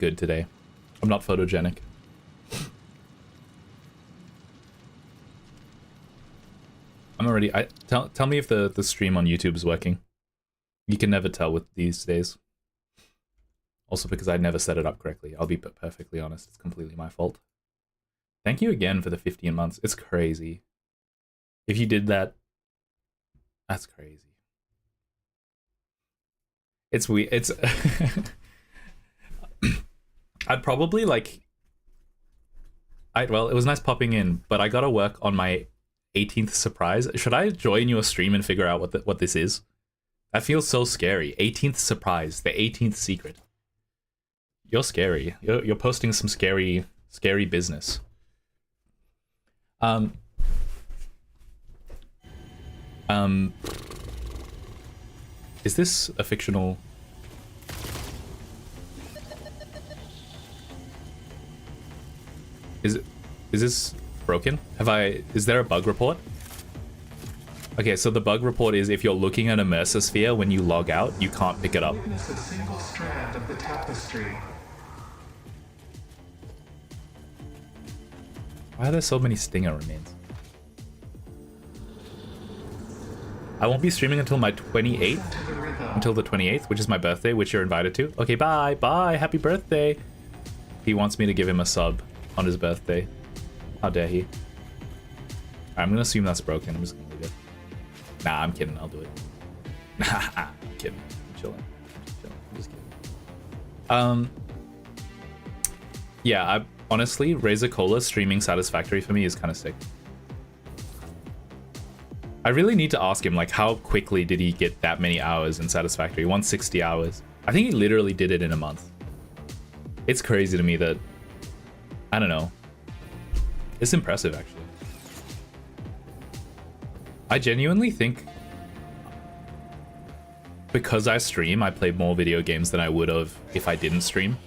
good today. I'm not photogenic. I'm already... Tell me if the stream on YouTube is working. You can never tell with these days. Also because I never set it up correctly. I'll be perfectly honest. It's completely my fault. Thank you again for the 15 months. It's crazy. If you did that, that's crazy. It's weird. It's... I'd probably like... well, it was nice popping in, but I gotta work on my 18th surprise. Should I join your stream and figure out what this is? That feels so scary. 18th surprise, the 18th secret. You're scary. You're posting some scary business. Is this a fictional... Is this broken? Is there a bug report? Okay, so the bug report is if you're looking at a Mercer sphere when you log out, you can't pick it up. Witness a single strand of the tapestry. Why are there so many stinger remains? I won't be streaming until my 28th. Until the 28th, which is my birthday, which you're invited to. Okay, bye, happy birthday. He wants me to give him a sub on his birthday. How dare he? I'm gonna assume that's broken. I'm just gonna leave it. Nah, I'm kidding. I'll do it. Nah, I'm kidding. I'm chilling. I'm just kidding. Yeah, honestly, Razor Cola streaming Satisfactory for me is kind of sick. I really need to ask him, like, how quickly did he get that many hours in Satisfactory? 160 hours. I think he literally did it in a month. It's crazy to me that... I don't know. It's impressive, actually. I genuinely think... because I stream, I play more video games than I would have if I didn't stream.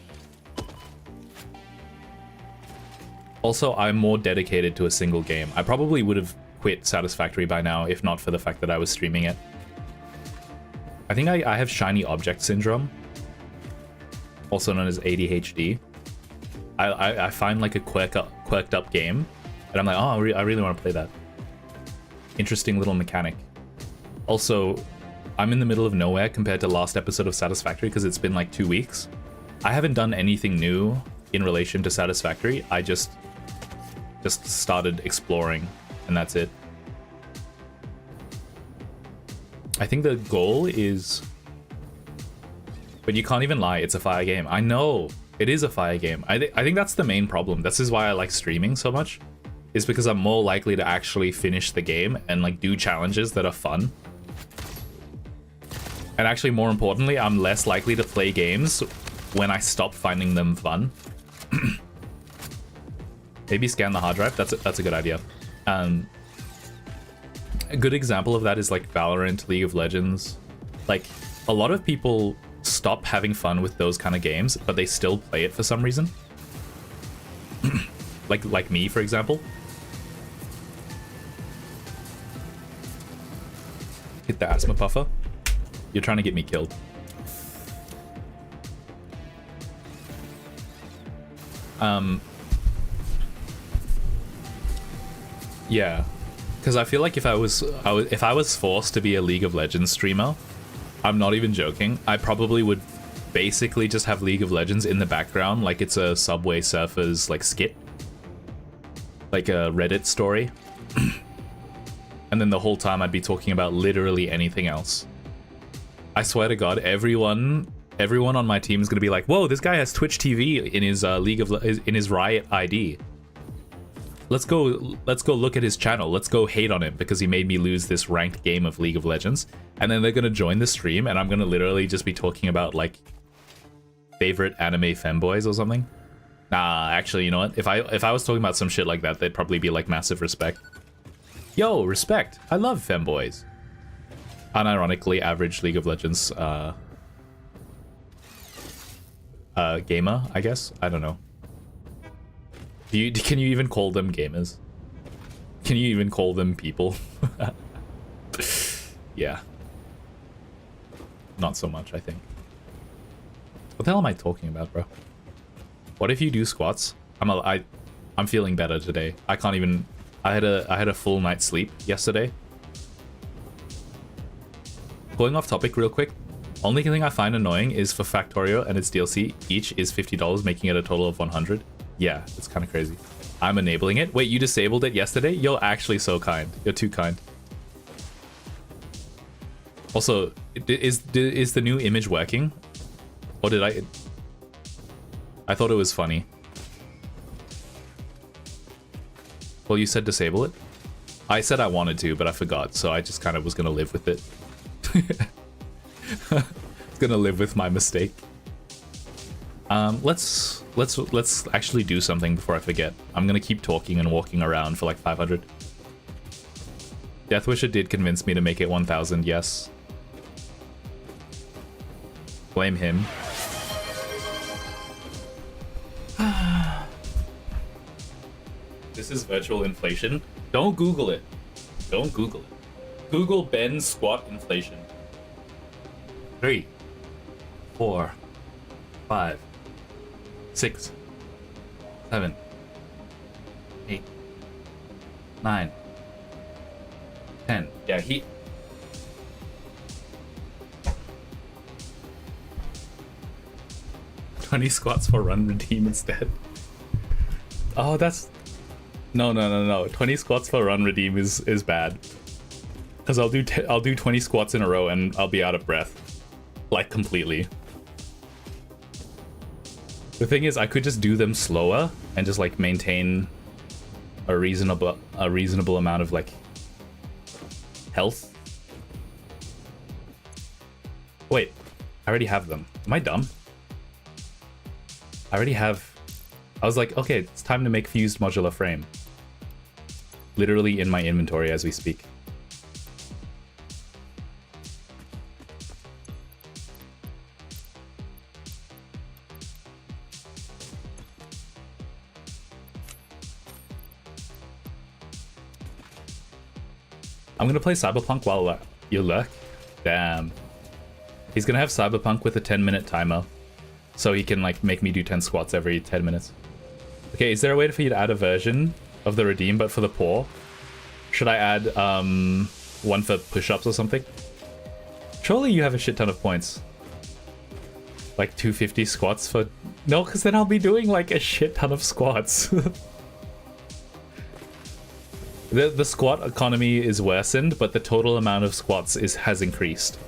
Also, I'm more dedicated to a single game. I probably would have quit Satisfactory by now, if not for the fact that I was streaming it. I think I have shiny object syndrome, also known as ADHD. I find like a quirked up game, and I'm like, oh, I really want to play that. Interesting little mechanic. Also, I'm in the middle of nowhere compared to last episode of Satisfactory because it's been like 2 weeks. I haven't done anything new in relation to Satisfactory. I just started exploring, and that's it. I think the goal is... But you can't even lie, it's a fire game. I know, it is a fire game. I think that's the main problem. This is why I like streaming so much, is because I'm more likely to actually finish the game and like do challenges that are fun. And actually, more importantly, I'm less likely to play games when I stop finding them fun. Maybe scan the hard drive. That's a good idea. A good example of that is like Valorant, League of Legends. Like, a lot of people stop having fun with those kind of games, but they still play it for some reason. like me, for example. Hit the asthma puffer. You're trying to get me killed. Yeah, because I feel like if I was forced to be a League of Legends streamer, I'm not even joking, I probably would basically just have League of Legends in the background like it's a Subway Surfers like skit, like a Reddit story. And then the whole time I'd be talking about literally anything else. I swear to God, everyone on my team is gonna be like, "Whoa, this guy has Twitch TV in his in his Riot ID. Let's go look at his channel. Let's go hate on him because he made me lose this ranked game of League of Legends." And then they're gonna join the stream, and I'm gonna literally just be talking about like favorite anime femboys or something. Nah, actually, you know what? If I was talking about some shit like that, they'd probably be like massive respect. Yo, respect. I love femboys. Unironically, average League of Legends gamer, I guess. I don't know. Can you even call them gamers? Can you even call them people? Yeah. Not so much, I think. What the hell am I talking about, bro? What if you do squats? I'm feeling better today. I can't even. I had a full night's sleep yesterday. Going off topic real quick. Only thing I find annoying is for Factorio and its DLC, each is $50, making it a total of 100. Yeah, it's kind of crazy. I'm enabling it. Wait, you disabled it yesterday? You're actually so kind. You're too kind. Also, is the new image working? Or did I thought it was funny. Well, you said disable it? I said I wanted to, but I forgot, so I just kind of was gonna live with it. Gonna live with my mistake. Let's actually do something before I forget. I'm gonna keep talking and walking around for like 500. Deathwisher did convince me to make it 1000, yes. Blame him. This is virtual inflation. Don't Google it. Don't Google it. Google Ben squat inflation. 3, 4, 5, 6, 7, 8, 9, 10. Yeah, he... $20 squats for run redeem instead. Oh, that's... No. 20 squats for run redeem is bad. Because I'll do 20 squats in a row and I'll be out of breath. Like, completely. The thing is, I could just do them slower and just, like, maintain a reasonable amount of, like, health. Wait, I already have them. Am I dumb? I already have... I was like, okay, it's time to make fused modular frame. Literally in my inventory as we speak. I'm gonna play Cyberpunk while you lurk. Damn. He's gonna have Cyberpunk with a 10-minute timer. So he can, like, make me do 10 squats every 10 minutes. Okay, is there a way for you to add a version of the redeem, but for the poor? Should I add, one for push-ups or something? Surely you have a shit ton of points. Like 250 squats for... No, because then I'll be doing, like, a shit ton of squats. The squat economy is worsened, but the total amount of squats has increased.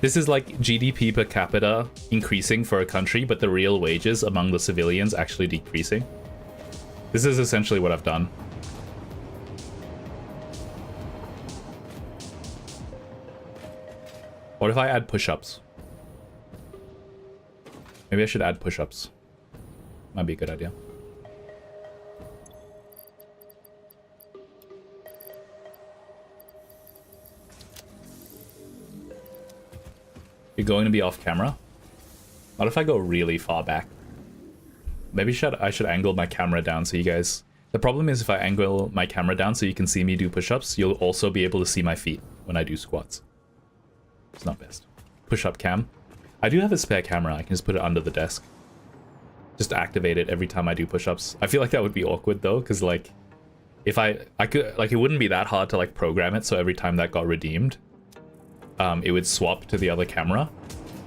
This is like GDP per capita increasing for a country, but the real wages among the civilians actually decreasing. This is essentially what I've done. What if I add push-ups? Maybe I should add push-ups. Might be a good idea. You're going to be off camera? What if I go really far back? Maybe I should angle my camera down so you guys... The problem is if I angle my camera down so you can see me do push-ups, you'll also be able to see my feet when I do squats. It's not best. Push-up cam. I do have a spare camera. I can just put it under the desk. Just activate it every time I do push-ups. I feel like that would be awkward though, because like... If I could... Like, it wouldn't be that hard to like program it so every time that got redeemed, it would swap to the other camera.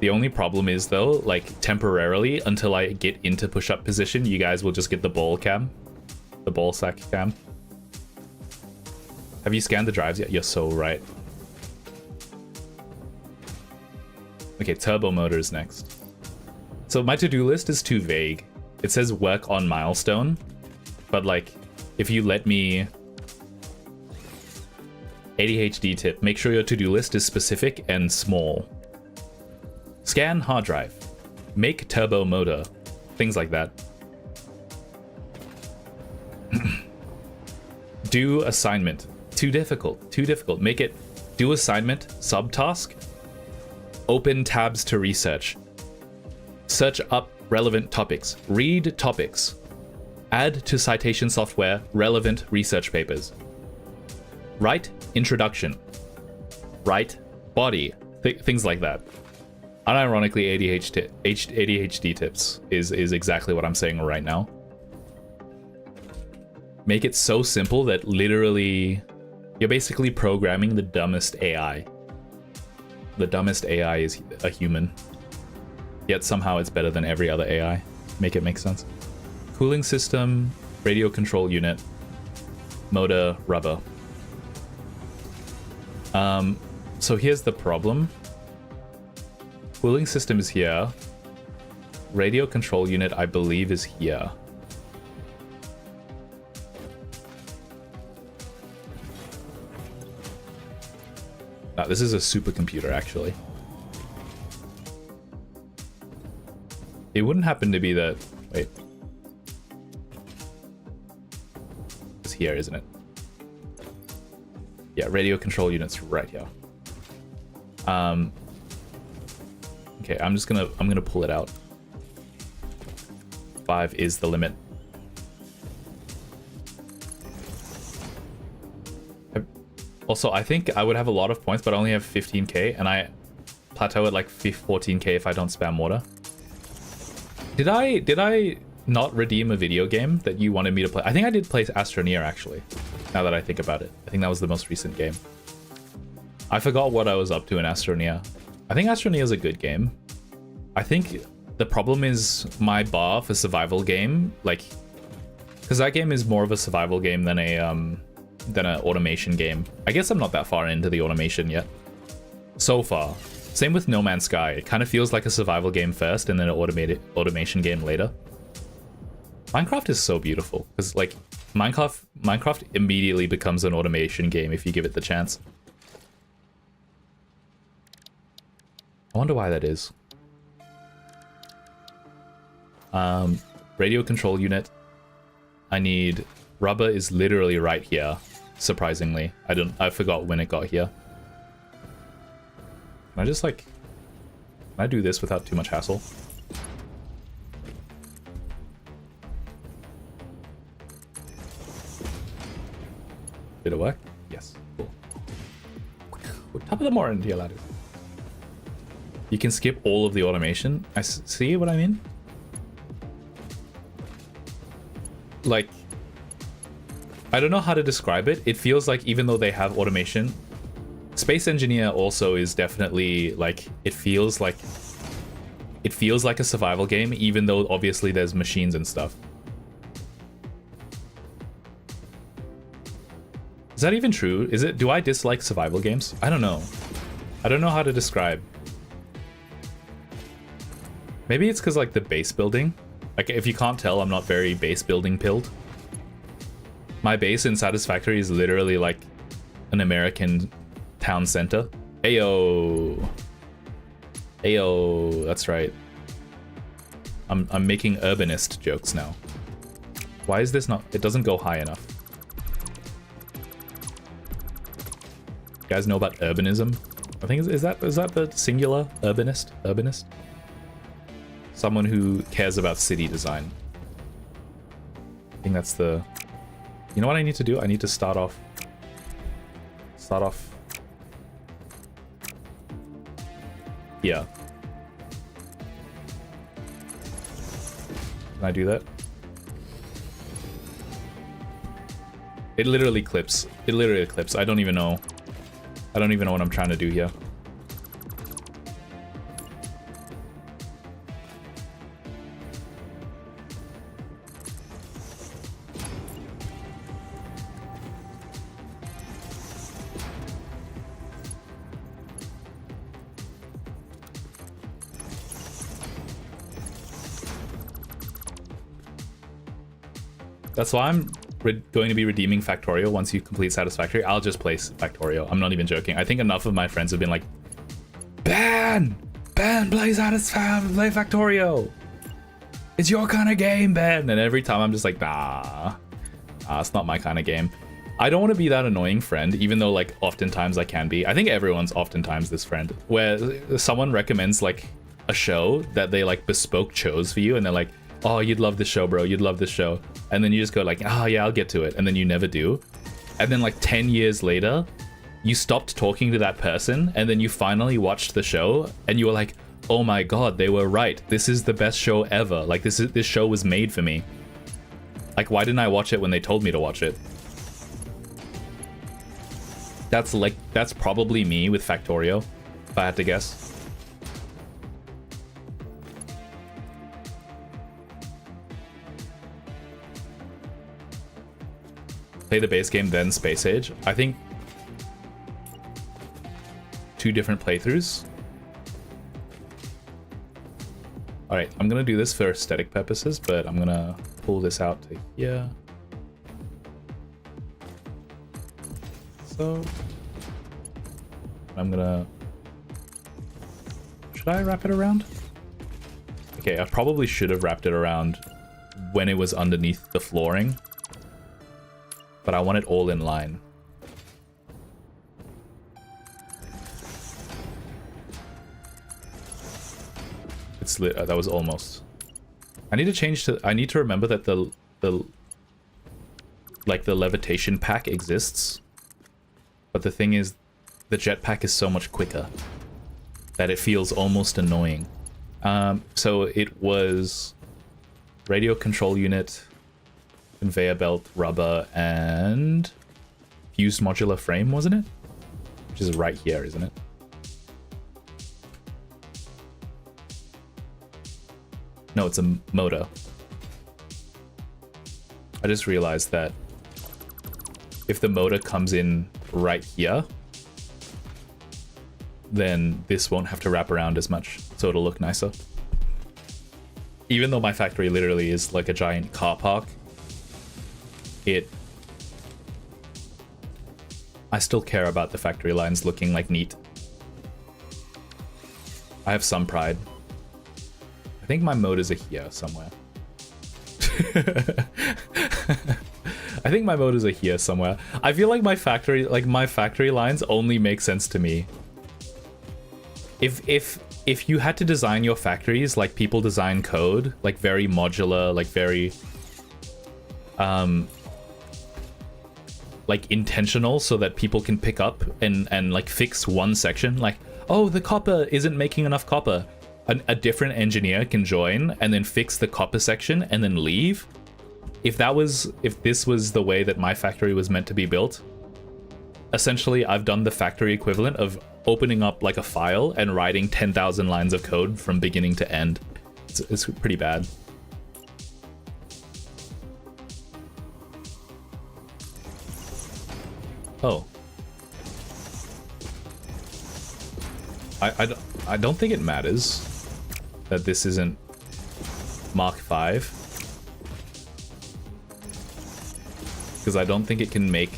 The only problem is though, like temporarily until I get into push-up position, you guys will just get the ball cam, the ball sack cam. Have you scanned the drives yet? You're so right. Okay, turbo motor is next. So my to-do list is too vague. It says work on milestone, but like if you let me... ADHD tip, make sure your to-do list is specific and small. Scan hard drive. Make turbo motor. Things like that. Do assignment. Too difficult. Too difficult. Make it do assignment, subtask. Open tabs to research. Search up relevant topics. Read topics. Add to citation software relevant research papers. Write introduction. Write body. Things like that. Unironically, ADHD tips is exactly what I'm saying right now. Make it so simple that literally you're basically programming the dumbest AI. The dumbest AI is a human. Yet somehow it's better than every other AI. Make it make sense. Cooling system, radio control unit, motor, rubber. So here's the problem. Cooling system is here. Radio control unit, I believe, is here. Now, this is a supercomputer, actually. It wouldn't happen to be that... Wait. It's here, isn't it? Yeah, radio control unit's right here. Okay, I'm gonna pull it out. 5 is the limit. Also, I think I would have a lot of points, but I only have 15k, and I plateau at like 14k if I don't spam water. Did I not redeem a video game that you wanted me to play? I think I did play Astroneer, actually, now that I think about it. I think that was the most recent game. I forgot what I was up to in Astroneer. I think Astroneer is a good game. I think the problem is my bar for survival game, like, because that game is more of a survival game than an automation game. I guess I'm not that far into the automation yet. So far. Same with No Man's Sky. It kind of feels like a survival game first and then an automation game later. Minecraft is so beautiful because, like, Minecraft immediately becomes an automation game if you give it the chance. I wonder why that is. Radio control unit. I need... Rubber is literally right here, surprisingly. I forgot when it got here. Can I just, like... Can I do this without too much hassle? Did it work? Yes. Cool. Top of the morning, dear ladders. You can skip all of the automation. See what I mean? Like, I don't know how to describe it. It feels like even though they have automation, Space Engineer also is definitely like, it feels like a survival game, even though obviously there's machines and stuff. Is that even true? Is it? Do I dislike survival games? I don't know. I don't know how to describe. Maybe it's because, like, the base building. Like, if you can't tell, I'm not very base building pilled. My base in Satisfactory is literally like an American town center. Ayo. Ayo, that's right. I'm making urbanist jokes now. Why is this not... It doesn't go high enough. You guys know about urbanism? I think is that the singular? Urbanist? Urbanist? Someone who cares about city design. I think that's the... You know what I need to do? I need to start off here. Can I do that? It literally clips. It literally clips. I don't even know what I'm trying to do here. That's why I'm going to be redeeming Factorio once you complete Satisfactory. I'll just play Factorio. I'm not even joking. I think enough of my friends have been like, Ben, play Factorio. It's your kind of game, Ben. And every time I'm just like, nah, it's not my kind of game. I don't want to be that annoying friend, even though, like, oftentimes I can be. I think everyone's oftentimes this friend, where someone recommends, like, a show that they, like, bespoke chose for you, and they're like, oh, you'd love this show, bro. You'd love this show. And then you just go like, oh, yeah, I'll get to it. And then you never do. And then like 10 years later, you stopped talking to that person. And then you finally watched the show and you were like, oh my god, they were right. This is the best show ever. Like, this show was made for me. Like, why didn't I watch it when they told me to watch it? That's probably me with Factorio, if I had to guess. Play the base game, then Space Age. I think 2 different playthroughs. Alright, I'm gonna do this for aesthetic purposes, but I'm gonna pull this out to here. So I'm gonna... Should I wrap it around? Okay, I probably should have wrapped it around when it was underneath the flooring. But I want it all in line. It's lit. That was almost. I need to change to. I need to remember that the levitation pack exists. But the thing is, the jetpack is so much quicker that it feels almost annoying. So it was radio control unit, conveyor belt, rubber, and fused modular frame, wasn't it? Which is right here, isn't it? No, it's a motor. I just realized that if the motor comes in right here, then this won't have to wrap around as much, so it'll look nicer. Even though my factory literally is like a giant car park, I still care about the factory lines looking like neat. I have some pride. I think my motors are here somewhere. I think my motors are here somewhere. I feel like my factory lines only make sense to me. If you had to design your factories like people design code, like very modular, like very like intentional, so that people can pick up and like fix one section, like, oh, the copper isn't making enough copper. A different engineer can join and then fix the copper section and then leave. If this was the way that my factory was meant to be built, essentially I've done the factory equivalent of opening up like a file and writing 10,000 lines of code from beginning to end. It's pretty bad. Oh. I don't think it matters that this isn't Mark 5. Because I don't think it can make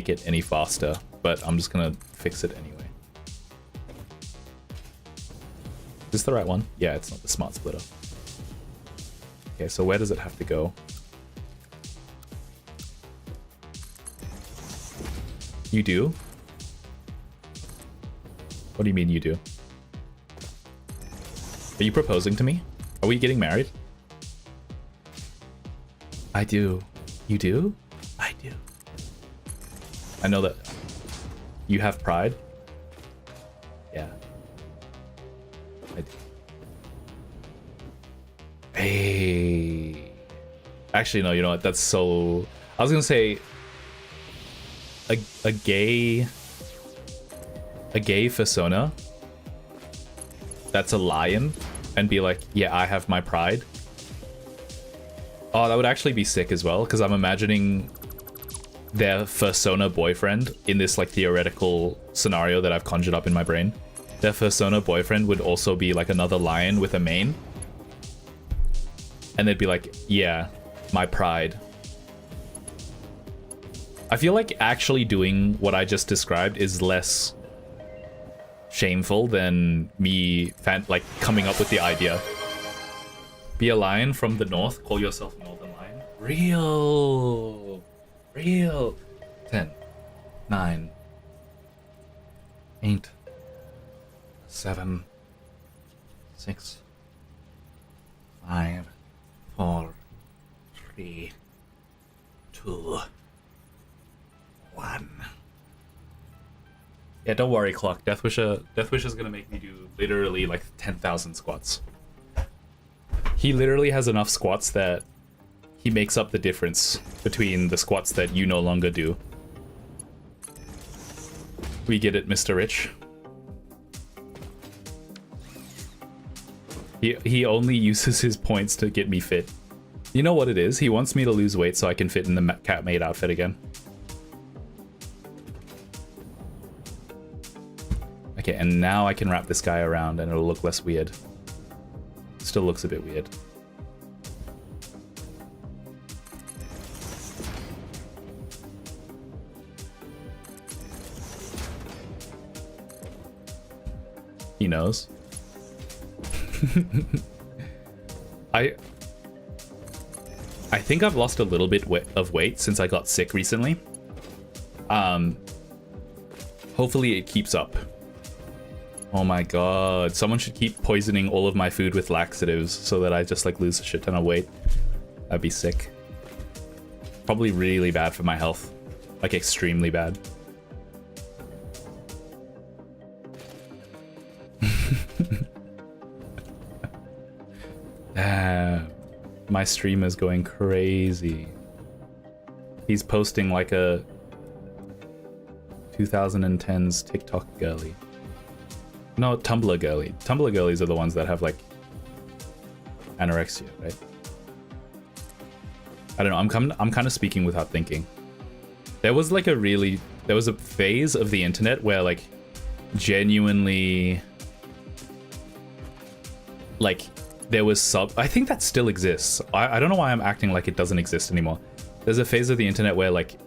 it any faster, but I'm just gonna fix it anyway. Is this the right one? Yeah, it's not the smart splitter. Okay, so where does it have to go? You do? What do you mean you do? Are you proposing to me? Are we getting married? I do. You do? I do. I know that you have pride. Yeah. I do. Hey. Actually, no, you know what? That's so... I was gonna say... A gay persona that's a lion and be like, yeah, I have my pride. Oh, that would actually be sick as well, because I'm imagining their persona boyfriend in this like theoretical scenario that I've conjured up in my brain. Their persona boyfriend would also be like another lion with a mane. And they'd be like, yeah, my pride. I feel like actually doing what I just described is less shameful than me like coming up with the idea. Be a lion from the north, call yourself Northern Lion. Real. 10, 9, 8, 7, 6, 5, 4, 3, 2, 1. Yeah, don't worry, Clock. Deathwish is gonna make me do literally like 10,000 squats. He literally has enough squats that he makes up the difference between the squats that you no longer do. We get it, Mr. Rich. He only uses his points to get me fit. You know what it is? He wants me to lose weight so I can fit in the cat maid outfit again. Okay, and now I can wrap this guy around and it'll look less weird. Still looks a bit weird. He knows. I think I've lost a little bit of weight since I got sick recently. Hopefully it keeps up. Oh my god, someone should keep poisoning all of my food with laxatives so that I just like lose a shit ton of weight. That'd be sick. Probably really bad for my health. Like extremely bad. My streamer's going crazy. He's posting like a 2010s TikTok girly. No, Tumblr girly. Tumblr girlies are the ones that have like anorexia, right? I don't know. I'm kind of speaking without thinking. There was a phase of the internet where like genuinely like there was I think that still exists. I don't know why I'm acting like it doesn't exist anymore. There's a phase of the internet where like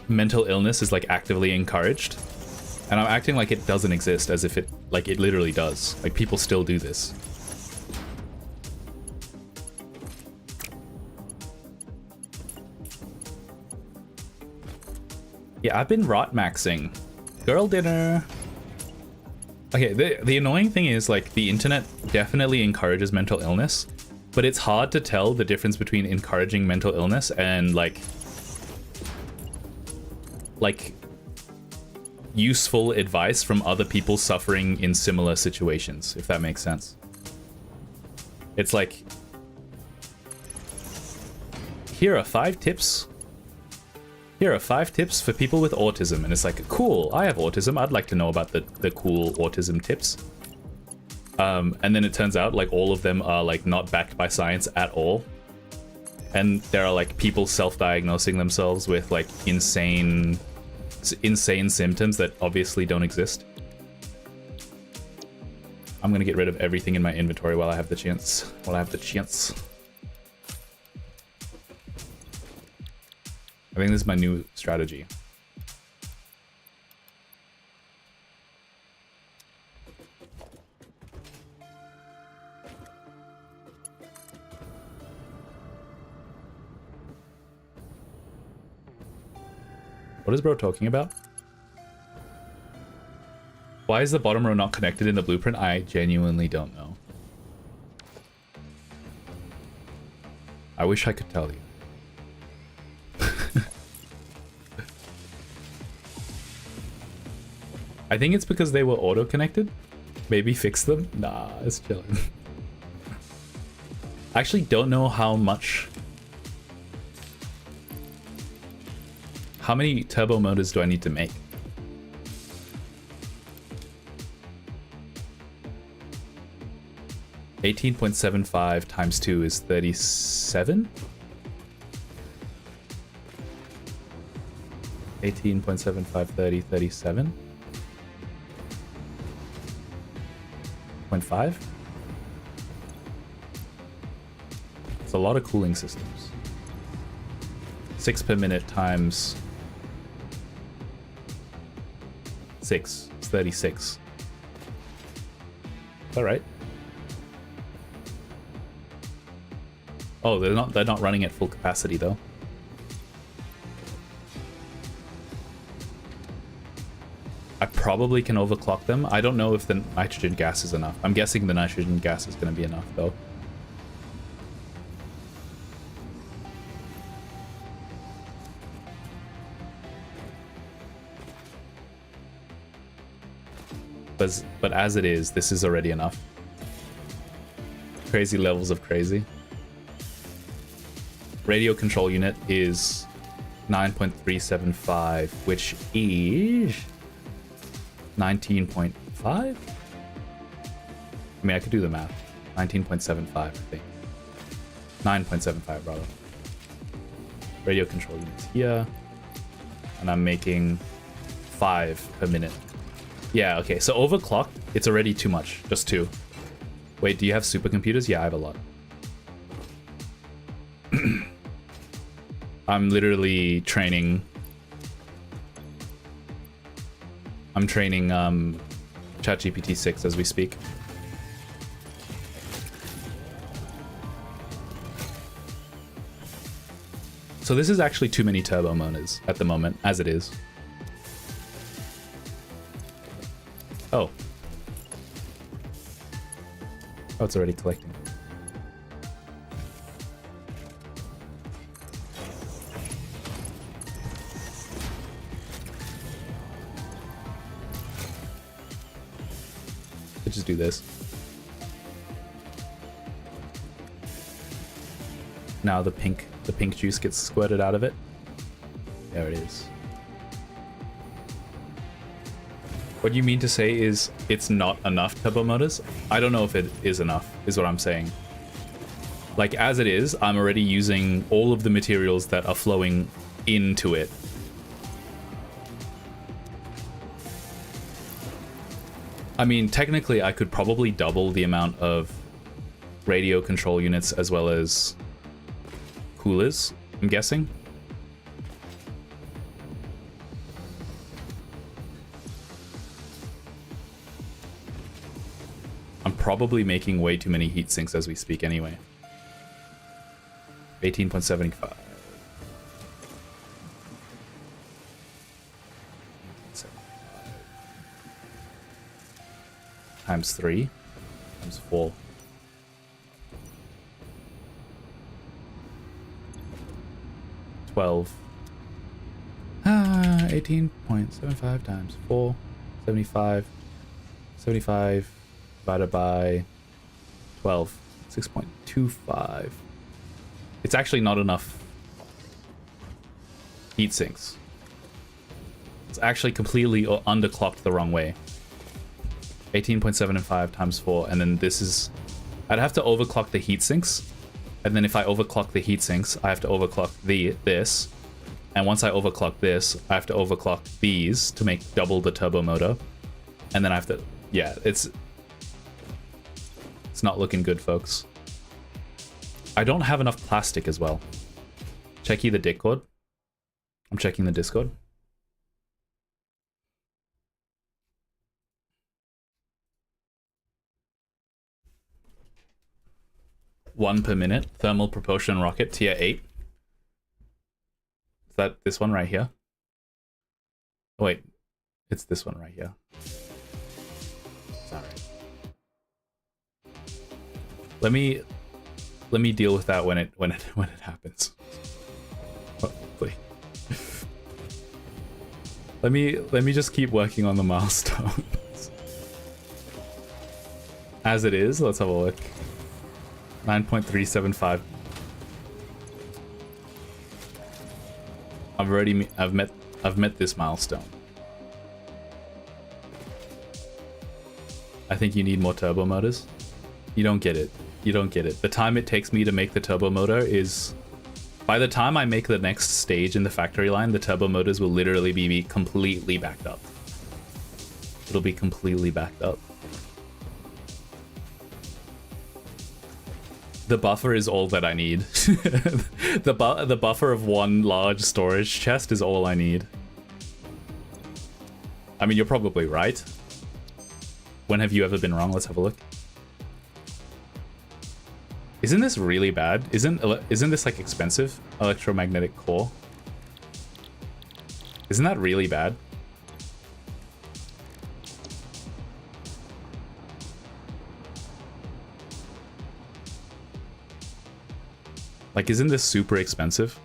mental illness is like actively encouraged, and I'm acting like it doesn't exist as if it literally does. Like people still do this. Yeah, I've been rot maxing. Girl dinner. Okay, the annoying thing is like the internet definitely encourages mental illness, but it's hard to tell the difference between encouraging mental illness and like useful advice from other people suffering in similar situations, if that makes sense. It's like, here are 5 tips. Here are 5 tips for people with autism. And it's like, cool, I have autism. I'd like to know about the cool autism tips. And then it turns out like all of them are like not backed by science at all. And there are like people self-diagnosing themselves with like insane symptoms that obviously don't exist. I'm gonna get rid of everything in my inventory while I have the chance. I think this is my new strategy. What is bro talking about? Why is the bottom row not connected in the blueprint? I genuinely don't know. I wish I could tell you. I think it's because they were auto-connected. Maybe fix them? Nah, it's chilling. I actually don't know how many turbo motors do I need to make? $18.75 times 2 is 37? 18.75, 30, 37? 0.5? It's a lot of cooling systems. 6 per minute times 6. It's 36. All right. Oh, they're not running at full capacity though. I probably can overclock them. I don't know if the nitrogen gas is enough. I'm guessing the nitrogen gas is going to be enough though. But as it is, this is already enough. Crazy levels of crazy. Radio control unit is 9.375, which is 19.5? I mean, I could do the math. 19.75, I think. 9.75, rather. Radio control units here. And I'm making 5 per minute. Yeah, okay. So overclocked, it's already too much. Just 2. Wait, do you have supercomputers? Yeah, I have a lot. I'm literally training. I'm training ChatGPT 6 as we speak. So this is actually too many turbo motors at the moment, as it is. Oh. Oh, it's already collecting. Could just do this. Now the pink juice gets squirted out of it. There it is. What you mean to say is it's not enough turbo motors? I don't know if it is enough, is what I'm saying. Like, as it is, I'm already using all of the materials that are flowing into it. I mean, technically, I could probably double the amount of radio control units as well as coolers, I'm guessing. I'm probably making way too many heat sinks as we speak anyway. 18.75. Times 3. Times 4. 12. 18.75 times 4. 75. 75 divided by 12. 6.25. It's actually not enough heat sinks. It's actually completely underclocked the wrong way. 18.75 times 4, and then this is... I'd have to overclock the heat sinks, and then if I overclock the heat sinks, I have to overclock this, and once I overclock this, I have to overclock these to make double the turbo motor, and then I have to... Yeah, it's not looking good, folks. I don't have enough plastic as well. Checking the Discord. I'm checking the Discord. One per minute. Thermal propulsion rocket, tier 8. Is that this one right here? Oh, wait. It's this one right here. Sorry. Let me deal with that when it happens. Hopefully. let me just keep working on the milestones. As it is, let's have a look. 9.375. I've met this milestone. I think you need more turbo motors. You don't get it. You don't get it. The time it takes me to make the turbo motor is... By the time I make the next stage in the factory line, the turbo motors will literally be completely backed up. It'll be completely backed up. The buffer is all that I need. The buffer of one large storage chest is all I need. I mean, you're probably right. When have you ever been wrong? Let's have a look. Isn't this really bad? Isn't this like expensive? Electromagnetic core. Isn't that really bad? Like, isn't this super expensive?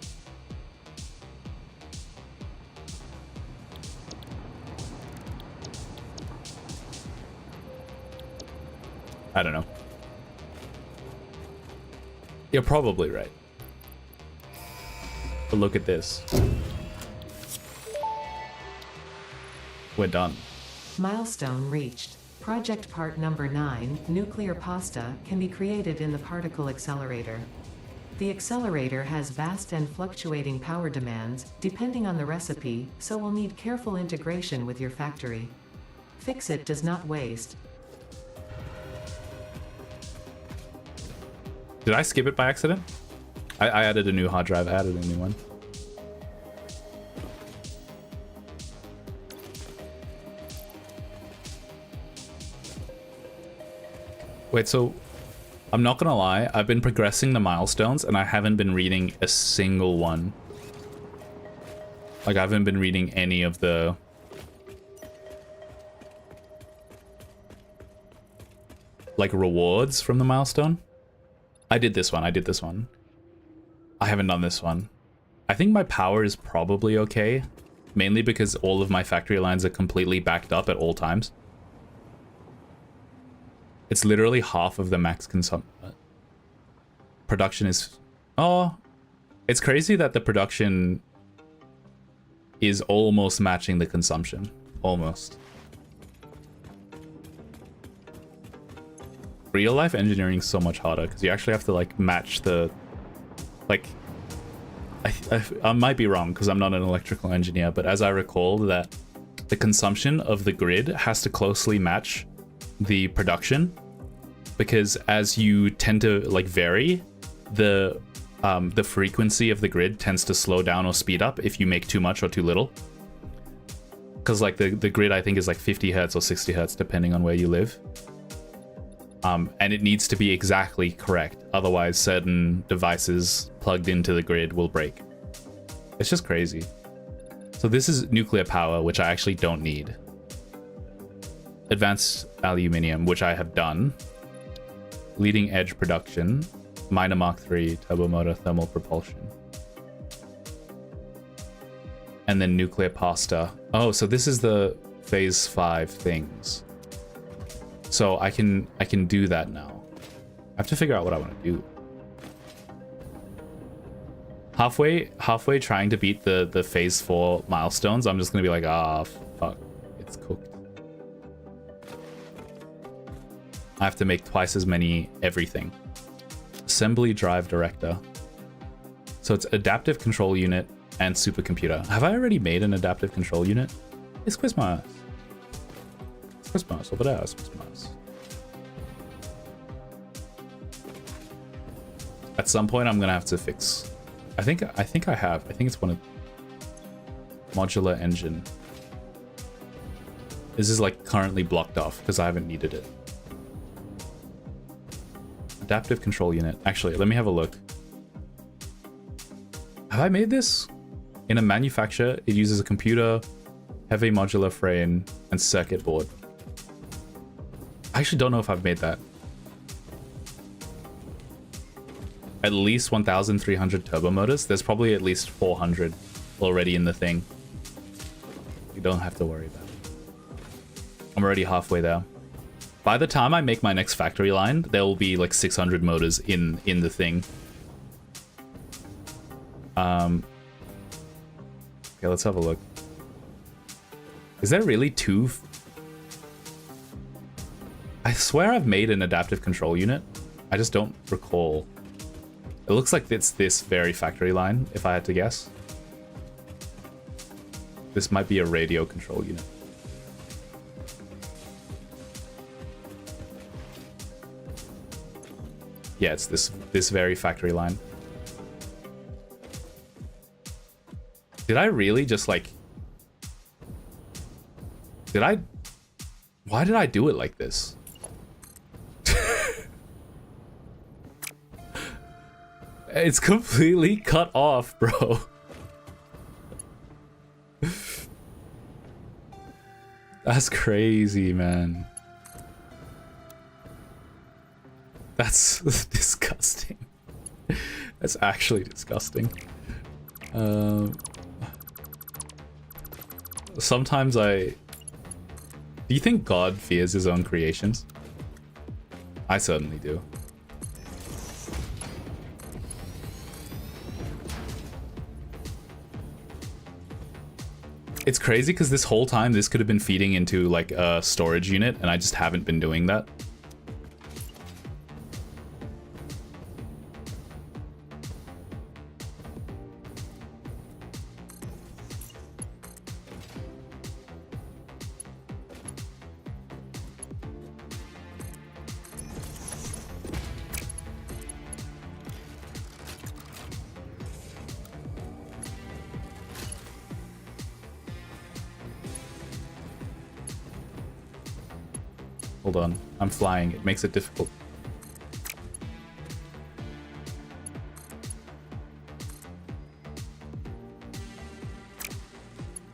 I don't know. You're probably right. But look at this. We're done. Milestone reached. Project part number 9, nuclear pasta, can be created in the particle accelerator. The accelerator has vast and fluctuating power demands, depending on the recipe, so will need careful integration with your factory. Fix-It does not waste. Did I skip it by accident? I added a new hard drive. I added a new one. Wait, so I'm not gonna lie, I've been progressing the milestones and I haven't been reading a single one. Like, I haven't been reading any of the... like, rewards from the milestone. I did this one, I did this one. I haven't done this one. I think my power is probably okay, mainly because all of my factory lines are completely backed up at all times. It's literally half of the max consumption. Production is... oh, it's crazy that the production is almost matching the consumption. Almost. Real life engineering is so much harder because you actually have to like match the... like... I might be wrong because I'm not an electrical engineer, but as I recall that the consumption of the grid has to closely match the production, because as you tend to like vary, the frequency of the grid tends to slow down or speed up if you make too much or too little. Because like the grid I think is like 50 hertz or 60 hertz depending on where you live. And it needs to be exactly correct, otherwise certain devices plugged into the grid will break. It's just crazy. So this is nuclear power, which I actually don't need. Advanced aluminium, which I have done. Leading edge production. Minor Mark III, turbo motor, thermal propulsion. And then nuclear pasta. Oh, so this is the phase 5 things. So I can do that now. I have to figure out what I want to do. Halfway trying to beat the phase 4 milestones, I'm just gonna be like, ah, fuck, it's cooked. I have to make twice as many everything. Assembly drive director. So it's adaptive control unit and supercomputer. Have I already made an adaptive control unit? It's Christmas. It's Christmas over there. It's Christmas. At some point, I'm gonna have to fix. I think I have. I think it's one of modular engine. This is like currently blocked off because I haven't needed it. Adaptive control unit. Actually, let me have a look. Have I made this? In a manufacturer, it uses a computer, heavy modular frame, and circuit board. I actually don't know if I've made that. At least 1,300 turbo motors. There's probably at least 400 already in the thing. You don't have to worry about it. I'm already halfway there. By the time I make my next factory line, there will be like 600 motors in the thing. Okay, let's have a look. Is there really two? I swear I've made an adaptive control unit. I just don't recall. It looks like it's this very factory line, if I had to guess. This might be a radio control unit. Yeah, it's this very factory line. Did I really just like... Why did I do it like this? It's completely cut off, bro. That's crazy, man. That's disgusting. That's actually disgusting. Sometimes Do you think God fears his own creations? I certainly do. It's crazy because this whole time this could have been feeding into like a storage unit and I just haven't been doing that. Hold on, I'm flying. It makes it difficult.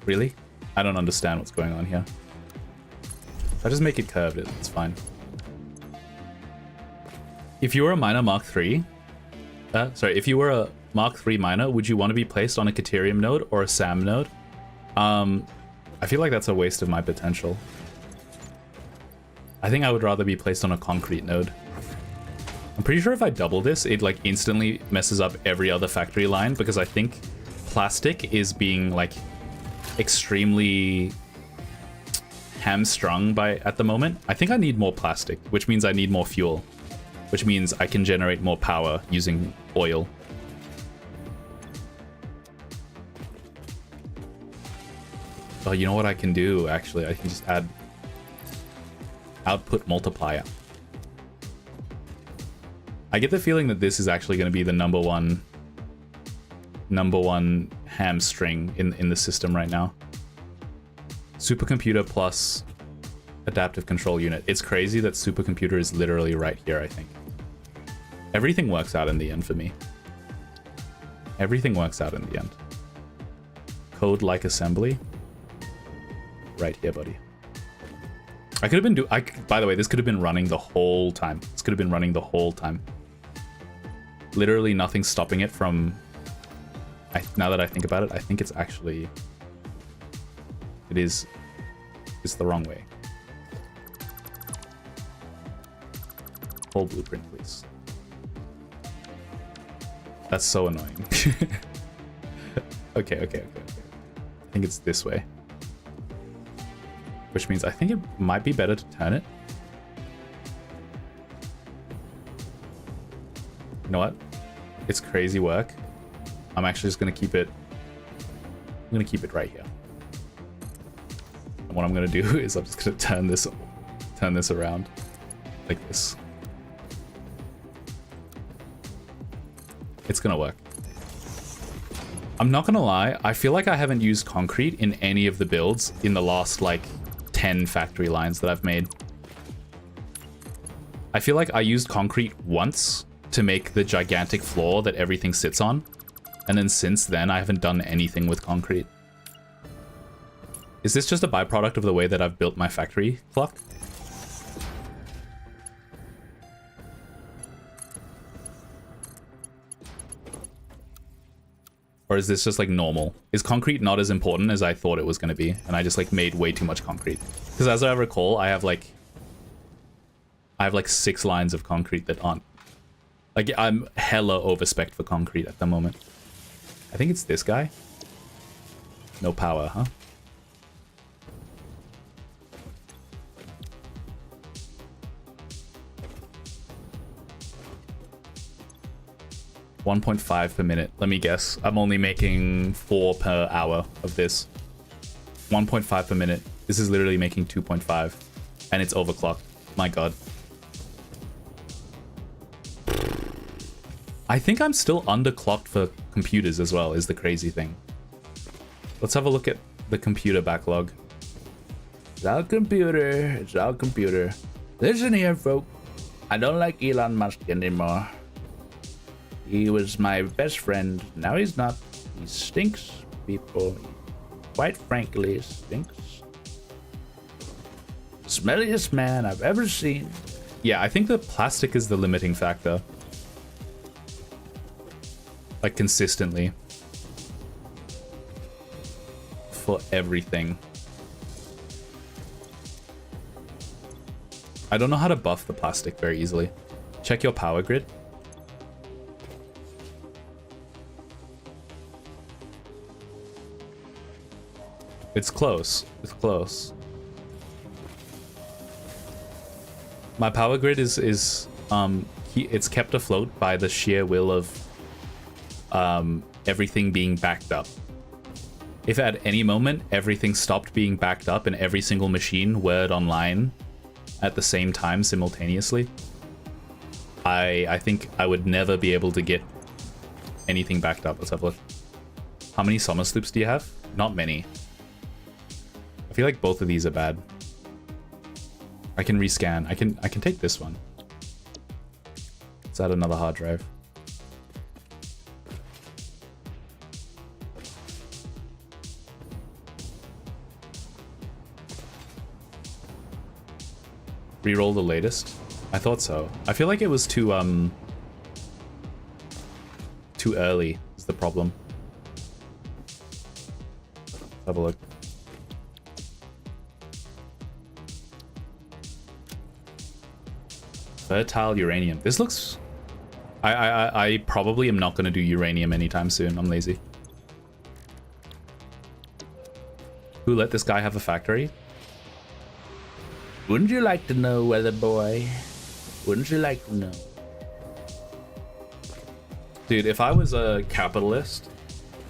Really? I don't understand what's going on here. If I just make it curved, it's fine. If you were a miner Mark III, if you were a Mark III miner, would you want to be placed on a Caterium node or a SAM node? I feel like that's a waste of my potential. I think I would rather be placed on a concrete node. I'm pretty sure if I double this, it like instantly messes up every other factory line because I think plastic is being like extremely hamstrung by at the moment. I think I need more plastic, which means I need more fuel, which means I can generate more power using oil. Oh, you know what I can do actually? I can just add output multiplier. I get the feeling that this is actually going to be the number one hamstring in the system right now. Supercomputer plus adaptive control unit. It's crazy that supercomputer is literally right here, I think. Everything works out in the end for me. Everything works out in the end. Code like assembly. Right here, buddy. I could have been by the way, this could have been running the whole time. This could have been running the whole time. Literally nothing stopping it from... now that I think about it, I think it's actually... It's the wrong way. Full blueprint, please. That's so annoying. Okay. I think it's this way. Which means I think it might be better to turn it. You know what? It's crazy work. I'm actually just gonna keep it. I'm gonna keep it right here. And what I'm gonna do is I'm just gonna turn this around like this. It's gonna work. I'm not gonna lie, I feel like I haven't used concrete in any of the builds in the last like 10 factory lines that I've made. I feel like I used concrete once to make the gigantic floor that everything sits on, and then since then I haven't done anything with concrete. Is this just a byproduct of the way that I've built my factory clock? Or is this just like normal? Is concrete not as important as I thought it was going to be? And I just like made way too much concrete. Because as I recall, I have like 6 lines of concrete that aren't. Like I'm hella overspec'd for concrete at the moment. I think it's this guy. No power, huh? $1.5 per minute. Let me guess. I'm only making 4 per hour of this. 1.5 per minute. This is literally making 2.5. And it's overclocked. My god. I think I'm still underclocked for computers as well, is the crazy thing. Let's have a look at the computer backlog. It's our computer. It's our computer. Listen here, folk. I don't like Elon Musk anymore. He was my best friend. Now he's not. He stinks, people. Quite frankly, stinks. Smelliest man I've ever seen. Yeah, I think the plastic is the limiting factor. Like, consistently. For everything. I don't know how to buff the plastic very easily. Check your power grid. It's close. It's close. My power grid is it's kept afloat by the sheer will of everything being backed up. If at any moment everything stopped being backed up and every single machine were online at the same time simultaneously, I think I would never be able to get anything backed up. Let's have a look. How many summer sloops do you have? Not many. I feel like both of these are bad. I can rescan. I can take this one. Let's add another hard drive. Reroll the latest. I thought so. I feel like it was too early is the problem. Let's have a look. Fertile uranium. This looks... I probably am not going to do uranium anytime soon. I'm lazy. Who let this guy have a factory? Wouldn't you like to know, weather boy? Wouldn't you like to know? Dude, if I was a capitalist,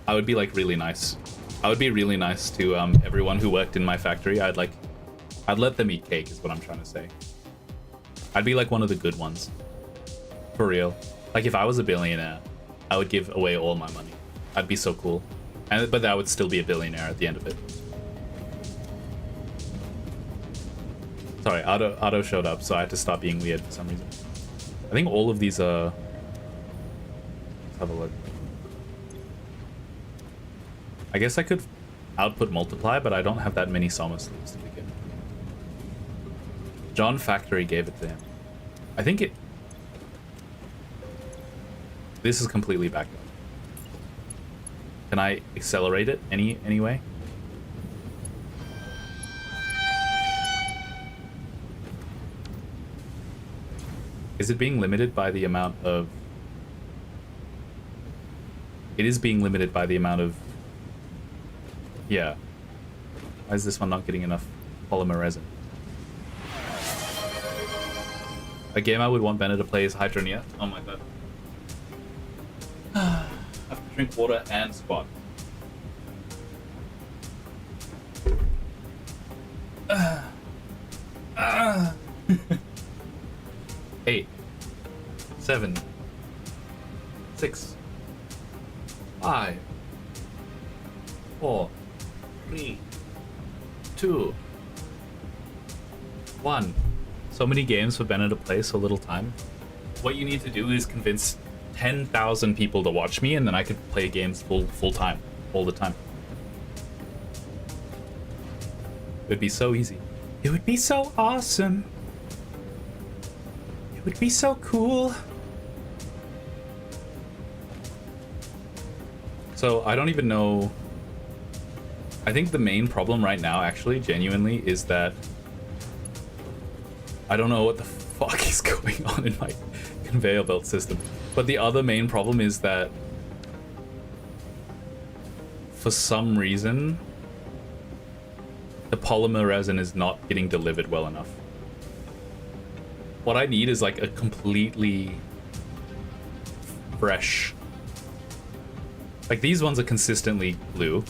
I would be like really nice. I would be really nice to everyone who worked in my factory. I'd let them eat cake is what I'm trying to say. I'd be like one of the good ones. For real. Like if I was a billionaire, I would give away all my money. I'd be so cool. But I would still be a billionaire at the end of it. Sorry, Otto showed up, so I had to stop being weird for some reason. I think all of these are... Let's have a look. I guess I could output multiply, but I don't have that many summer sloops to begin. John Factory gave it to him. I think it... This is completely backed up. Can I accelerate it anyway? Is it being limited by the amount of... It is being limited by the amount of... Yeah. Why is this one not getting enough polymer resin? A game I would want Bennett to play is Hydronia. Oh my god. I have to drink water and squat. Eight, 7, 6, 5, 4, 3, 2, 1. So many games for Bennett to play, so little time. What you need to do is convince 10,000 people to watch me, and then I could play games full time, all the time. It would be so easy. It would be so awesome. It would be so cool. So I don't even know. I think the main problem right now, actually, genuinely, is that I don't know what the fuck is going on in my conveyor belt system. But the other main problem is that for some reason, the polymer resin is not getting delivered well enough. What I need is like a completely fresh... Like these ones are consistently blue.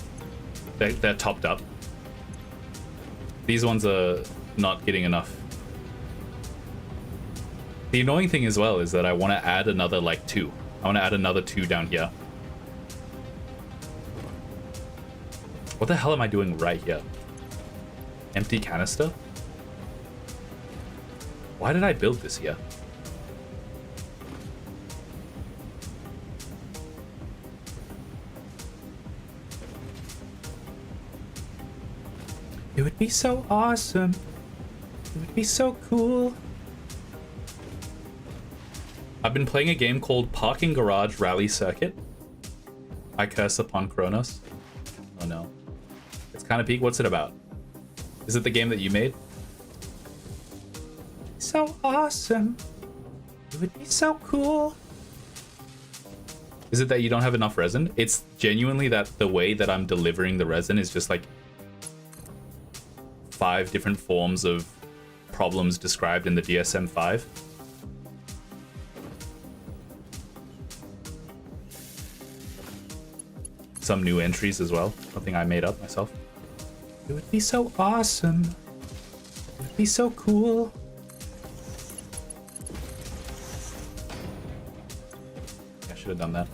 They're topped up. These ones are not getting enough. The annoying thing as well is that I want to add another like 2. I want to add another 2 down here. What the hell am I doing right here? Empty canister? Why did I build this here? It would be so awesome. It would be so cool. I've been playing a game called Parking Garage Rally Circuit. I curse upon Kronos. Oh no. It's kind of peak. What's it about? Is it the game that you made? so awesome. It would be so cool. Is it that you don't have enough resin? It's genuinely that the way that I'm delivering the resin is just like 5 different forms of problems described in the DSM-5. Some new entries as well, something I made up myself. It would be so awesome. It would be so cool. I should have done that.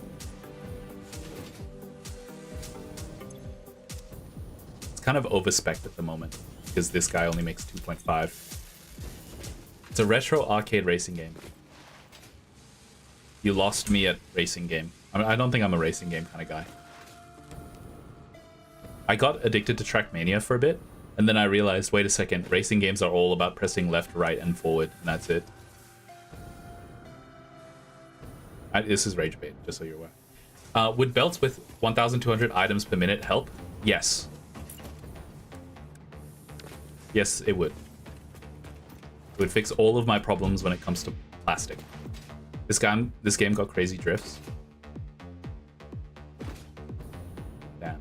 It's kind of overspec'd at the moment because this guy only makes 2.5. It's a retro arcade racing game. You lost me at racing game. I don't think I'm a racing game kind of guy. I got addicted to Trackmania for a bit, and then I realized, wait a second, racing games are all about pressing left, right, and forward, and that's it. This is rage bait, just so you're aware. Would belts with 1,200 items per minute help? Yes. Yes, it would. It would fix all of my problems when it comes to plastic. This game got crazy drifts. Damn.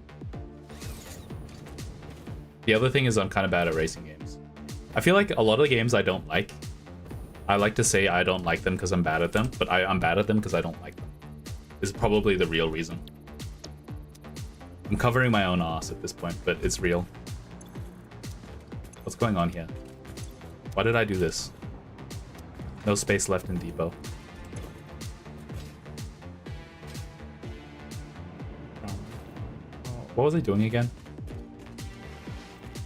The other thing is I'm kind of bad at racing games. I feel like a lot of the games I don't like, I like to say I don't like them because I'm bad at them, but I'm bad at them because I don't like them. This is probably the real reason. I'm covering my own ass at this point, but it's real. What's going on here? Why did I do this? No space left in depot. What was I doing again?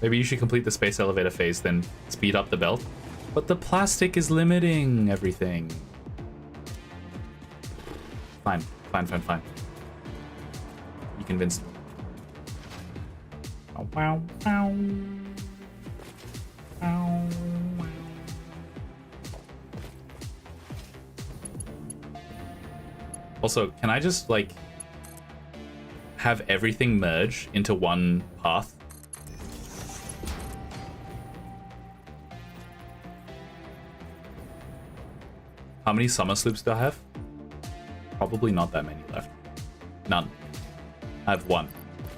Maybe you should complete the space elevator phase, then speed up the belt. But the plastic is limiting everything. Fine. You convinced me. Wow. Also, can I just, like, have everything merge into one path? How many summer sloops do I have? Probably not that many left. None. I have one.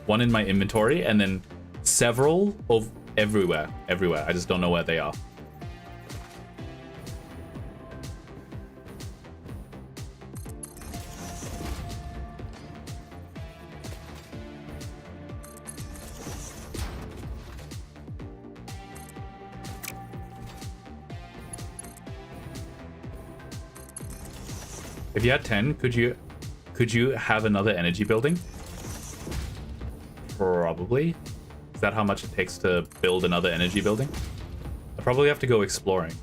One in my inventory, and then several of everywhere. I just don't know where they are. If you had 10, could you have another energy building? Probably. Is that how much it takes to build another energy building? I probably have to go exploring.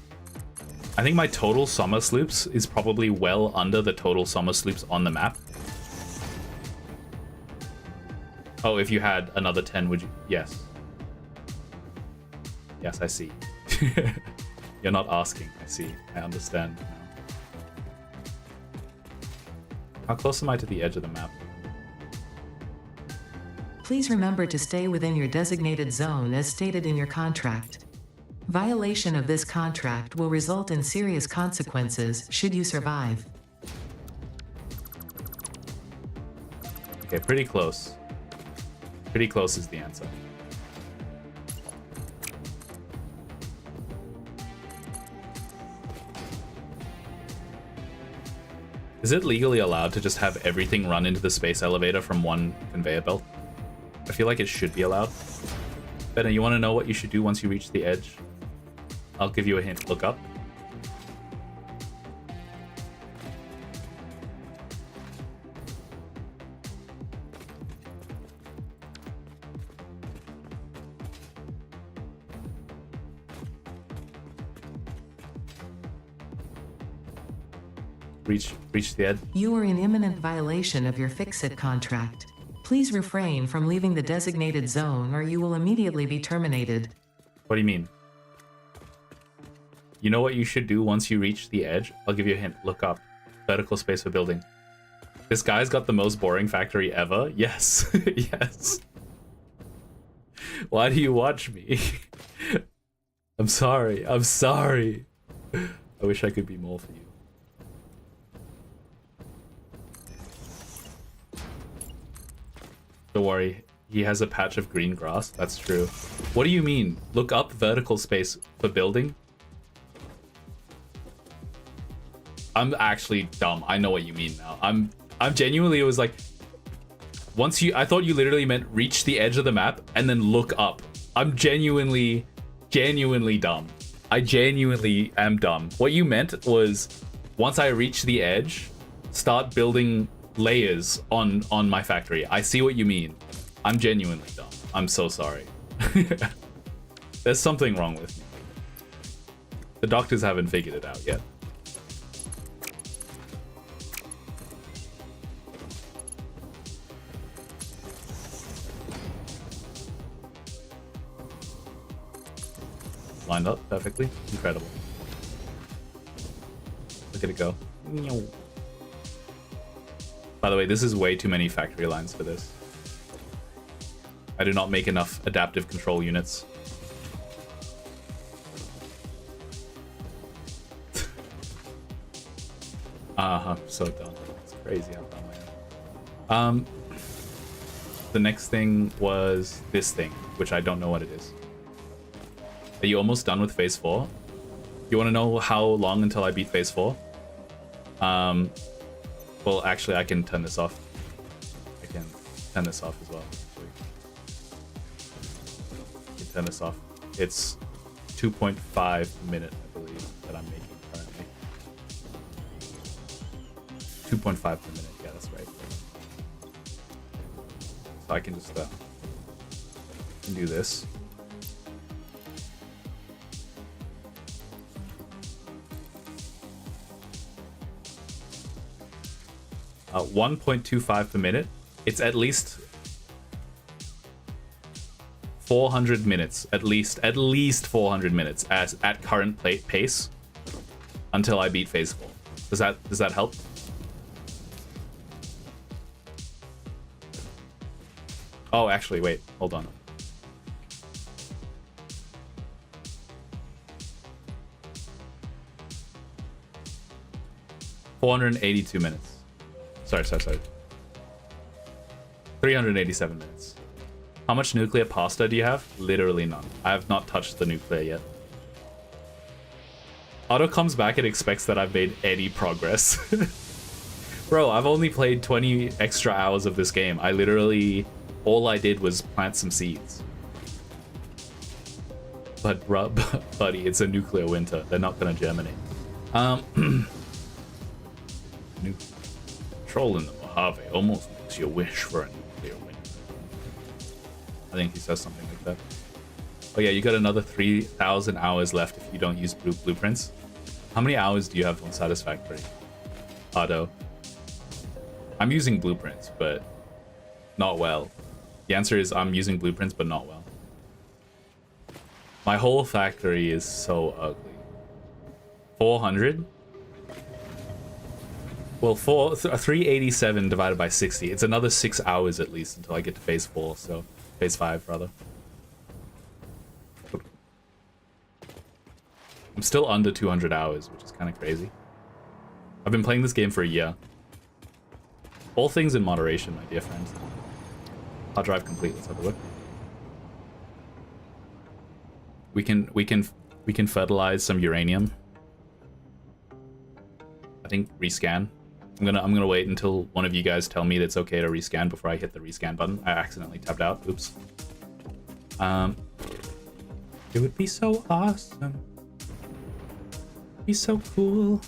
I think my total summer sloops is probably well under the total summer sloops on the map. Oh, if you had another 10, would you? Yes. Yes, I see. You're not asking. I see. I understand now. How close am I to the edge of the map? Please remember to stay within your designated zone as stated in your contract. Violation of this contract will result in serious consequences should you survive. Okay, pretty close. Pretty close is the answer. Is it legally allowed to just have everything run into the space elevator from one conveyor belt? I feel like it should be allowed. Benna, you want to know what you should do once you reach the edge? I'll give you a hint. Look up. Reach the edge. You are in imminent violation of your fix-it contract. Please refrain from leaving the designated zone or you will immediately be terminated. What do you mean? You know what you should do once you reach the edge? I'll give you a hint. Look up. Vertical space for building. This guy's got the most boring factory ever. Yes. Yes. Why do you watch me? I'm sorry. I wish I could be more for you. Don't worry, he has a patch of green grass. That's true. What do you mean? Look up vertical space for building. I'm actually dumb. I know what you mean now. I'm genuinely, it was like, once you, I thought you literally meant reach the edge of the map and then look up. I'm genuinely dumb. I genuinely am dumb. What you meant was, once I reach the edge, start building layers on my factory. I see what you mean. I'm genuinely dumb. I'm so sorry. There's something wrong with me. The doctors haven't figured it out yet. Lined up perfectly. Incredible. Look at it go. By the way, this is way too many factory lines for this. I do not make enough adaptive control units. So done. It's crazy how dumb I am. The next thing was this thing, which I don't know what it is. Are you almost done with phase 4? You want to know how long until I beat phase 4? Well, actually, I can turn this off. I can turn this off as well. I can turn this off. It's 2.5 minute, I believe, that I'm making currently. 2.5 per minute. Yeah, that's right. So I can just do this. 1.25 per minute. It's at least 400 minutes. At least 400 minutes at current pace until I beat phase 4. Does that help? Oh, actually, wait. Hold on. $482 minutes. Sorry. 387 minutes. How much nuclear pasta do you have? Literally none. I have not touched the nuclear yet. Otto comes back and expects that I've made any progress. Bro, I've only played 20 extra hours of this game. I literally... all I did was plant some seeds. But, buddy, it's a nuclear winter. They're not gonna germinate. Troll in the Mojave almost makes you wish for a nuclear winter. I think he says something like that. Oh yeah, you got another 3,000 hours left if you don't use blueprints. How many hours do you have on Satisfactory? Otto. I'm using blueprints, but not well. The answer is I'm using blueprints, but not well. My whole factory is so ugly. 400? Well, 387 divided by 60. It's another 6 hours at least until I get to phase 4, so phase 5 rather. I'm still under 200 hours, which is kind of crazy. I've been playing this game for a year. All things in moderation, my dear friends. Hard drive complete. Let's have a look. We can fertilize some uranium. I think rescan. I'm gonna wait until one of you guys tell me that it's okay to rescan before I hit the rescan button. I accidentally tapped out. Oops. It would be so awesome. Be so cool.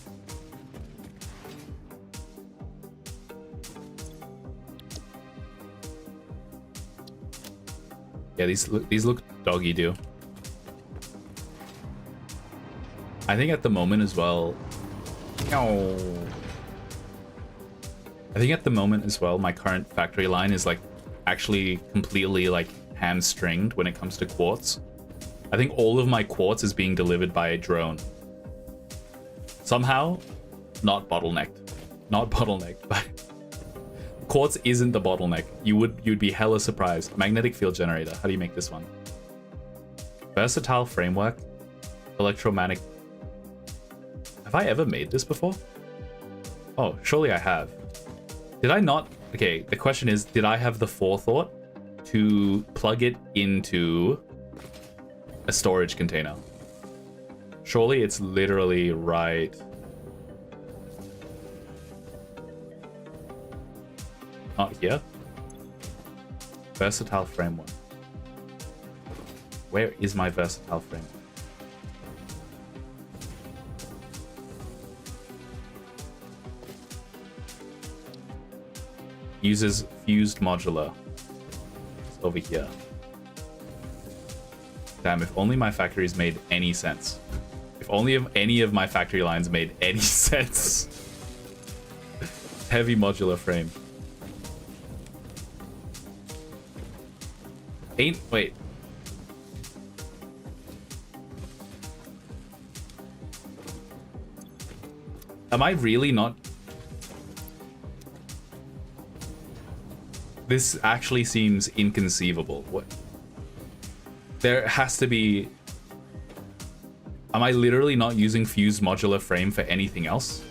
Yeah, these look doggy do. I think at the moment as well. No. I think at the moment as well, my current factory line is like actually completely like hamstringed when it comes to quartz. I think all of my quartz is being delivered by a drone. Somehow, not bottlenecked. Not bottlenecked, but quartz isn't the bottleneck. You'd be hella surprised. Magnetic field generator. How do you make this one? Versatile framework. Electromagnetic Have I ever made this before? Oh, surely I have. Did I not? Okay, the question is, did I have the forethought to plug it into a storage container? Surely it's literally right. Not here. Versatile framework. Where is my versatile framework? Uses fused modular. It's over here. Damn, if only my factories made any sense. If only if any of my factory lines made any sense. Heavy modular frame. Wait. Am I really not? This actually seems inconceivable. What? There has to be... Am I literally not using fused modular frame for anything else?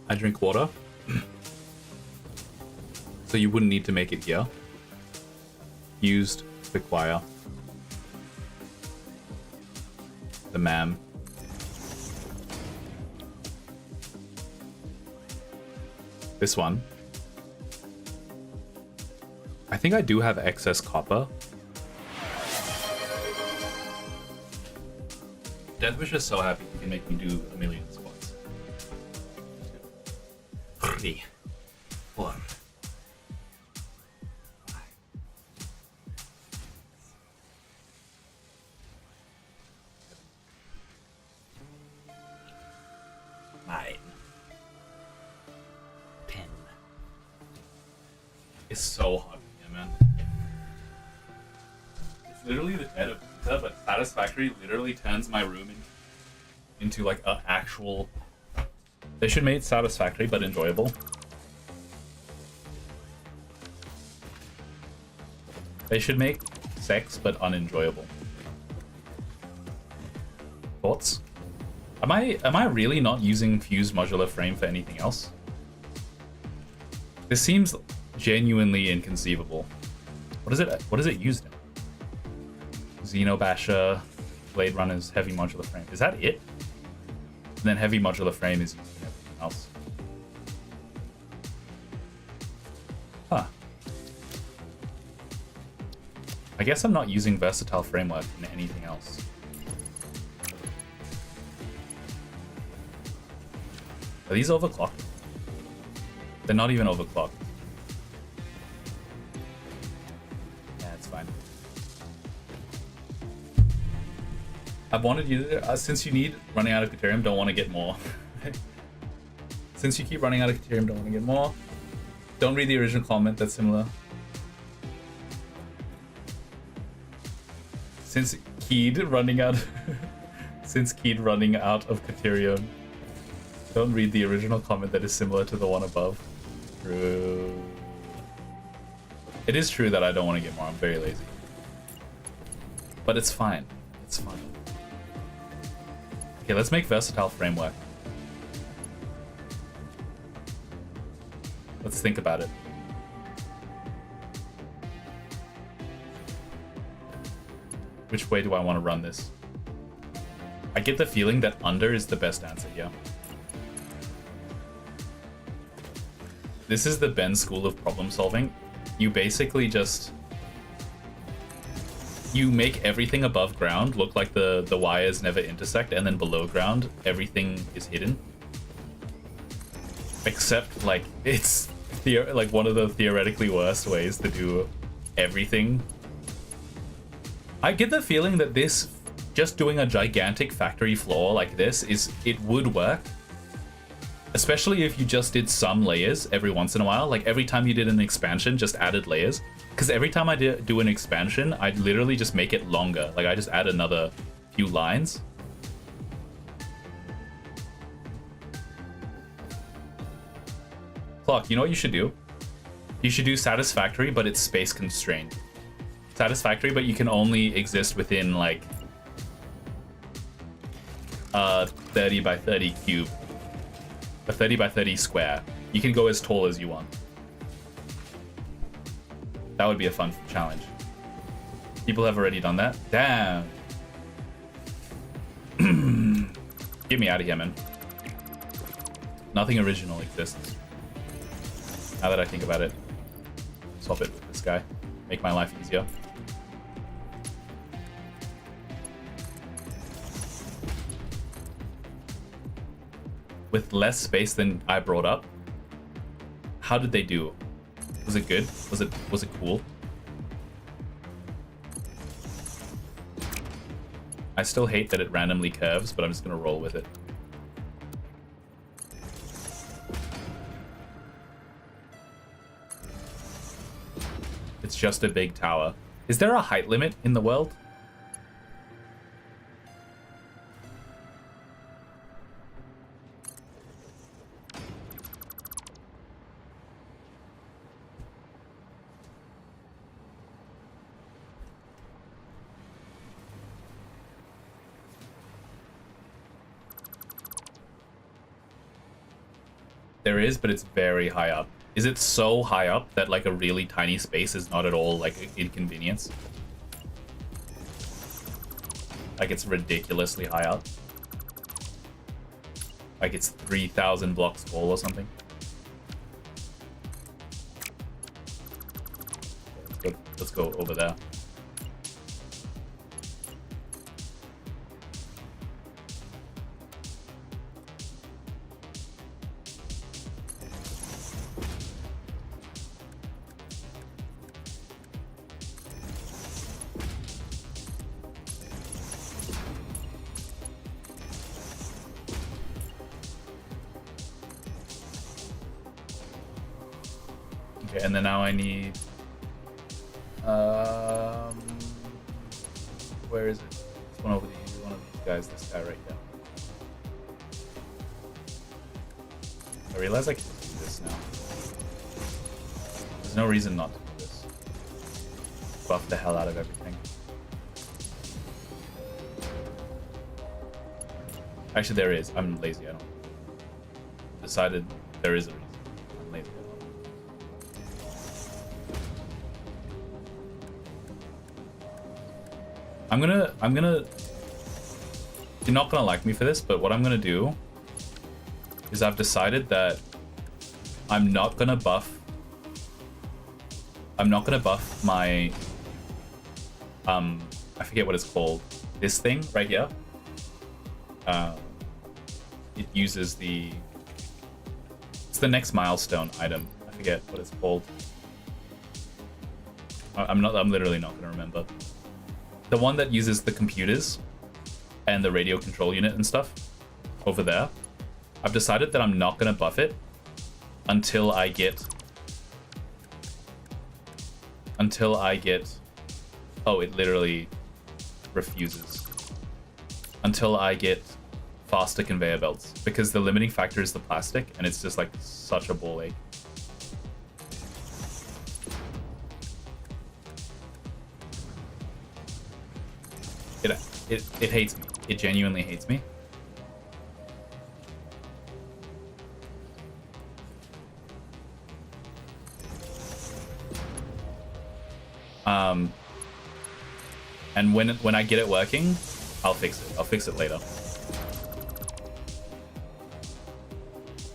I drink water. So you wouldn't need to make it here. Used require. The MAM. This one. I think I do have excess copper. Deathwish is so happy he can make me do a million squats. 3, 4. It's so hot here, man. It's literally the dead of pizza, but Satisfactory literally turns my room into like an actual... They should make it Satisfactory, but enjoyable. They should make sex, but unenjoyable. Thoughts? Am I really not using fused modular frame for anything else? This seems genuinely inconceivable. What is it used in? Xenobasher, Blade Runner's heavy modular frame. Is that it? And then heavy modular frame is used in everything else. Huh. I guess I'm not using versatile framework in anything else. Are these overclocked? They're not even overclocked. Yeah, it's fine. I've wanted you to, since you need running out of Caterium, don't want to get more. Since you keep running out of Caterium, don't want to get more. Don't read the original comment, that's similar. Since Keed running out since Keed running out of Caterium. Don't read the original comment that is similar to the one above. True. It is true that I don't want to get more. I'm very lazy. But it's fine. It's fine. Okay, let's make versatile framework. Let's think about it. Which way do I want to run this? I get the feeling that under is the best answer here. This is the Ben school of problem solving. You basically just... You make everything above ground look like the wires never intersect, and then below ground, everything is hidden. Except, like, it's like one of the theoretically worst ways to do everything. I get the feeling that this, just doing a gigantic factory floor like this, it would work. Especially if you just did some layers every once in a while. Like every time you did an expansion, just added layers. Because every time I do an expansion, I'd literally just make it longer. Like I just add another few lines. Clock, you know what you should do? You should do Satisfactory, but it's space constrained. Satisfactory, but you can only exist within like 30 by 30 cube, a 30 by 30 square. You can go as tall as you want. That would be a fun challenge. People have already done that. Damn. Get me out of here, man. Nothing original exists. Now that I think about it, swap it with this guy. Make my life easier. With less space than I brought up. How did they do? Was it good? Was it cool? I still hate that it randomly curves, but I'm just gonna roll with it. It's just a big tower. Is there a height limit in the world? There is, but it's very high up. Is it so high up that like a really tiny space is not at all like an inconvenience? Like it's ridiculously high up. Like it's 3,000 blocks tall or something. Let's go over there. Okay, and then now I need where is it? It's one of these guys, this guy right here. I realize I can do this now. There's no reason not to do this. Buff the hell out of everything. Actually, there is. I'm lazy. I don't. Decided there is a reason. I'm lazy. I'm gonna. You're not gonna like me for this, but what I'm gonna do is I've decided that I'm not gonna buff my I forget what it's called. This thing right here. It uses it's the next milestone item. I forget what it's called. I'm literally not gonna remember. The one that uses the computers and the radio control unit and stuff over there. I've decided that I'm not gonna buff it until I get oh, it literally refuses. Until I get faster conveyor belts, because the limiting factor is the plastic and it's just like such a ball ache. It hates me. It genuinely hates me. And when I get it working, I'll fix it. I'll fix it later.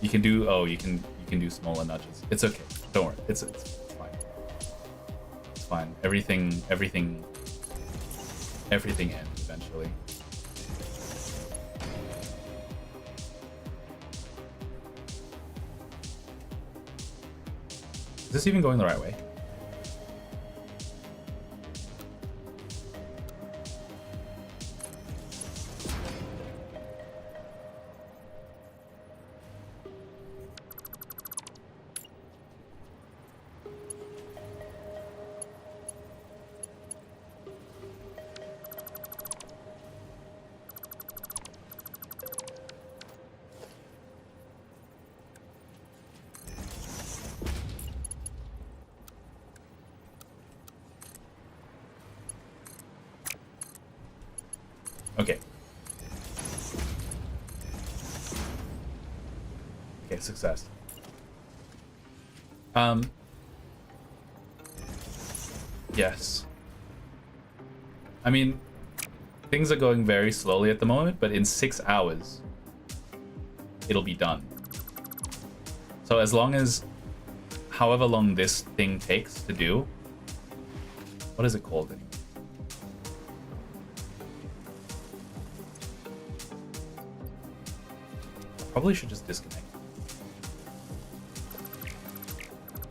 You can do you can do smaller nudges. It's okay. Don't worry. It's fine. It's fine. Everything ends eventually. Is this even going the right way? Okay. Okay, success. Yes. I mean, things are going very slowly at the moment, but in 6 hours, it'll be done. So as long as, however long this thing takes to do, what is it called anyway? Probably should just disconnect.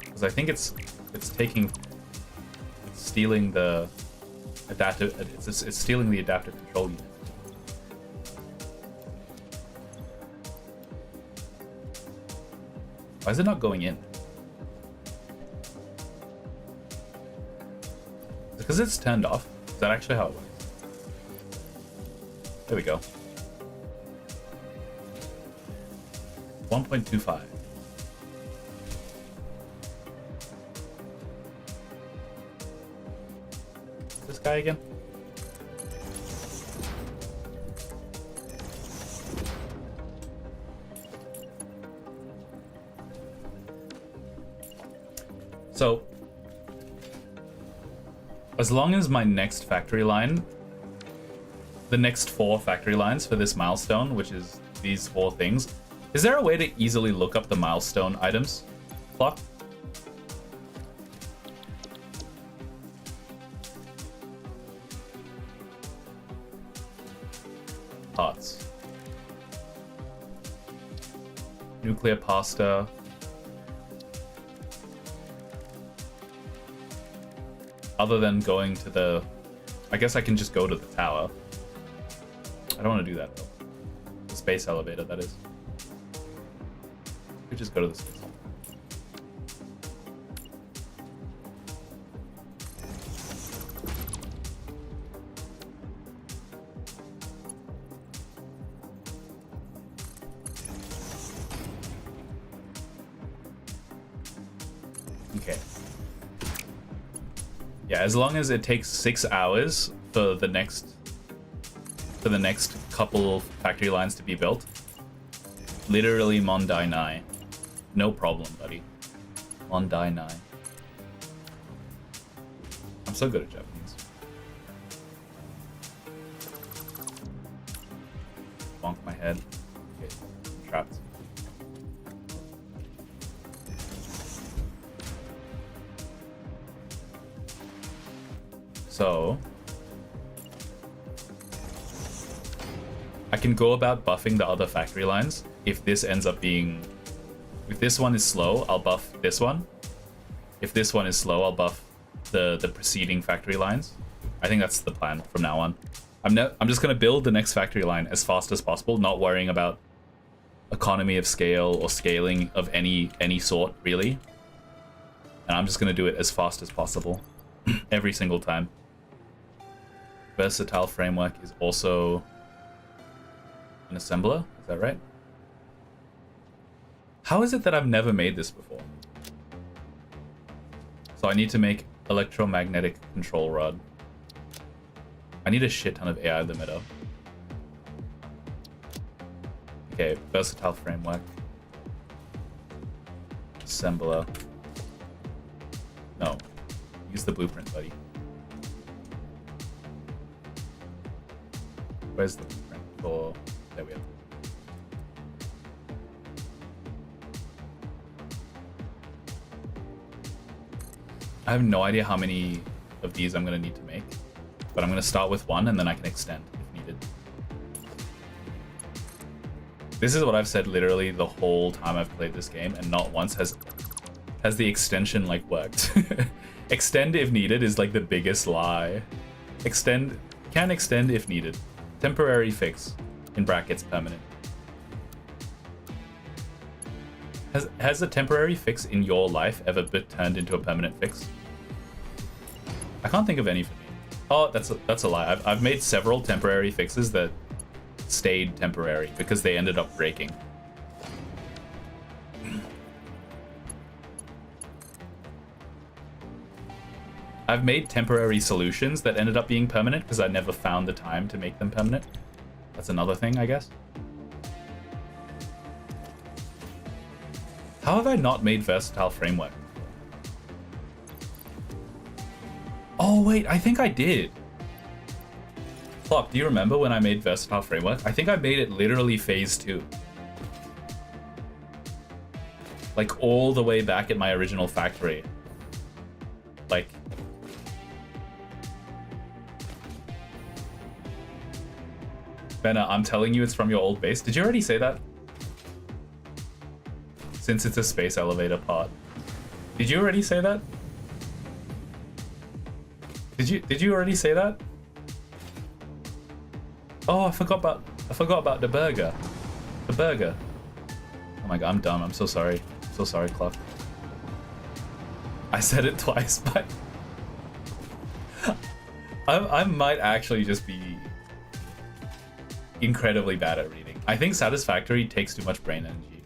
Because I think it's stealing the adaptive, it's stealing the adaptive control unit. Why is it not going in? Because it's turned off. Is that actually how it works? There we go. 1.25. This guy again? So, as long as my next factory line, the next 4 factory lines for this milestone, which is these 4 things, is there a way to easily look up the milestone items clock? Parts. Nuclear pasta. Other than going to the... I guess I can just go to the tower. I don't want to do that though. The space elevator, that is. I could just go to the space elevator. Okay. Yeah, as long as it takes 6 hours for the next couple of factory lines to be built. Literally Mondai Nai. No problem, buddy. Mondai Nai. I'm so good at Japanese. Bonk my head. Okay, I'm trapped. So I can go about buffing the other factory lines. If this ends up being, if this one is slow, I'll buff this one. If this one is slow, I'll buff the preceding factory lines. I think that's the plan from now on. I'm just gonna build the next factory line as fast as possible, not worrying about economy of scale or scaling of any sort really. And I'm just gonna do it as fast as possible every single time. Versatile framework is also an assembler, is that right? How is it that I've never made this before? So I need to make electromagnetic control rod. I need a shit ton of AI limiter. Okay, versatile framework. Assembler. No. Use the blueprint, buddy. Where's the blueprint for... There we go. I have no idea how many of these I'm going to need to make, but I'm going to start with one and then I can extend if needed. This is what I've said literally the whole time I've played this game, and not once has the extension like worked. Extend if needed is like the biggest lie. Extend, can extend if needed. Temporary fix, in brackets permanent. Has a temporary fix in your life ever been turned into a permanent fix? I can't think of any for me. Oh, that's a lie. I've made several temporary fixes that stayed temporary because they ended up breaking. I've made temporary solutions that ended up being permanent because I never found the time to make them permanent. That's another thing, I guess. How have I not made versatile framework? Oh wait, I think I did. Flop, do you remember when I made versatile framework? I think I made it literally phase 2. Like all the way back at my original factory. Like... Benna, I'm telling you it's from your old base. Did you already say that? Since it's a space elevator part. Did you already say that? Did you already say that? Oh, I forgot about the burger. The burger. Oh my god, I'm dumb. I'm so sorry. I'm so sorry, Clock. I said it twice, but I might actually just be incredibly bad at reading. I think Satisfactory takes too much brain energy.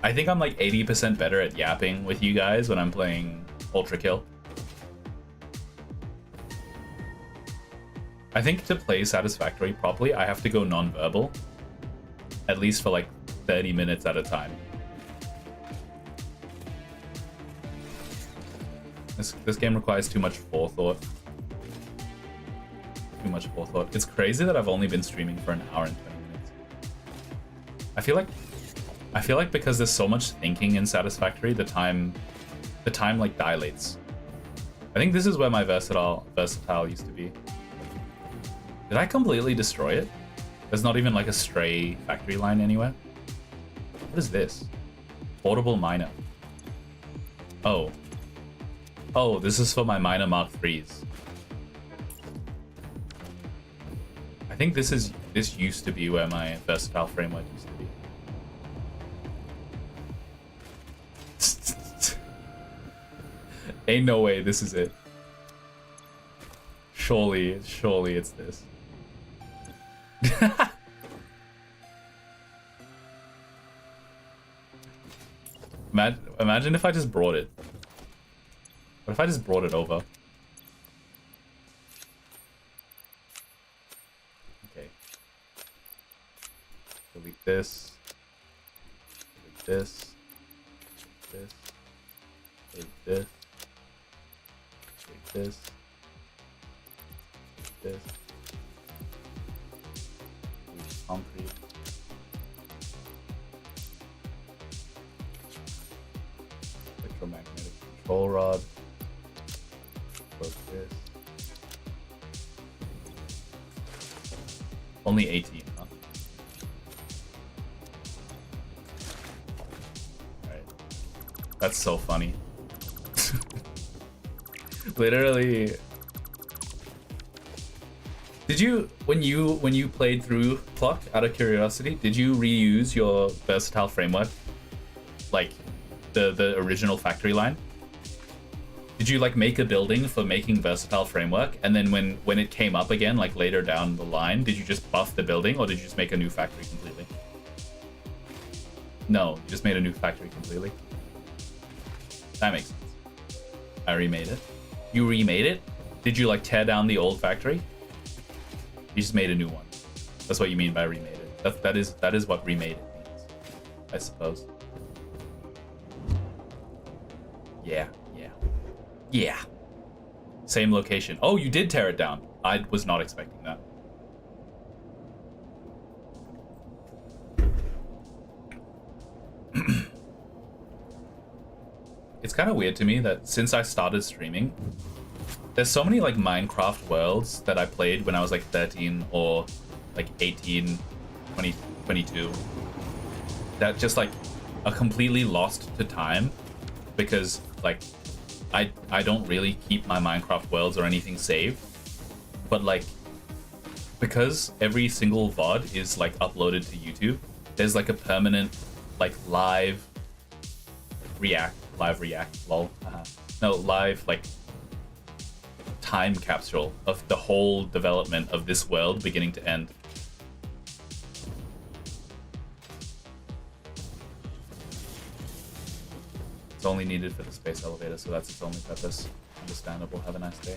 I think I'm like 80% better at yapping with you guys when I'm playing Ultra Kill. I think to play Satisfactory properly, I have to go non-verbal. At least for like 30 minutes at a time. This game requires too much forethought. Too much forethought. It's crazy that I've only been streaming for an hour and 20 minutes. I feel like because there's so much thinking in Satisfactory, the time like dilates. I think this is where my versatile used to be. Did I completely destroy it? There's not even like a stray factory line anywhere. What is this? Portable miner. Oh. Oh, this is for my miner Mark 3s. I think this used to be where my versatile framework used to be. Ain't no way this is it. Surely it's this. Imagine if I just brought it. What if I just brought it over? Okay. Delete this. Delete this. Delete this. Delete this. Delete this. Delete concrete. Electromagnetic control rod. Close this. Only 18, huh? Alright. That's so funny. Literally. Did you, when you played through Clock, out of curiosity, did you reuse your versatile framework? Like the original factory line? Did you like make a building for making versatile framework, and then when it came up again, like later down the line, did you just buff the building, or did you just make a new factory completely? No, you just made a new factory completely. That makes sense. I remade it. You remade it? Did you like tear down the old factory? You just made a new one. That's what you mean by remade it. That is what remade it means, I suppose. Yeah. Yeah. Same location. Oh, you did tear it down. I was not expecting that. It's kind of weird to me that since I started streaming, there's so many like Minecraft worlds that I played when I was like 13 or like 18, 20, 22 that just like are completely lost to time because like I don't really keep my Minecraft worlds or anything saved, but like because every single VOD is like uploaded to YouTube, there's like a permanent like live react lol no live like time capsule of the whole development of this world beginning to end. It's only needed for the space elevator, so that's its only purpose. Understandable. Have a nice day.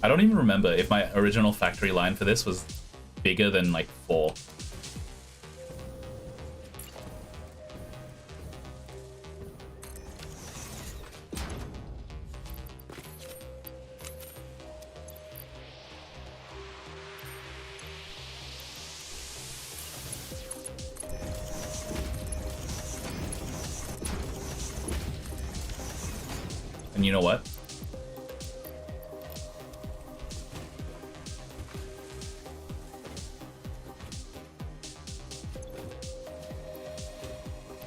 I don't even remember if my original factory line for this was bigger than like 4. And you know what?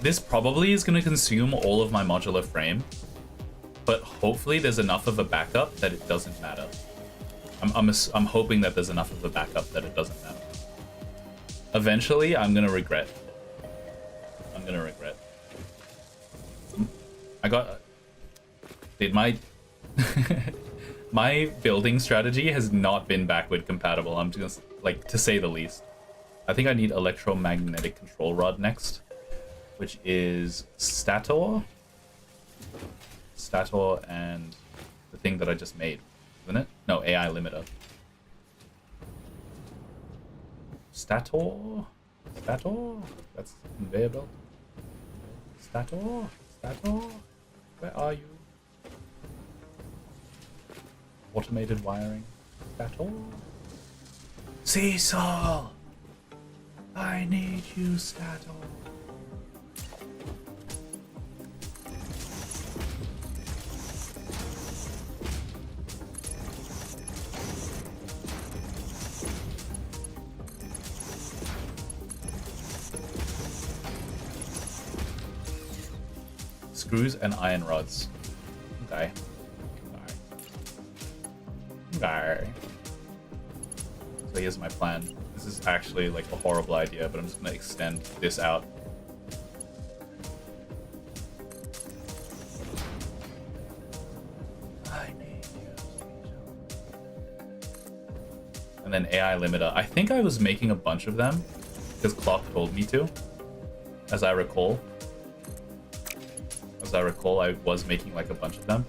This probably is going to consume all of my modular frame, but hopefully there's enough of a backup that it doesn't matter. I'm hoping that there's enough of a backup that it doesn't matter. Eventually, I'm going to regret. I got... Dude, my building strategy has not been backward compatible. I'm just, like, to say the least. I think I need electromagnetic control rod next, which is Stator and the thing that I just made, isn't it? No, AI limiter. Stator? That's conveyor belt. Stator? Where are you? Automated wiring. Stator? Cecil! I need you, Stator. Screws and iron rods. Okay. So here's my plan. This is actually like a horrible idea, but I'm just gonna extend this out. And then AI limiter. I think I was making a bunch of them because Clock told me to, as I recall. I was making like a bunch of them.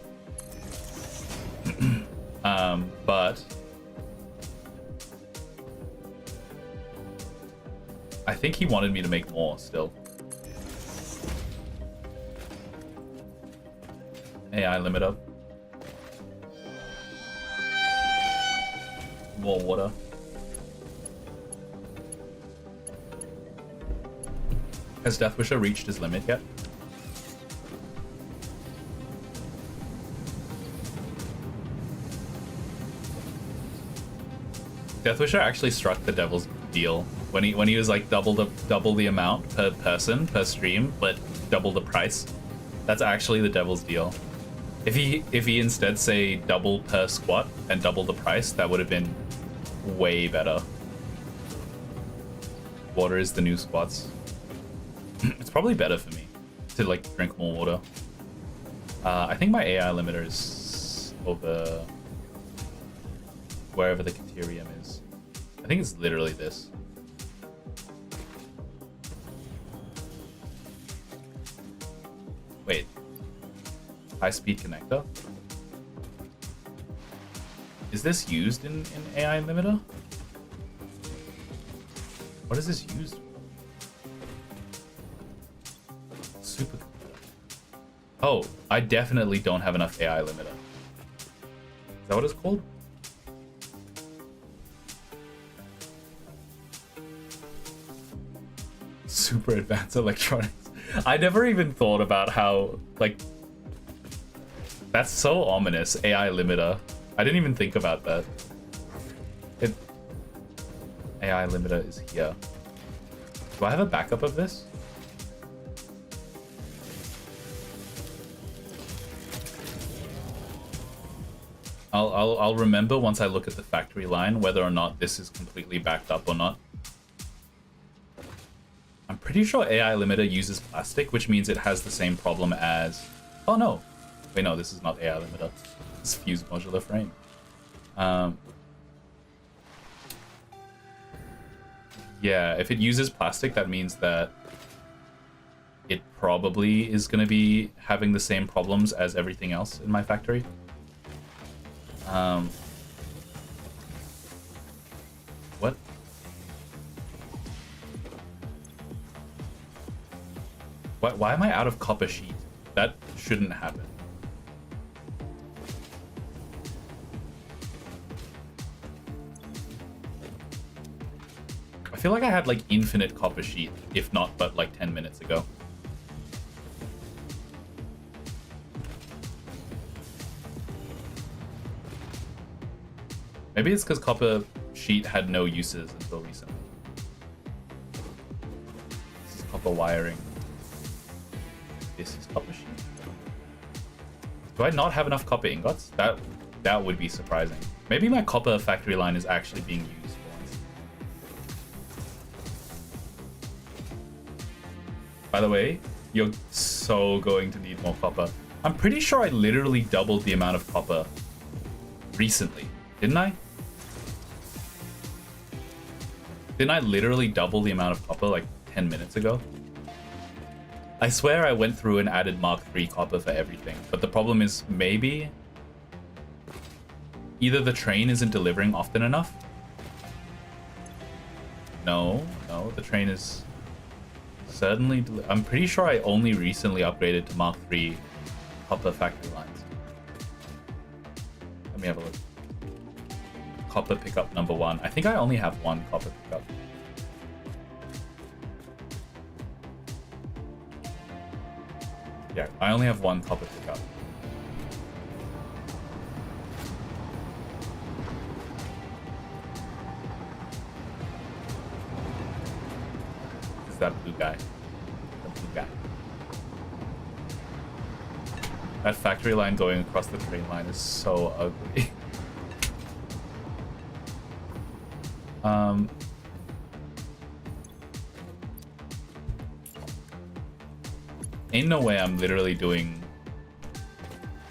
But I think he wanted me to make more still. AI limiter. More water. Has Deathwisher reached his limit yet? Deathwisher actually struck the devil's deal when he was like double the amount per person per stream, but double the price. That's actually the devil's deal. If he instead say double per squat and double the price, that would have been way better. Water is the new squats. It's probably better for me to like drink more water. I think my AI limiter is over wherever the Caterium is. I think it's literally this. Wait. High-speed connector? Is this used in AI limiter? What is this used for? Supercomputer. Oh, I definitely don't have enough AI limiter. Is that what it's called? Super advanced electronics. I never even thought about how, like, that's so ominous. AI limiter. I didn't even think about that. AI limiter is here. Do I have a backup of this? I'll remember once I look at the factory line whether or not this is completely backed up or not. I'm pretty sure AI limiter uses plastic, which means it has the same problem as... Oh no! Wait, no, this is not AI limiter. It's fused modular frame. Yeah, if it uses plastic, that means that it probably is going to be having the same problems as everything else in my factory. What? Why am I out of copper sheet? That shouldn't happen. I feel like I had like infinite copper sheet, if not but like 10 minutes ago. Maybe it's because copper sheet had no uses until recently. This is copper wiring. This is copper sheet. Do I not have enough copper ingots? That would be surprising. Maybe my copper factory line is actually being used for once. By the way, you're so going to need more copper. I'm pretty sure I literally doubled the amount of copper recently. Didn't I? Didn't I literally double the amount of copper like 10 minutes ago? I swear I went through and added Mark III copper for everything, but the problem is maybe either the train isn't delivering often enough. No, the train is certainly... I'm pretty sure I only recently upgraded to Mark III copper factory lines. Let me have a look. Copper pickup number 1. I think I only have one copper pickup. Yeah, I only have one copper pickup. Is that blue guy? The blue guy. That factory line going across the train line is so ugly. Ain't no way I'm literally doing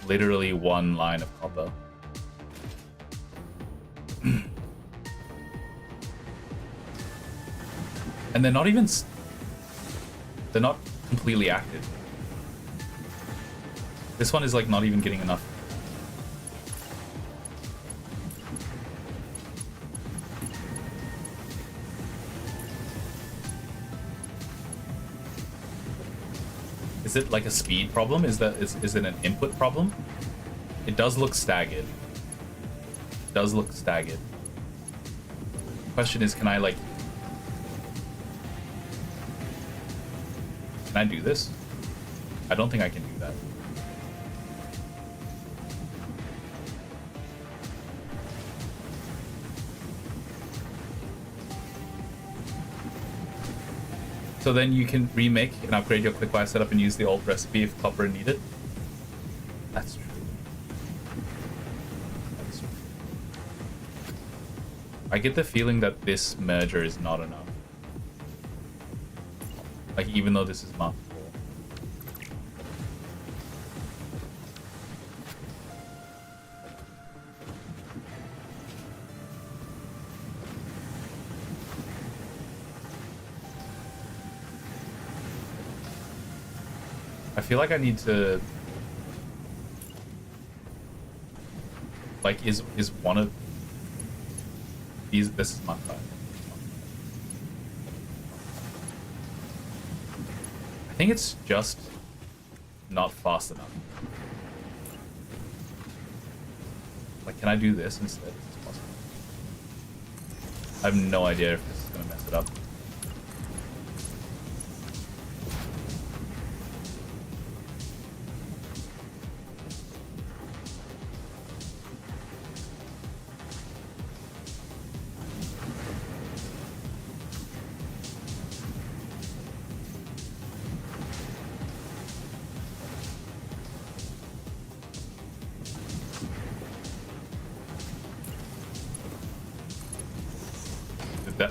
one line of copper. And they're not even... They're not completely active. This one is like not even getting enough. Is it like a speed problem? Is it an input problem? It does look staggered. It does look staggered. Question is, can I do this? I don't think I can do that. So then you can remake and upgrade your quick buy setup and use the old recipe if copper needed. That's true. That's true. I get the feeling that this merger is not enough. Like, even though this is Mark IV. I feel like I need to... Like, is one of these... This is Mark V. I think it's just not fast enough. Like, can I do this instead? Is this possible? I have no idea if this is going to mess it up.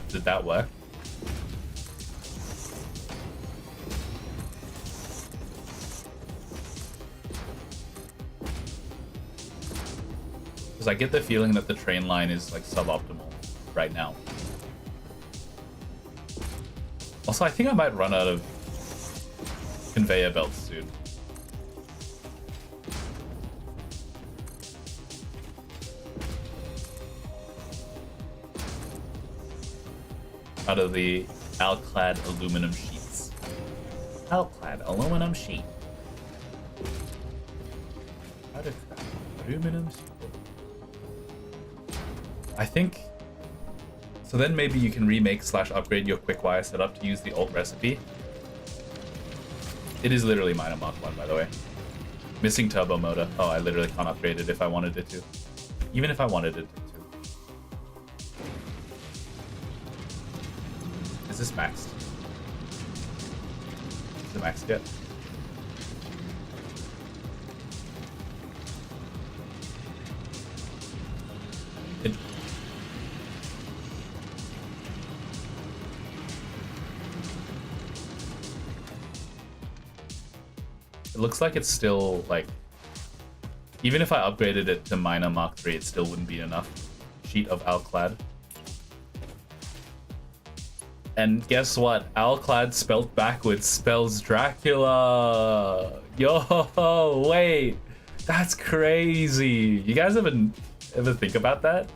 Did that work? Because I get the feeling that the train line is like suboptimal right now. Also, I think I might run out of conveyor belts soon. Out of the alclad aluminum sheets. Alclad. Alclad aluminum sheet. How to craft aluminum sheet. I think. So then maybe you can remake / upgrade your quick-wire setup to use the old recipe. It is literally minor Mark 1, by the way. Missing turbo motor. Oh, I literally can't upgrade it if I wanted it to. Even if I wanted it to. Is this maxed? Is it maxed yet? It looks like it's still, like, even if I upgraded it to minor Mark 3, it still wouldn't be enough. Sheet of Alclad. And guess what? Alclad spelled backwards spells Dracula. Yo, wait. That's crazy. You guys ever think about that?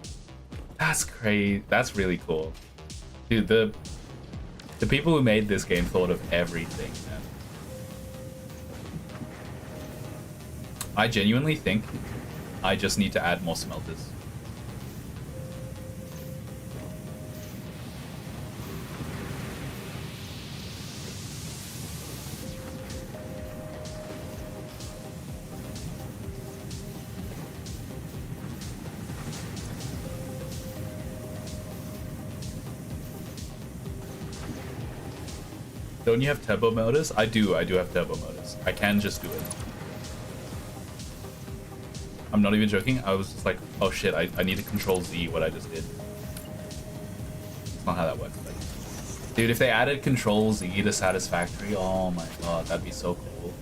That's crazy. That's really cool. Dude, the people who made this game thought of everything, man. I genuinely think I just need to add more smelters. Don't you have turbo motors? I do have turbo motors. I can just do it. I'm not even joking. I was just like, oh shit, I need to control Z what I just did. It's not how that works. But... dude, if they added control Z to Satisfactory, oh my god, that'd be so cool.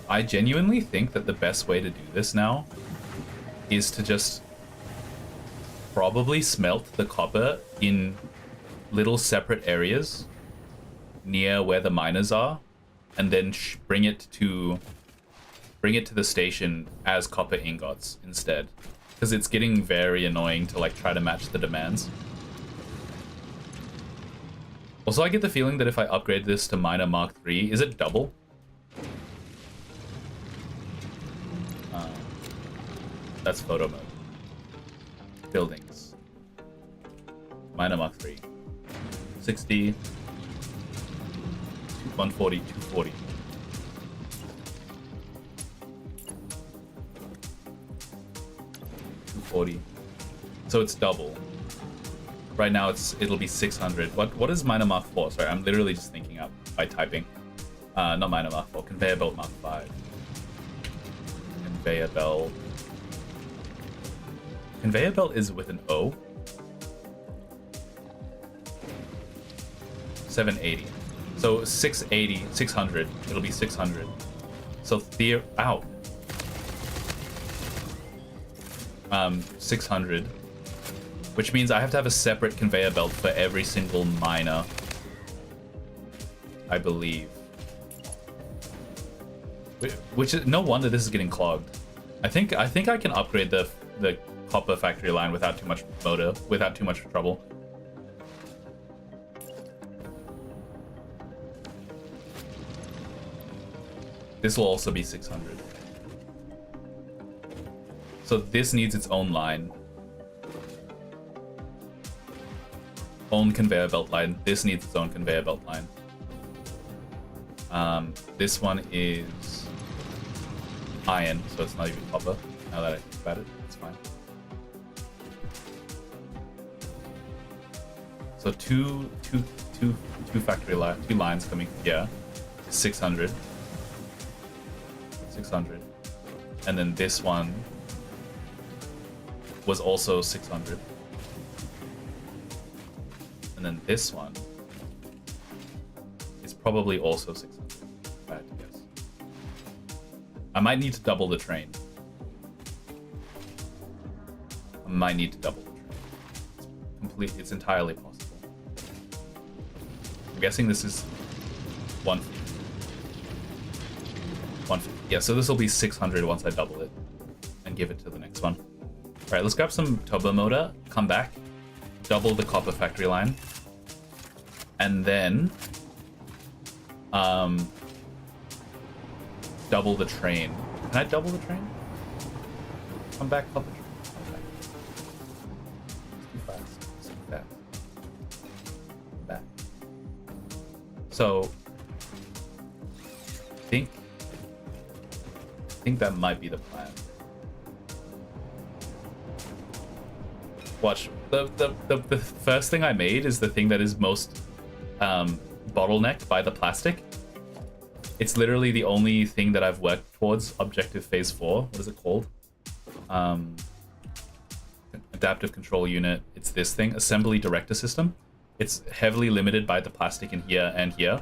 I genuinely think that the best way to do this now is to just probably smelt the copper in little separate areas near where the miners are, and then bring it to the station as copper ingots instead, because it's getting very annoying to like try to match the demands. Also, I get the feeling that if I upgrade this to minor Mark 3, is it double? That's photo mode. Buildings. Minor Mark 3. 60. 140, 240. So it's double. Right now it'll be 600. What is minor Mark 4? Sorry, I'm literally just thinking up by typing. Not minor Mark 4. Conveyor belt Mark 5. Conveyor belt. Conveyor belt is with an O. 780. So 680, 600. It'll be 600. So 600. Which means I have to have a separate conveyor belt for every single miner, I believe. Which is no wonder this is getting clogged. I think I can upgrade the copper factory line without too much motor, without too much trouble. This will also be 600. So this needs its own line. Own conveyor belt line. This needs its own conveyor belt line. This one is iron, so it's not even copper. Now that I think about it, it's fine. So two factory lines, 2 lines coming here. 600. 600. And then this one was also 600. And then this one is probably also 600, if I had to guess. I might need to double the train. It's entirely possible. I'm guessing this is 150. 150. Yeah, so this will be 600 once I double it and give it to the next one. Right, let's grab some turbo motor, come back, double the copper factory line, and then double the train. Can I double the train? Come back, copper train. Come back. It's too fast. It's too fast. Back. So I think that might be the plan. Watch. The first thing I made is the thing that is most bottlenecked by the plastic. It's literally the only thing that I've worked towards objective phase 4. What is it called? Adaptive control unit. It's this thing, assembly director system. It's heavily limited by the plastic in here and here.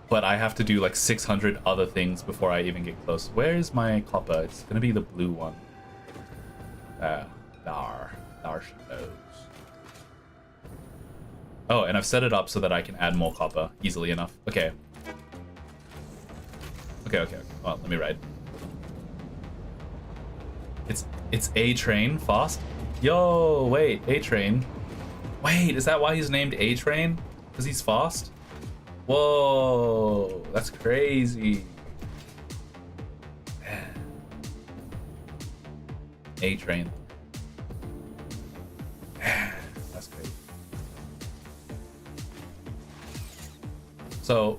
But I have to do like 600 other things before I even get close. Where is my copper? It's gonna be the blue one. There she goes. Oh, and I've set it up so that I can add more copper easily enough. Okay. Okay. Well, let me ride. It's A train fast. Yo, wait, A train. Wait, is that why he's named A train? Because he's fast? Whoa, that's crazy. A train. That's crazy. So,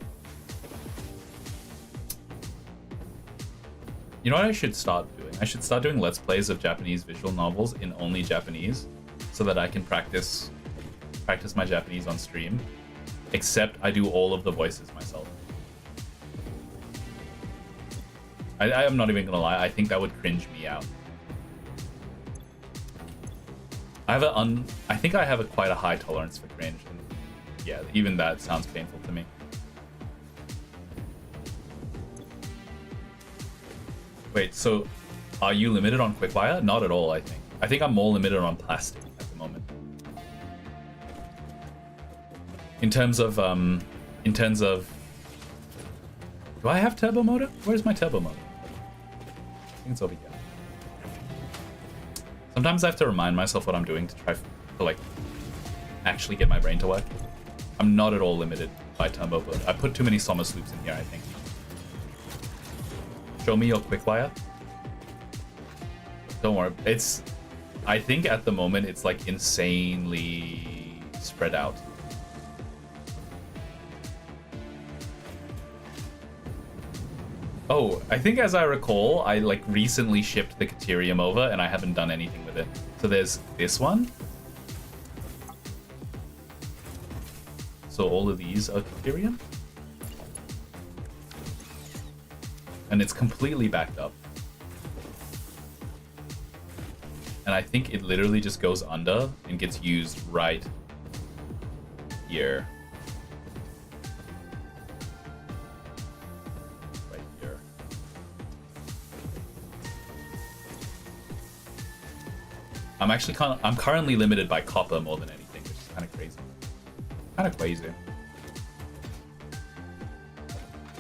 you know what I should start doing? I should start doing Let's Plays of Japanese visual novels in only Japanese so that I can practice my Japanese on stream. Except I do all of the voices myself. I am not even gonna lie, I think that would cringe me out. I think I have quite a high tolerance for cringe, and yeah, even that sounds painful to me. Wait, so are you limited on quickfire? Not at all, I think. I think I'm more limited on plastic at the moment. In terms of, do I have turbo motor? Where's my turbo motor? I think it's over here. Sometimes I have to remind myself what I'm doing to try to like actually get my brain to work. I'm not at all limited by turbo motor. I put too many Somers loops in here, I think. Show me your quickfire. Don't worry, I think at the moment it's like insanely spread out. Oh, I think as I recall, I like recently shipped the Caterium over and I haven't done anything with it. So there's this one. So all of these are Caterium. And it's completely backed up. And I think it literally just goes under and gets used right here. Right here. I'm currently limited by copper more than anything, which is kind of crazy. Kind of crazy.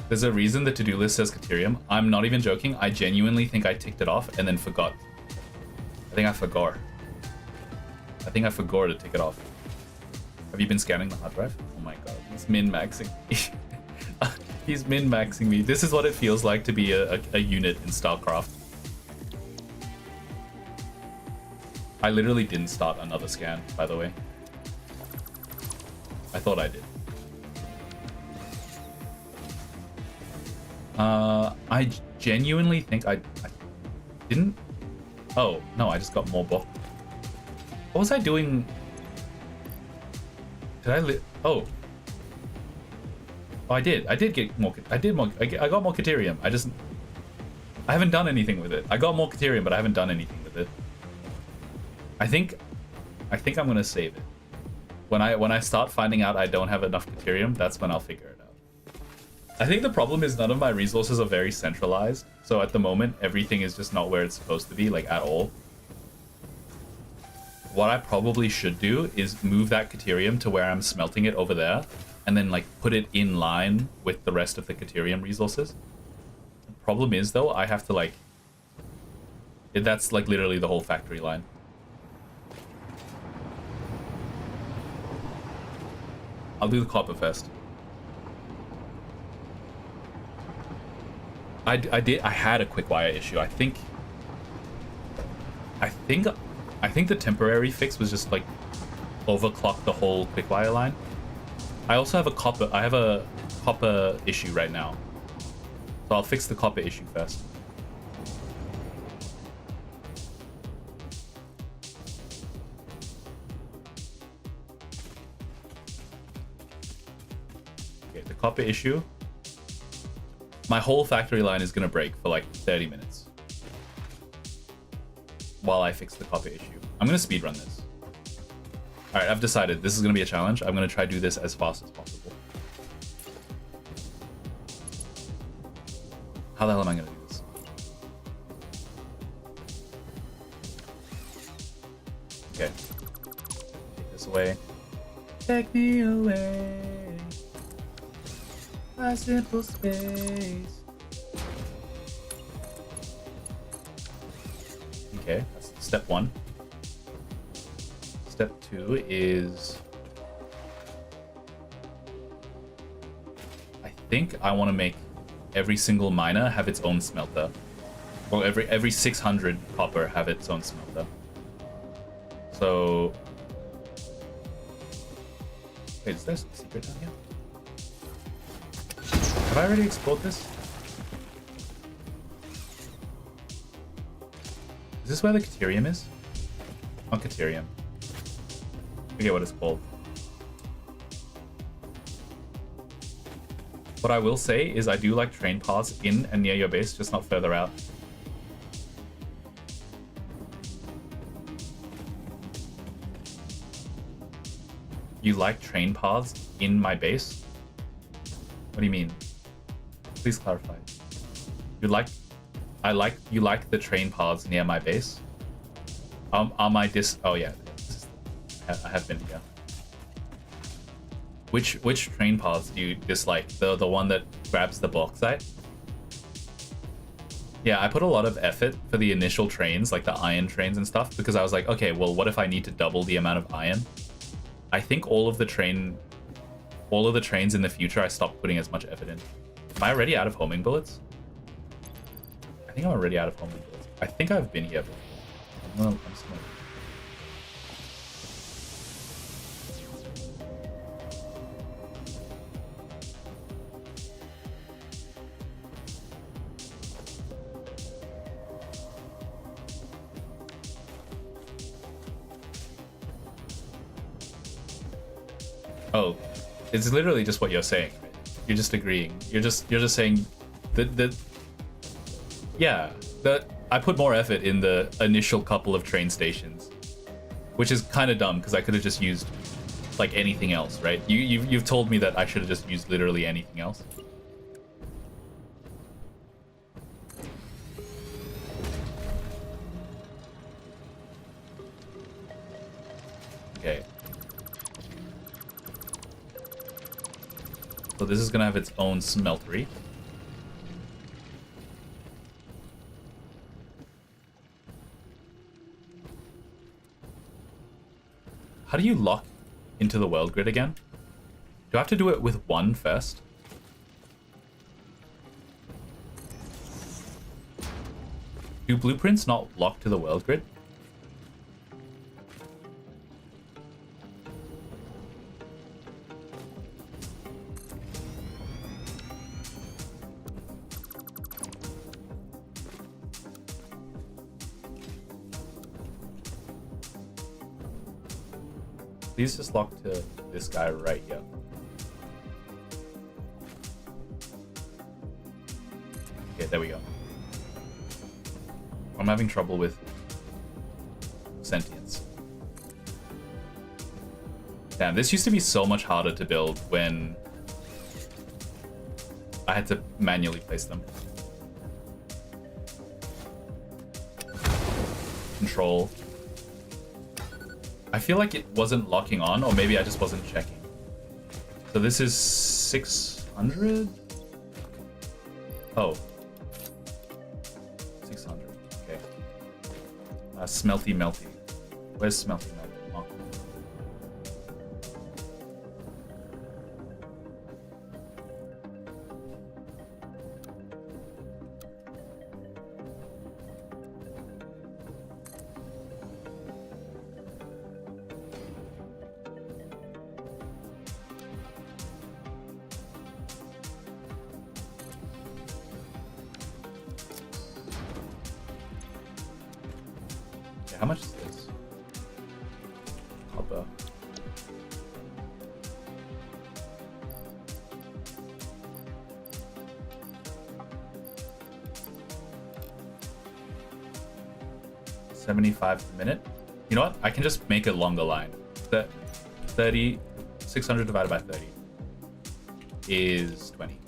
There's a reason the to-do list says Caterium. I'm not even joking. I genuinely think I ticked it off and then forgot. I think I forgot to tick it off. Have you been scanning the hard drive? Oh my god, he's min-maxing me. He's min-maxing me. This is what it feels like to be a unit in StarCraft. I literally didn't start another scan, by the way. I thought I did. I genuinely think I didn't. Oh, no, I just got more book. What was I doing? Did I oh. Oh, I did. I did get more. I got more Caterium. I haven't done anything with it. I got more Caterium, but I haven't done anything with it. I think I'm gonna save it. When I start finding out I don't have enough Caterium, that's when I'll figure it out. I think the problem is none of my resources are very centralized. So at the moment, everything is just not where it's supposed to be, like at all. What I probably should do is move that Caterium to where I'm smelting it over there, and then like put it in line with the rest of the Caterium resources. The problem is though, I have to like, That's like literally the whole factory line. I'll do the copper first. I had a quick wire issue. I think the temporary fix was just like overclock the whole quick wire line. I also have a copper issue right now. So I'll fix the copper issue first. Okay, the copper issue. My whole factory line is gonna break for like 30 minutes while I fix the copper issue. I'm gonna speedrun this. All right, I've decided this is gonna be a challenge. I'm gonna try to do this as fast as possible. How the hell am I gonna do this? Okay. Take this away. Take me away. My simple space. Okay, that's step one. Step two is... I think I want to make every single miner have its own smelter. Or every 600 copper have its own smelter. So... Wait, is there some secret down here? Have I already explored this? Is this where the Caterium is? Not Caterium. I forget what it's called. What I will say is I do like train paths in and near your base, just not further out. You like train paths in my base? What do you mean? Please clarify. You like the train paths near my base? Are my oh yeah, I have been here. Which train paths do you dislike? The one that grabs the bauxite? Yeah, I put a lot of effort for the initial trains, like the iron trains and stuff, because I was like, okay, well, what if I need to double the amount of iron? I think all of the trains in the future, I stopped putting as much effort in. Am I already out of homing bullets? I think I'm already out of homing bullets. I think I've been here before. I'm just gonna... Oh, it's literally just what you're saying. You're just agreeing. You're just saying that yeah, that I put more effort in the initial couple of train stations, which is kind of dumb because I could have just used like anything else, right? You've told me that I should have just used literally anything else. Okay. So this is gonna have its own smeltery. How do you lock into the world grid again? Do I have to do it with one first? Do blueprints not lock to the world grid? Please just lock to this guy right here. Okay, there we go. I'm having trouble with sentience. Damn, this used to be so much harder to build when I had to manually place them. Control. I feel like it wasn't locking on, or maybe I just wasn't checking. So this is 600? Oh. 600, okay. Smelty Melty. Where's Smelty Melty? Oh. Okay, how much is this? Copper. $75 a minute. You know what? I can just make a longer line. That 30, 600 divided by 30 is 20.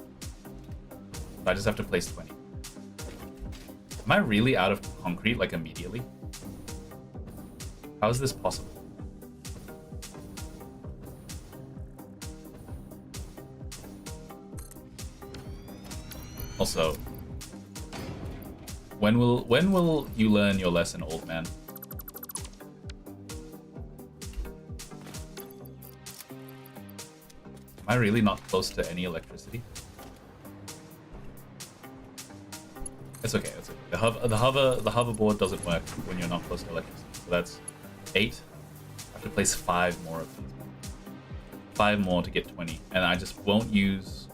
So I just have to place 20. Am I really out of concrete like immediately? How is this possible? Also, when will you learn your lesson, old man? Am I really not close to any electricity? It's okay. It's okay. The hoverboard doesn't work when you're not close to electricity. So that's 8. I have to place 5 more of these. 5 more to get 20, and I just won't use.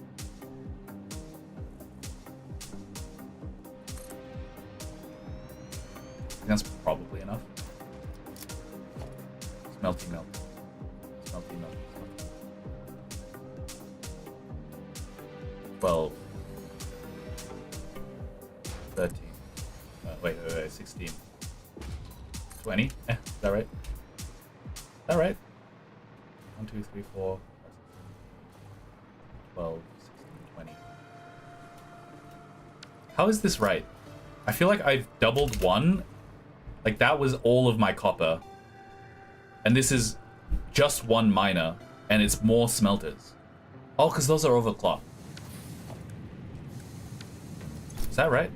I think that's probably enough. Smelty melt. Smelty melt. 12. 13. Wait, 16. 20? Is that right? Is that right? 1, 2, 3, 4, 12, 16, 20. How is this right? I feel like I've doubled 1. Like, that was all of my copper. And this is just 1 miner, and it's more smelters. Oh, because those are overclocked. Is that right?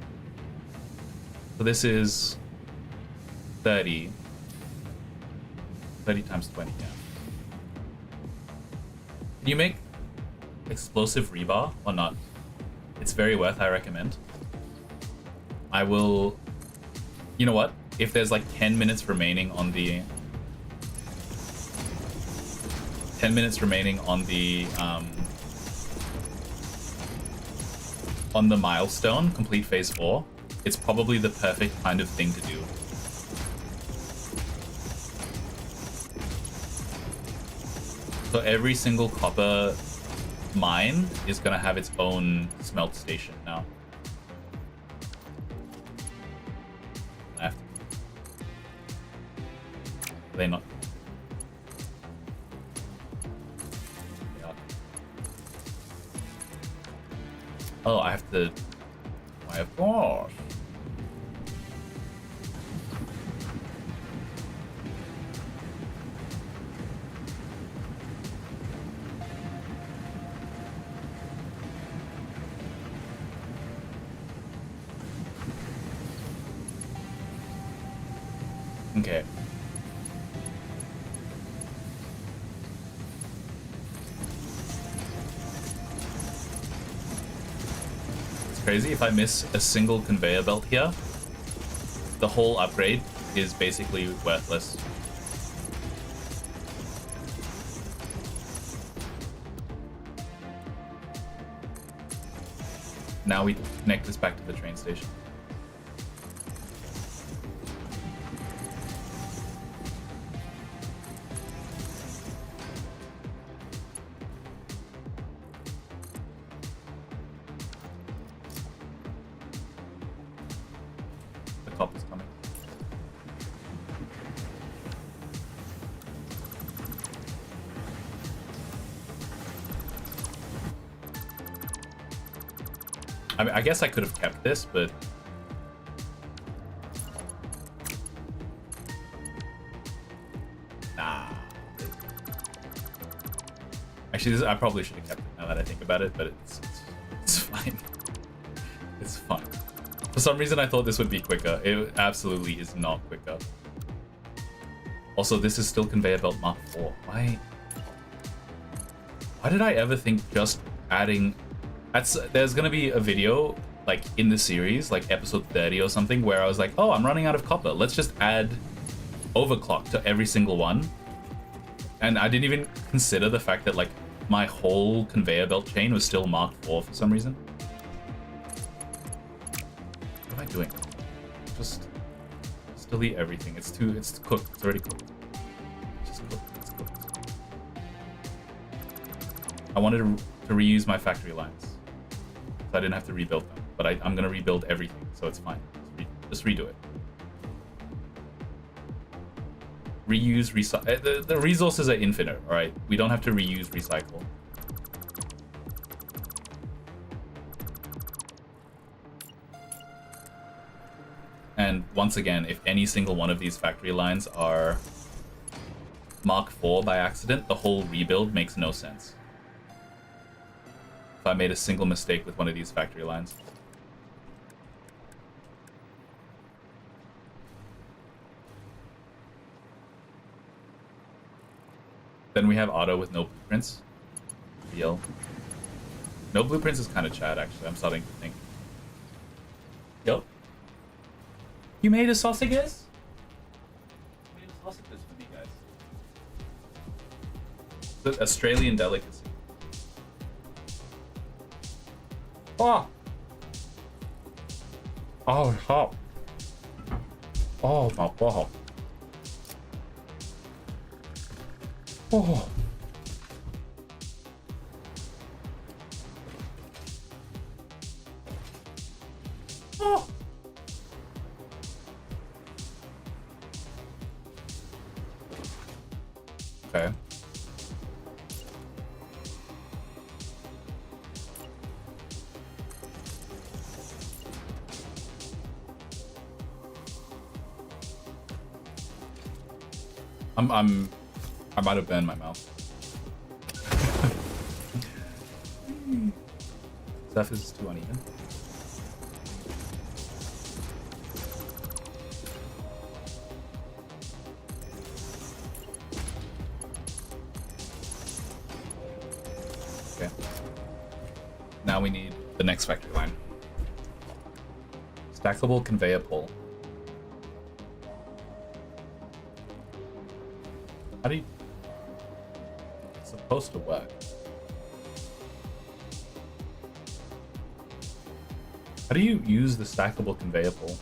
So this is 30. 30 times 20, yeah. Can you make explosive rebar or not? It's very worth, I recommend. I will... You know what? If there's like 10 minutes remaining on the... 10 minutes remaining on the milestone, complete phase 4, it's probably the perfect kind of thing to do. So every single copper mine is gonna have its own smelt station now. I have to... Are they not? They are. Oh, I have to... Why, of course. Okay. It's crazy. If I miss a single conveyor belt here, the whole upgrade is basically worthless. Now we connect this back to the train station. The cop is coming. I mean, I guess I could have kept this, but nah. Actually, I probably should have kept it now that I think about it, but it's fine. It's fine. For some reason, I thought this would be quicker. It absolutely is not quicker. Also, this is still conveyor belt Mark IV. Why did I ever think just adding... There's gonna be a video, like, in the series, like episode 30 or something, where I was like, oh, I'm running out of copper. Let's just add overclock to every single one. And I didn't even consider the fact that, like, my whole conveyor belt chain was still Mark IV for some reason. What am I doing? Just delete everything. It's cooked. It's already cooked. Just cooked. It's cooked. I wanted to reuse my factory lines, so I didn't have to rebuild them. But I'm gonna rebuild everything, so it's fine. Just redo it. Reuse, recycle. The resources are infinite, all right? We don't have to reuse, recycle. And once again, if any single one of these factory lines are Mark IV by accident, the whole rebuild makes no sense. If I made a single mistake with one of these factory lines. Then we have auto with no blueprints. Deal. No blueprints is kind of Chad, actually. I'm starting to think. Yo. You made a sausages? You made a sausages for me, guys. It's an Australian delicacy. Oh! Oh, it's hot. Oh my god. Oh. Oh. Okay. I might have burned my mouth. Stuff is too uneven. Okay. Now we need the next factory line. Stackable conveyor pole. How do you... It's supposed to work. How do you use the stackable conveyor pole?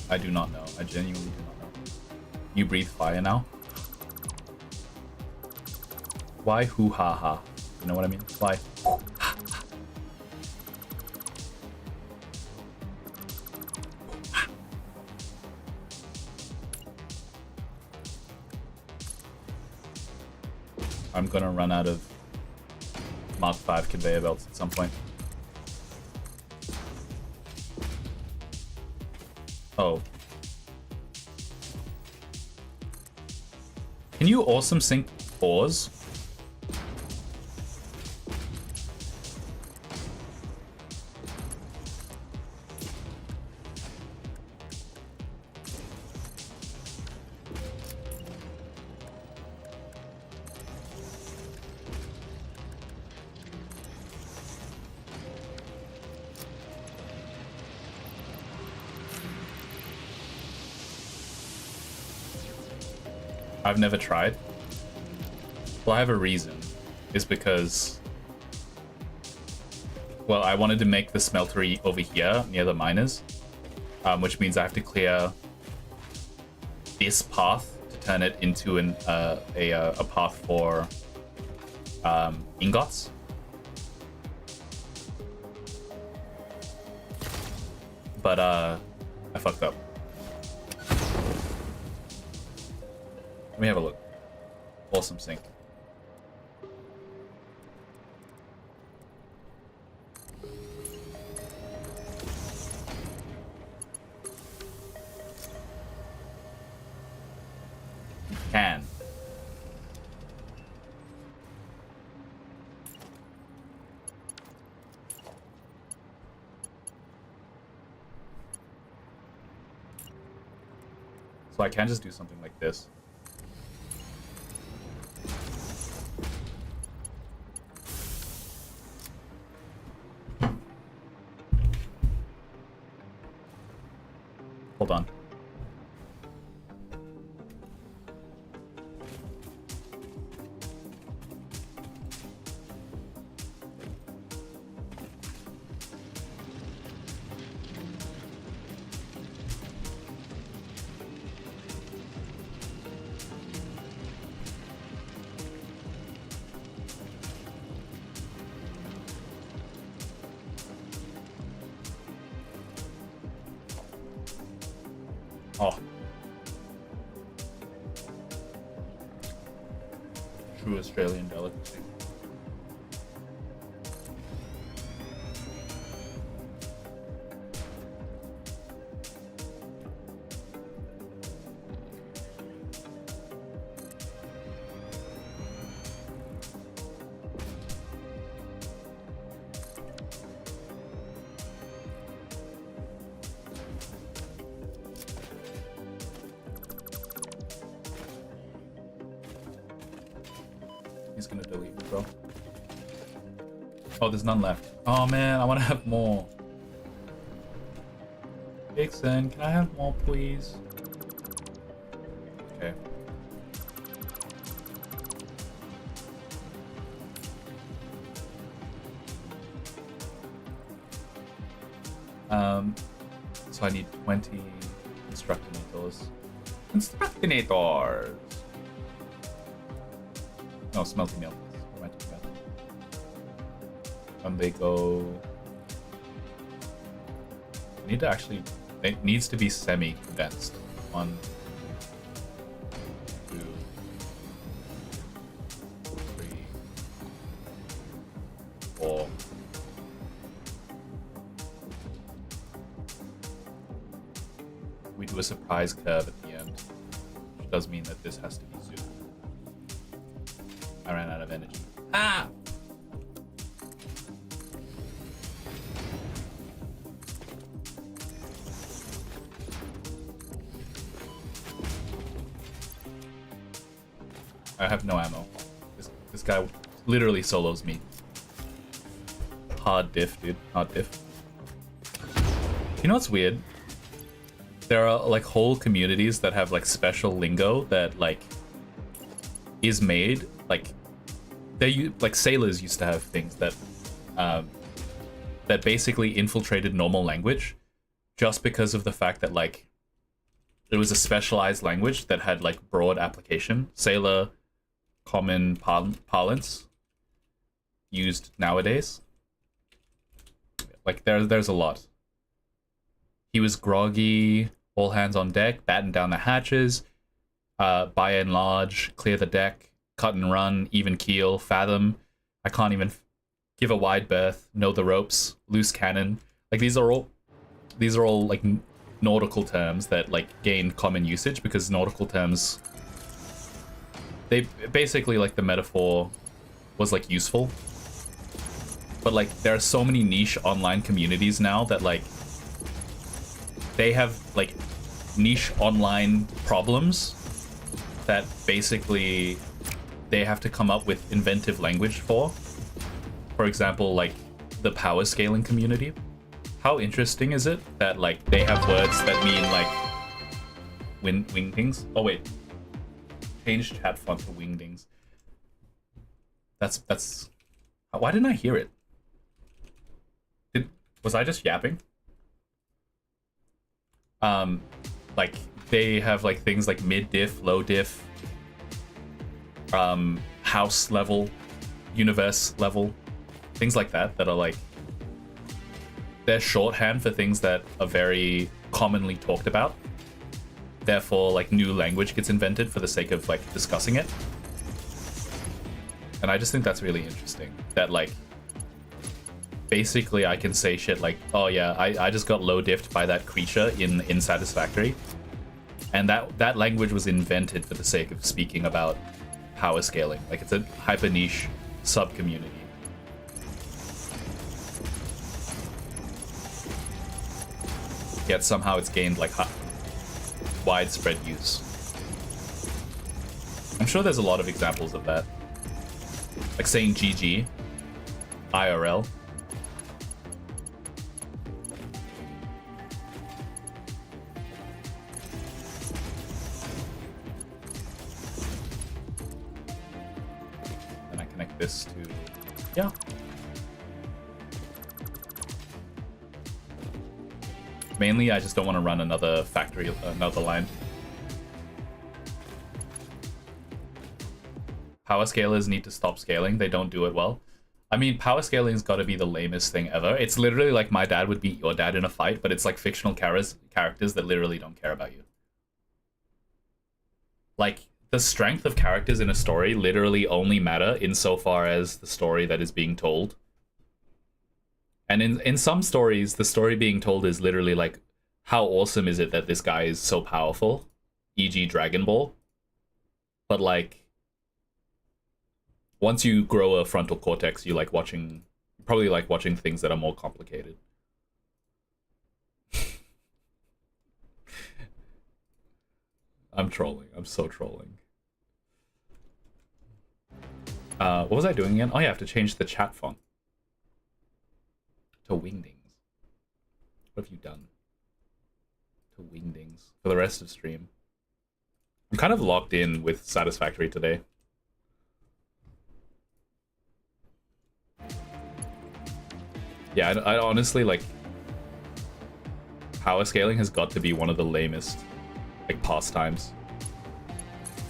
I do not know. I genuinely do not know. You breathe fire now? Why hoo ha ha? You know what I mean? Why? I'm gonna run out of Mark V conveyor belts at some point. Oh. Can you awesome sync ores? I've never tried. Well, I have a reason. It's because... Well, I wanted to make the smeltery over here, near the miners. Which means I have to clear this path to turn it into a path for ingots. But I fucked up. Let me have a look. Awesome sync. Can. So I can just do something like this. Hold on. Oh. True Australian delicacy. He's gonna delete me, bro. Oh, there's none left. Oh man, I wanna have more. Vixen, can I have more, please? Okay. So I need 20 Constructinators. Constructinators! No, smelting milk. And they go. I need to actually. It needs to be semi-condensed. 1, 2, 3, 4. We do a surprise curve at the end, which does mean that this has to be zoomed. I ran out of energy. Ah! I have no ammo. This guy literally solos me. Hard diff, dude. Hard diff. You know what's weird? There are like whole communities that have like special lingo that like is made like like sailors used to have things that that basically infiltrated normal language just because of the fact that like it was a specialized language that had like broad application. Sailor common parlance used nowadays. Like there's a lot. He was groggy, all hands on deck, batten down the hatches, by and large, clear the deck, cut and run, even keel, fathom. I can't even give a wide berth, know the ropes, loose cannon. Like these are all like nautical terms that like gain common usage because nautical terms, they basically like the metaphor was like useful. But like there are so many niche online communities now that like they have like niche online problems that basically they have to come up with inventive language for. For example, like the power scaling community. How interesting is it that like they have words that mean like wingdings? Oh wait, change chat font to wingdings. That's. Why didn't I hear it? Was I just yapping? Like they have like things like mid diff, low diff, house level, universe level, things like that that are like they're shorthand for things that are very commonly talked about. Therefore, like new language gets invented for the sake of like discussing it. And I just think that's really interesting. That like basically I can say shit like, oh yeah, I just got low diffed by that creature in Satisfactory. And that language was invented for the sake of speaking about power scaling. Like it's a hyper niche sub community. Yet somehow it's gained like widespread use. I'm sure there's a lot of examples of that. Like saying GG, IRL. And I connect this to, yeah. Mainly, I just don't want to run another factory, another line. Power scalers need to stop scaling. They don't do it well. I mean, power scaling's got to be the lamest thing ever. It's literally like my dad would beat your dad in a fight, but it's like fictional characters that literally don't care about you. Like, the strength of characters in a story literally only matter insofar as the story that is being told. And in some stories, the story being told is literally like, how awesome is it that this guy is so powerful? E.g. Dragon Ball. But like, once you grow a frontal cortex, you probably like watching things that are more complicated. I'm trolling. I'm so trolling. What was I doing again? Oh yeah, I have to change the chat font to Wingdings. What have you done to Wingdings for the rest of stream? I'm kind of locked in with Satisfactory today. Yeah, I honestly, like, power scaling has got to be one of the lamest, like, pastimes.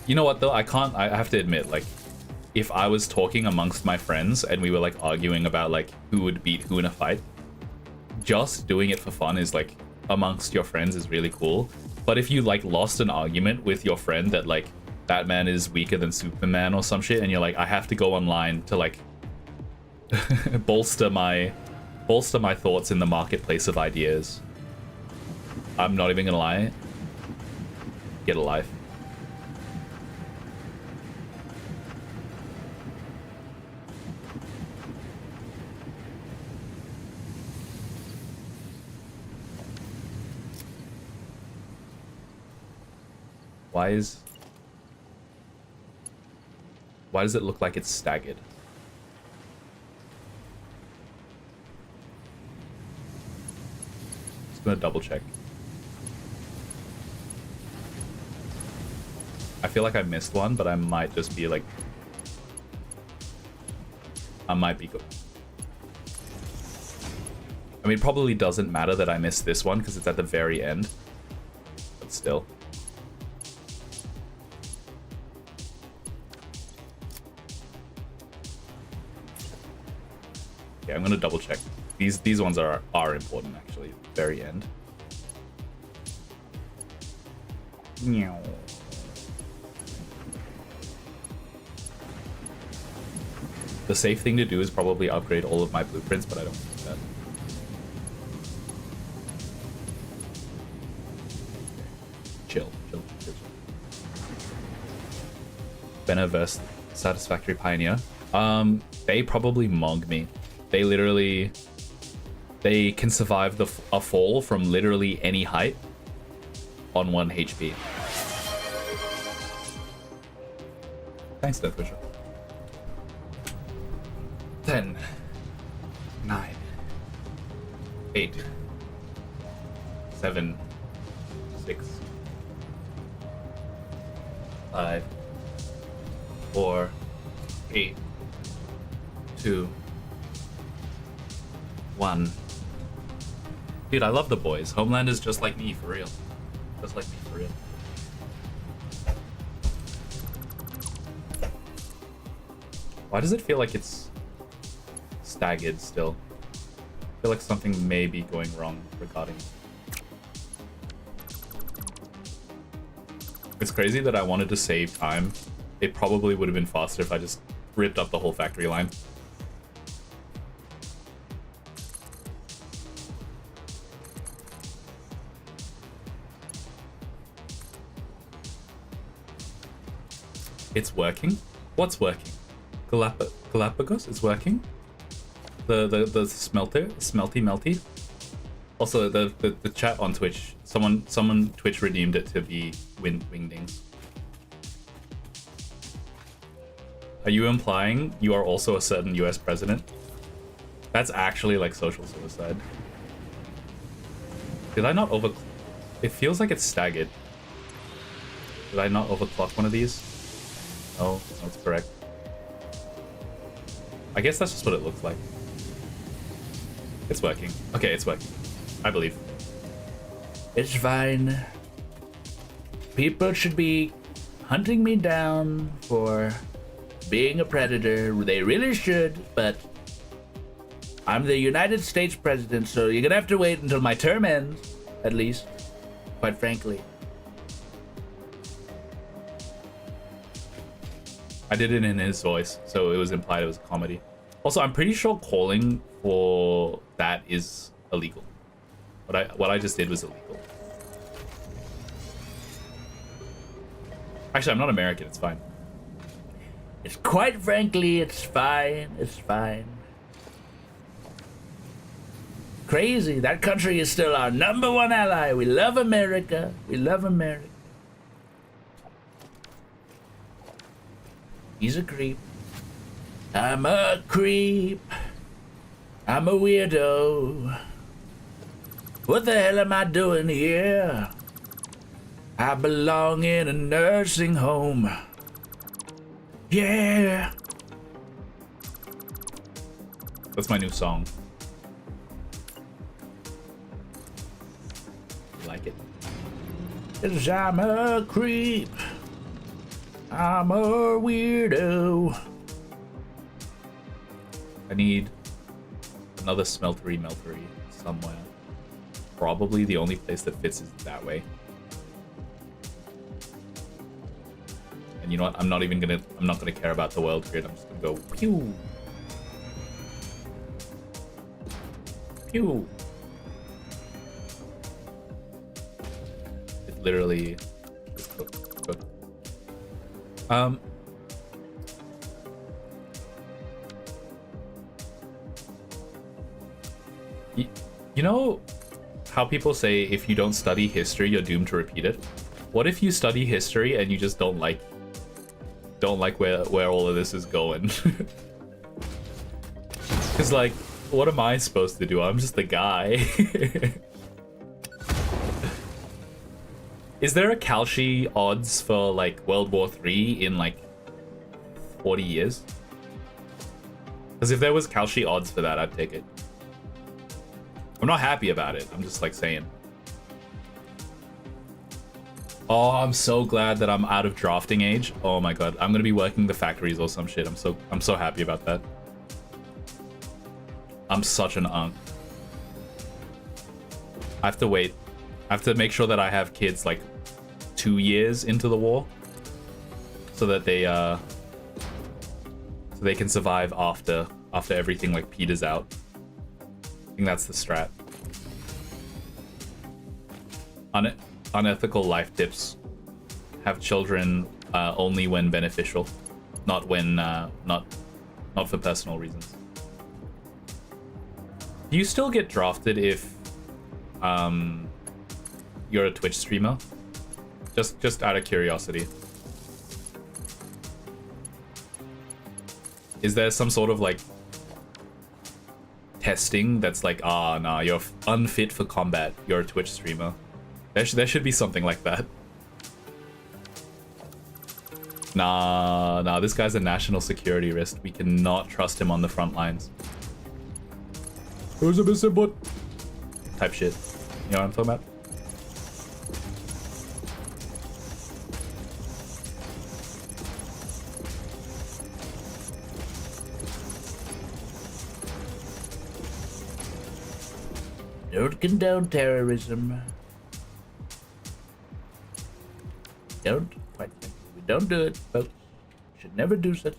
You know what, though? I have to admit, like, if I was talking amongst my friends and we were, like, arguing about, like, who would beat who in a fight, just doing it for fun is, like, amongst your friends is really cool. But if you, like, lost an argument with your friend that, like, Batman is weaker than Superman or some shit, and you're like, I have to go online to, like, bolster my thoughts in the marketplace of ideas. I'm not even gonna lie. Get a life. Why does it look like it's staggered? Just gonna double check. I feel like I missed one, but I might just be like, I might be good. I mean, it probably doesn't matter that I missed this one because it's at the very end, but still. Okay, I'm gonna double check. These ones are important actually. Very end. Meow. The safe thing to do is probably upgrade all of my blueprints, but I don't do that. Chill. Beneverse Satisfactory Pioneer. They probably mog me. They literally, they can survive a fall from literally any height on 1 HP. Thanks, Deathwisher. 10, 9, 8, 7, 6, 5, 4, 3, 2, 1. Dude, I love the boys. Homeland is just like me, for real. Just like me, for real. Why does it feel like it's staggered still? I feel like something may be going wrong regarding it. It's crazy that I wanted to save time. It probably would have been faster if I just ripped up the whole factory line. It's working? What's working? Galapagos is working? The smelter? Smelty melty? Also, the chat on Twitch, someone Twitch redeemed it to be wingdings. Are you implying you are also a certain US president? That's actually like social suicide. Did I not over... It feels like it's staggered. Did I not overclock one of these? No, that's correct. I guess that's just what it looks like. It's working. Okay, it's working. I believe. It's fine. People should be hunting me down for being a predator. They really should, but I'm the United States president, so you're gonna have to wait until my term ends, at least, quite frankly. I did it in his voice, so it was implied it was a comedy. Also, I'm pretty sure calling for that is illegal. What I just did was illegal. Actually, I'm not American, it's fine. It's quite frankly, it's fine. It's fine. Crazy. That country is still our #1 ally. We love America. We love America. He's a creep. I'm a creep. I'm a weirdo. What the hell am I doing here? I belong in a nursing home. Yeah. That's my new song. You like it? 'Cause I'm a creep. I'm a weirdo. I need another smeltery somewhere. Probably the only place that fits is that way. And you know what? I'm not gonna care about the world grid. I'm just gonna go pew. Pew. It literally is cooked. You know how people say if you don't study history, you're doomed to repeat it? What if you study history and you just don't like where all of this is going? Because like, what am I supposed to do? I'm just the guy. Is there a Kalshi odds for like World War III in like 40 years? Because if there was Kalshi odds for that, I'd take it. I'm not happy about it. I'm just like saying. Oh, I'm so glad that I'm out of drafting age. Oh my god, I'm gonna be working the factories or some shit. I'm so happy about that. I'm such an unk. I have to wait. I have to make sure that I have kids like 2 years into the war, so that they can survive after everything like peters out. I think that's the strat. Unethical life tips: have children only when beneficial, not when not for personal reasons. Do you still get drafted if you're a Twitch streamer? Just out of curiosity. Is there some sort of like testing that's like, nah, you're unfit for combat, you're a Twitch streamer? There should be something like that. Nah, this guy's a national security risk. We cannot trust him on the front lines. Who's a missing bot? Type shit. You know what I'm talking about? Don't condone terrorism. Don't, quite frankly, we don't do it, folks. Should never do such.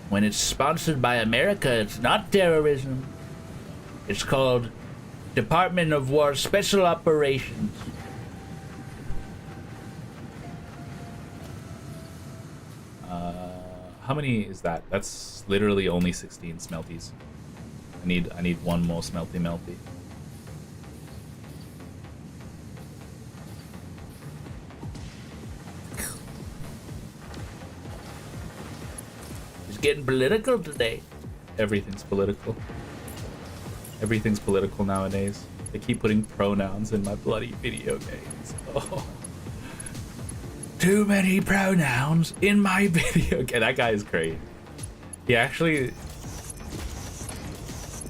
When it's sponsored by America, it's not terrorism. It's called Department of War Special Operations. How many is that? That's literally only 16 smelties. I need one more smelty melty. It's getting political today. Everything's political. Everything's political nowadays. They keep putting pronouns in my bloody video games. Oh. Too many pronouns in my video. Okay, that guy is great. He actually,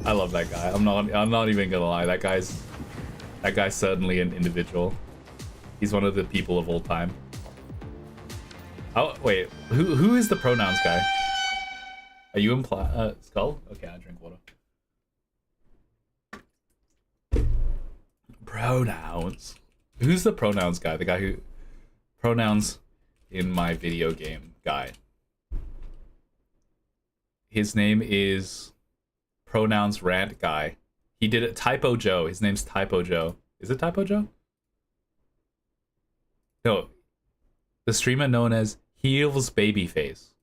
I love that guy. I'm not even gonna lie. That guy's certainly an individual. He's one of the people of all time. Oh wait, who is the pronouns guy? Are you Skull? Okay, I drink water. Pronouns. Who's the pronouns guy? The guy who pronouns in my video game guy. His name is Pronouns Rant Guy. He did it. Typo Joe. His name's Typo Joe. Is it Typo Joe? No. The streamer known as Heels Babyface.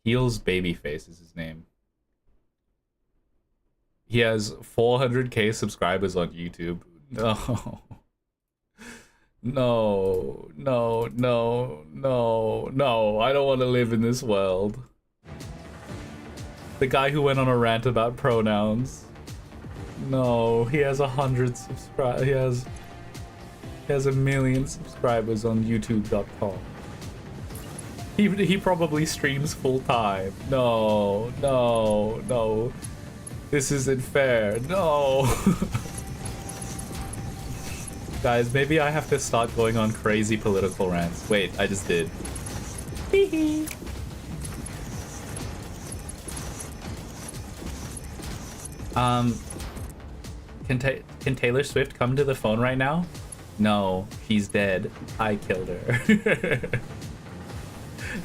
Heels Babyface is his name. He has 400k subscribers on YouTube. No. No, no, no, no, no. I don't want to live in this world. The guy who went on a rant about pronouns. No, he has 100 subscribers. He has 1 million subscribers on YouTube.com. He probably streams full time. No, no, no. This isn't fair. No. Guys, maybe I have to start going on crazy political rants. Wait, I just did. Can Taylor Swift come to the phone right now? No, she's dead. I killed her.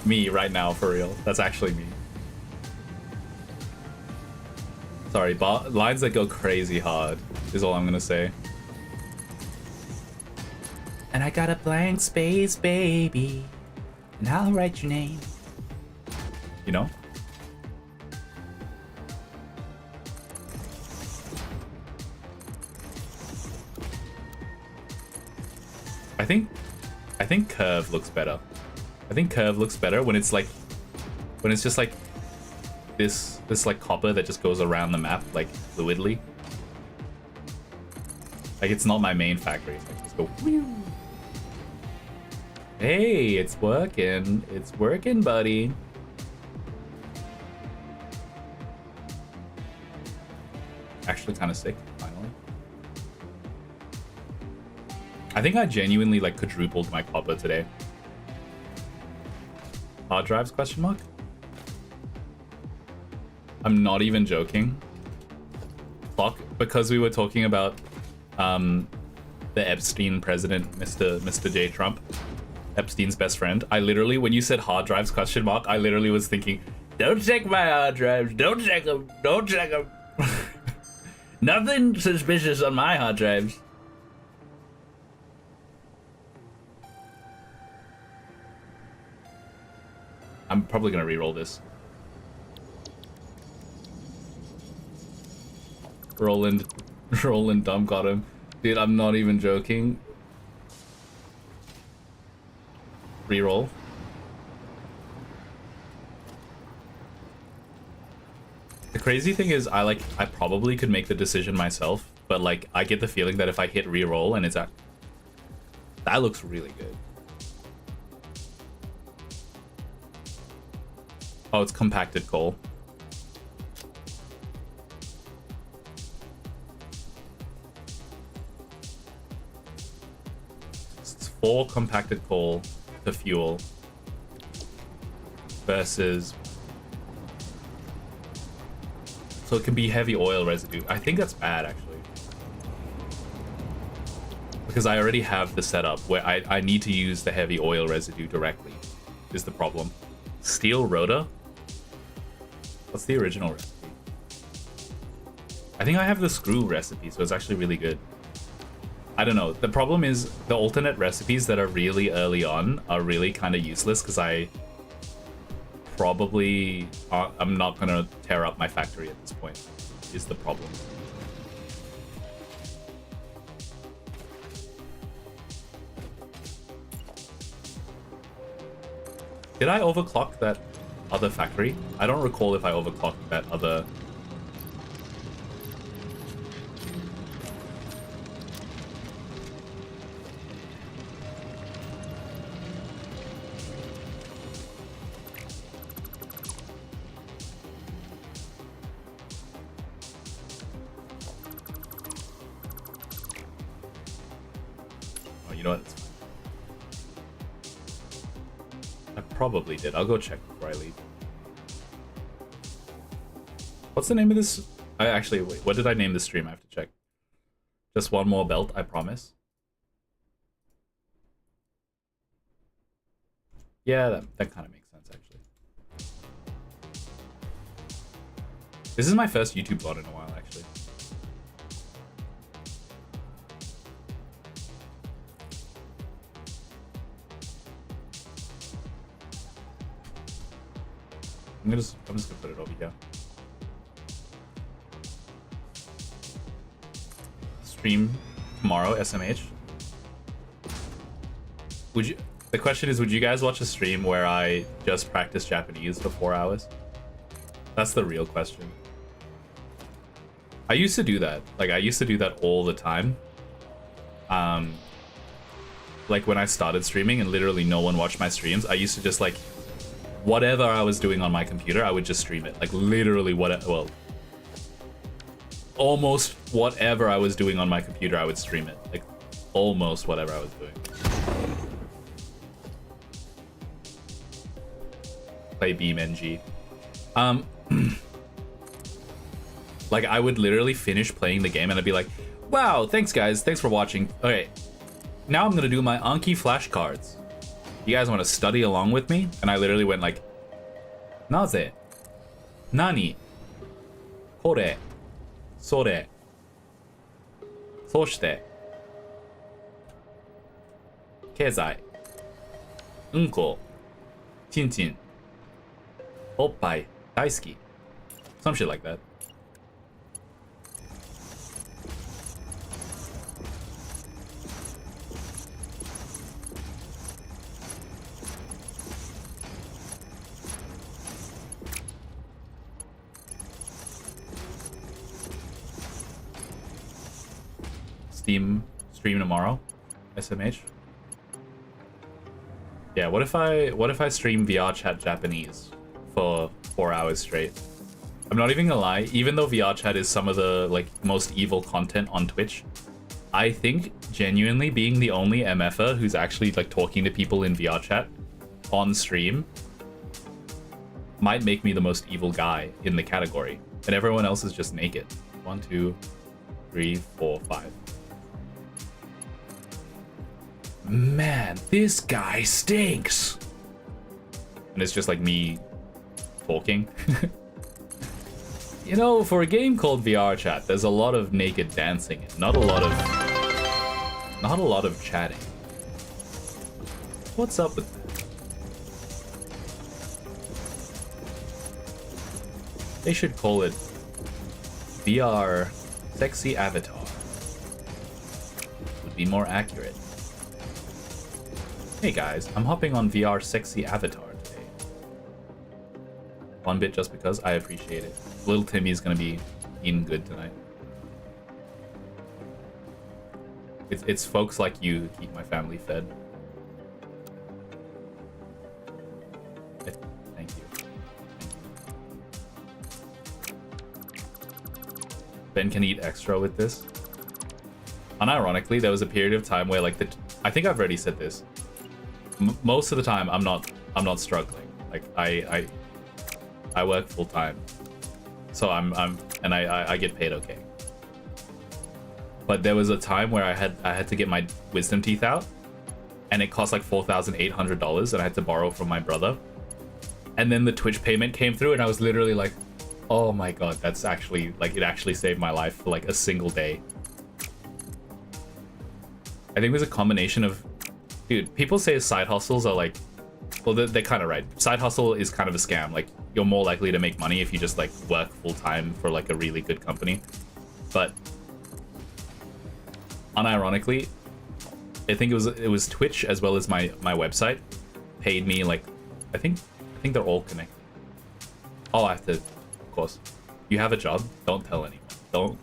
Me right now, for real. That's actually me. Sorry, lines that go crazy hard is all I'm gonna say. And I got a blank space, baby, and I'll write your name. You know? I think Curve looks better. I think Curve looks better when it's just like this like copper that just goes around the map like fluidly. Like it's not my main factory. It's like just go. Whew. Hey, it's working. It's working, buddy. Actually kind of sick, finally. I think I genuinely like quadrupled my copper today. Hard drives, question mark? I'm not even joking. Fuck, because we were talking about the Epstein president, Mr. J. Trump. Epstein's best friend. I literally, when you said hard drives, question mark, I literally was thinking, don't check my hard drives, don't check them, don't check them. Nothing suspicious on my hard drives. I'm probably gonna re-roll this. Roland dumb got him. Dude, I'm not even joking. Reroll. The crazy thing is I probably could make the decision myself, but like I get the feeling that if I hit reroll and it's at that looks really good. Oh, it's compacted coal. It's 4 compacted coal to fuel versus, so it can be heavy oil residue. I think that's bad actually, because I already have the setup where I need to use the heavy oil residue directly is the problem. Steel rotor. What's the original recipe? I think I have the screw recipe, so it's actually really good. I don't know. The problem is the alternate recipes that are really early on are really kind of useless because I probably I'm not gonna tear up my factory at this point. Is the problem. Did I overclock that other factory? I don't recall if I overclocked that other. Oh, you know what? It's fine. I probably did. I'll go check before I leave. What's the name of this? I actually, wait, what did I name the stream? I have to check. Just one more belt, I promise. Yeah, that kind of makes sense, actually. This is my first YouTube VOD in a while, actually. I'm just gonna put it over here. Stream tomorrow, SMH. Would you? The question is, would you guys watch a stream where I just practice Japanese for 4 hours? That's the real question. I used to do that. Like, I used to do that all the time. Like when I started streaming and literally no one watched my streams, I used to just like, whatever I was doing on my computer, I would just stream it. Like literally well, almost whatever I was doing on my computer, I would stream it. Like almost whatever I was doing. Play BeamNG. Like I would literally finish playing the game and I'd be like, wow, thanks guys, thanks for watching. Okay, now I'm gonna do my Anki flashcards. You guys want to study along with me? And I literally went like, Naze, Nani, Kore, Sore, Soshite, Keizai, Unko, Chinchin, Oppai, Daisuki. Some shit like that. Stream tomorrow, SMH. Yeah, what if I stream VR chat Japanese for 4 hours straight? I'm not even gonna lie, even though VR chat is some of the like most evil content on Twitch, I think genuinely being the only MFer who's actually like talking to people in VR chat on stream might make me the most evil guy in the category, and everyone else is just naked. 1, 2, 3, 4, 5. Man, this guy stinks. And it's just like me talking. You know, for a game called VR Chat, there's a lot of naked dancing and not a lot of chatting. What's up with that? They should call it VR Sexy Avatar. Would be more accurate. Hey guys, I'm hopping on VR Sexy Avatar today. One bit just because I appreciate it. Little Timmy's gonna be eating good tonight. It's folks like you who keep my family fed. Thank you. Ben can eat extra with this. Unironically, there was a period of time where like I think I've already said this. Most of the time I'm not struggling. Like I work full time, so I get paid okay. But there was a time where I had to get my wisdom teeth out, and it cost like $4,800, and I had to borrow from my brother. And then the Twitch payment came through, and I was literally like, oh my god, that's actually like, it actually saved my life for like a single day. I think there's a combination of, dude, people say side hustles are like Well, they're kind of right. Side hustle is kind of a scam. Like, you're more likely to make money if you just like work full time for like a really good company. But unironically, I think it was Twitch as well as my website paid me like I think they're all connected. Oh, I have to, of course. You have a job. Don't tell anyone. Don't.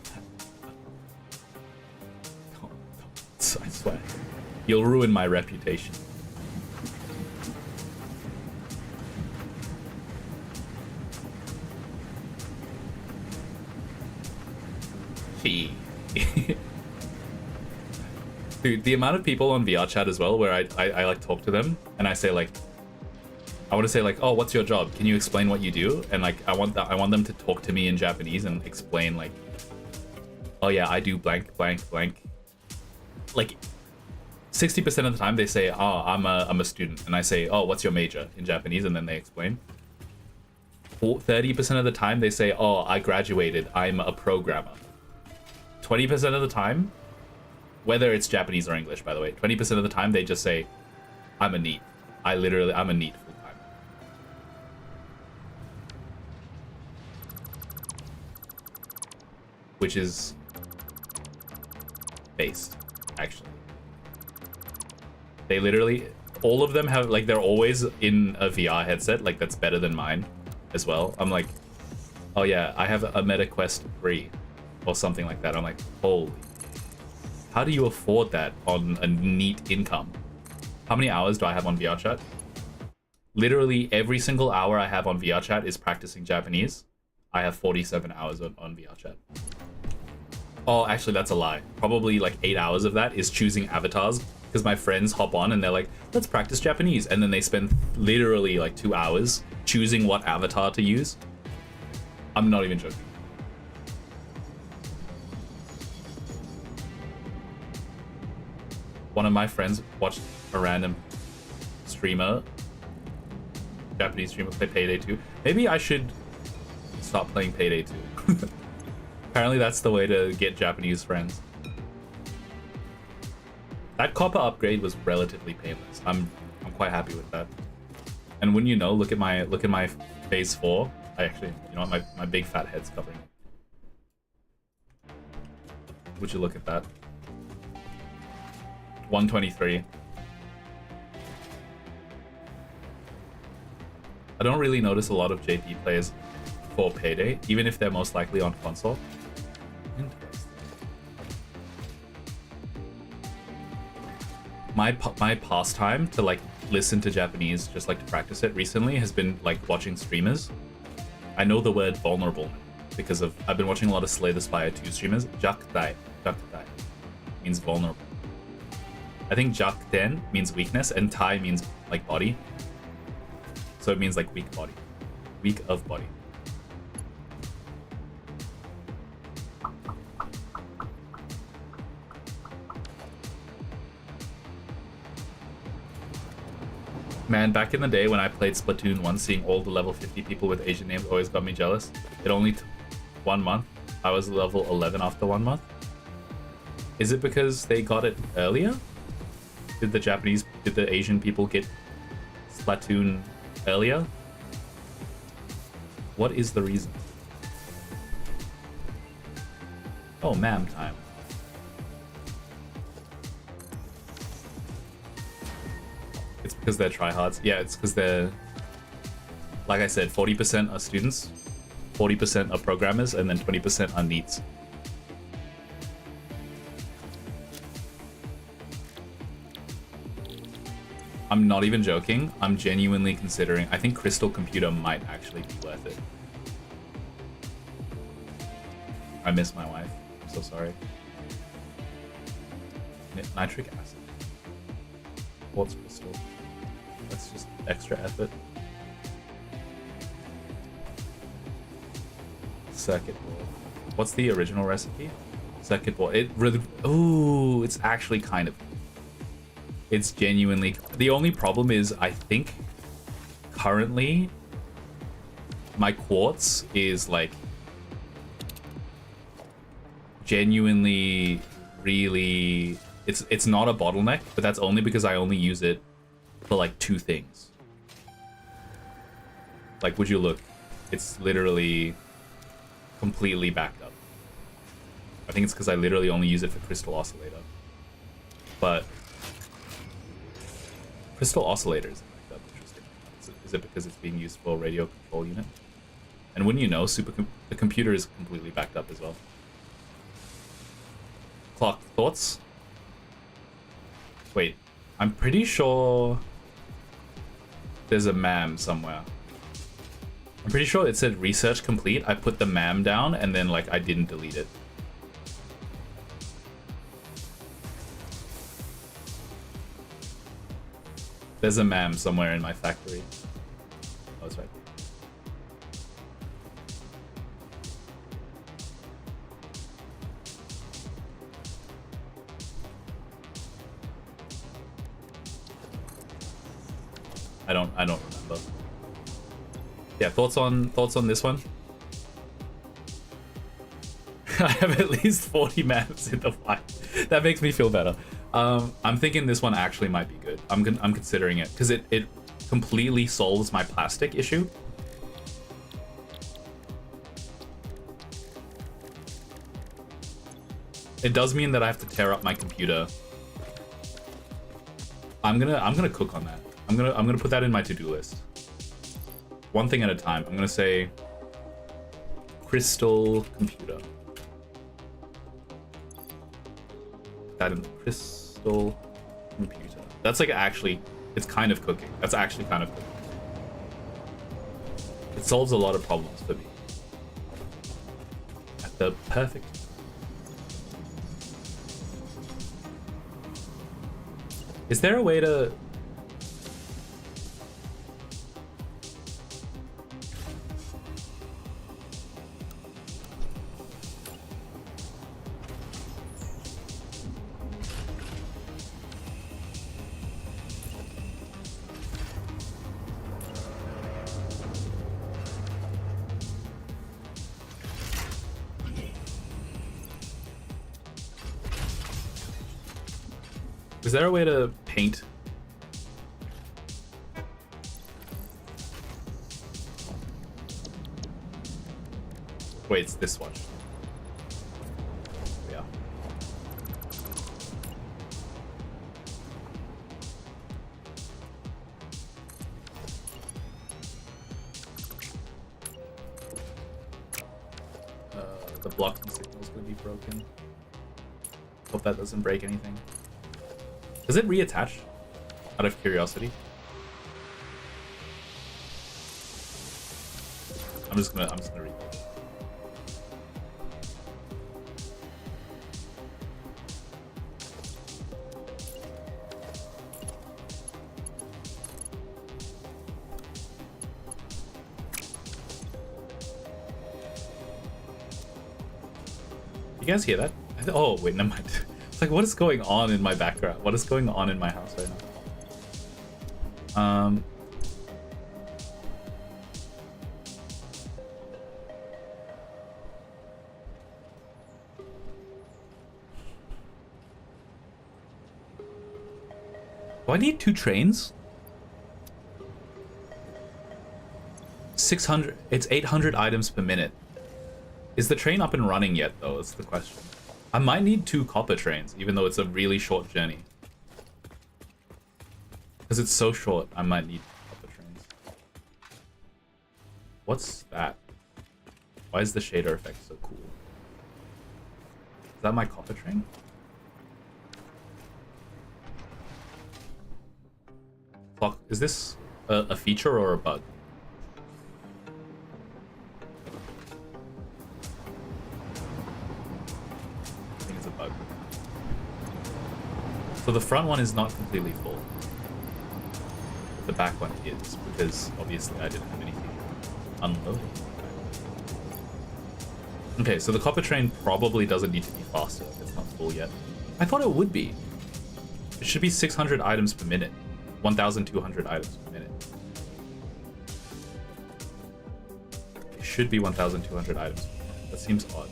I swear, you'll ruin my reputation. Dude, the amount of people on VR chat as well where I like talk to them and I say like I want to say like, oh, what's your job? Can you explain what you do? And like I want them to talk to me in Japanese and explain like, oh yeah, I do blank blank blank. Like 60% of the time they say, oh, I'm a student, and I say, oh, what's your major in Japanese, and then they explain. 30% of the time they say, oh, I graduated, I'm a programmer. 20% of the time, whether it's Japanese or English, by the way, 20% of the time they just say, I'm a NEET. I'm a NEET full time. Which is based, actually. They literally, all of them have, like, they're always in a VR headset, like, that's better than mine as well. I'm like, oh yeah, I have a Meta Quest 3 or something like that. I'm like, holy, how do you afford that on a neat income? How many hours do I have on VR chat? Literally every single hour I have on VR chat is practicing Japanese. I have 47 hours on VR chat. Oh, actually, that's a lie. Probably like 8 hours of that is choosing avatars, because my friends hop on and they're like, let's practice Japanese. And then they spend literally like 2 hours choosing what avatar to use. I'm not even joking. One of my friends watched a random streamer, Japanese streamer, play Payday 2. Maybe I should stop playing Payday 2. Apparently that's the way to get Japanese friends. That copper upgrade was relatively painless. I'm quite happy with that. And when you know, look at my phase 4. I actually, you know what, my big fat head's covering it. Would you look at that? 123. I don't really notice a lot of JP players for Payday, even if they're most likely on console. Interesting. My pastime to like listen to Japanese, just like to practice it recently, has been like watching streamers. I know the word vulnerable because I've been watching a lot of Slay the Spire 2 streamers. Jakdai means vulnerable. I think jakden means weakness and tai means like body. So it means like weak body. Weak of body. Man, back in the day when I played Splatoon 1, seeing all the level 50 people with Asian names always got me jealous. It only took 1 month. I was level 11 after 1 month. Is it because they got it earlier? Did the Asian people get Splatoon earlier? What is the reason? Oh, ma'am time. It's because they're tryhards. Yeah, it's because they're, like I said, 40% are students, 40% are programmers, and then 20% are NEETs. I'm not even joking. I'm genuinely considering. I think Crystal Computer might actually be worth it. I miss my wife. I'm so sorry. Nitric acid. Quartz crystal. That's just extra effort. Circuit board. What's the original recipe? Circuit board. Ooh, it's actually kind of. It's genuinely. The only problem is, I think currently my quartz is like genuinely really. It's not a bottleneck, but that's only because I only use it for like 2 things. Like, would you look? It's literally completely backed up. I think it's because I literally only use it for Crystal Oscillator. But Crystal Oscillator isn't like that interesting. Is it because it's being used for radio control unit? And wouldn't you know, the computer is completely backed up as well. Clock, thoughts? Wait, I'm pretty sure there's a MAM somewhere. I'm pretty sure it said research complete. I put the MAM down and then like I didn't delete it. There's a MAM somewhere in my factory. Oh, that's right. I don't remember. Yeah, thoughts on this one? I have at least 40 maps in the fight. That makes me feel better. I'm thinking this one actually might be good. I'm considering it because it completely solves my plastic issue. It does mean that I have to tear up my computer. I'm gonna cook on that. I'm gonna put that in my to-do list. One thing at a time. I'm gonna say crystal computer. That in the crystal computer. That's like actually, it's kind of cooking. That's actually kind of cooking. It solves a lot of problems for me. At the perfect. Is there a way to... Is there a way to paint? Wait, it's this one. Yeah. The blocking signal's gonna be broken. Hope that doesn't break anything. Does it reattach? Out of curiosity. I'm just gonna read that. You guys hear that? Oh wait, never mind. It's like, what is going on in my background? What is going on in my house right now? Do I need 2 trains? 600. It's 800 items per minute. Is the train up and running yet, though? That's the question. I might need 2 copper trains, even though it's a really short journey. Because it's so short, I might need copper trains. What's that? Why is the shader effect so cool? Is that my copper train? Clock. Is this a feature or a bug? Bug. So the front one is not completely full. The back one is, because obviously I didn't have anything unloaded. Okay, so the copper train probably doesn't need to be faster if it's not full yet. I thought it would be. It should be 600 items per minute. 1,200 items per minute. It should be 1,200 items per minute. That seems odd.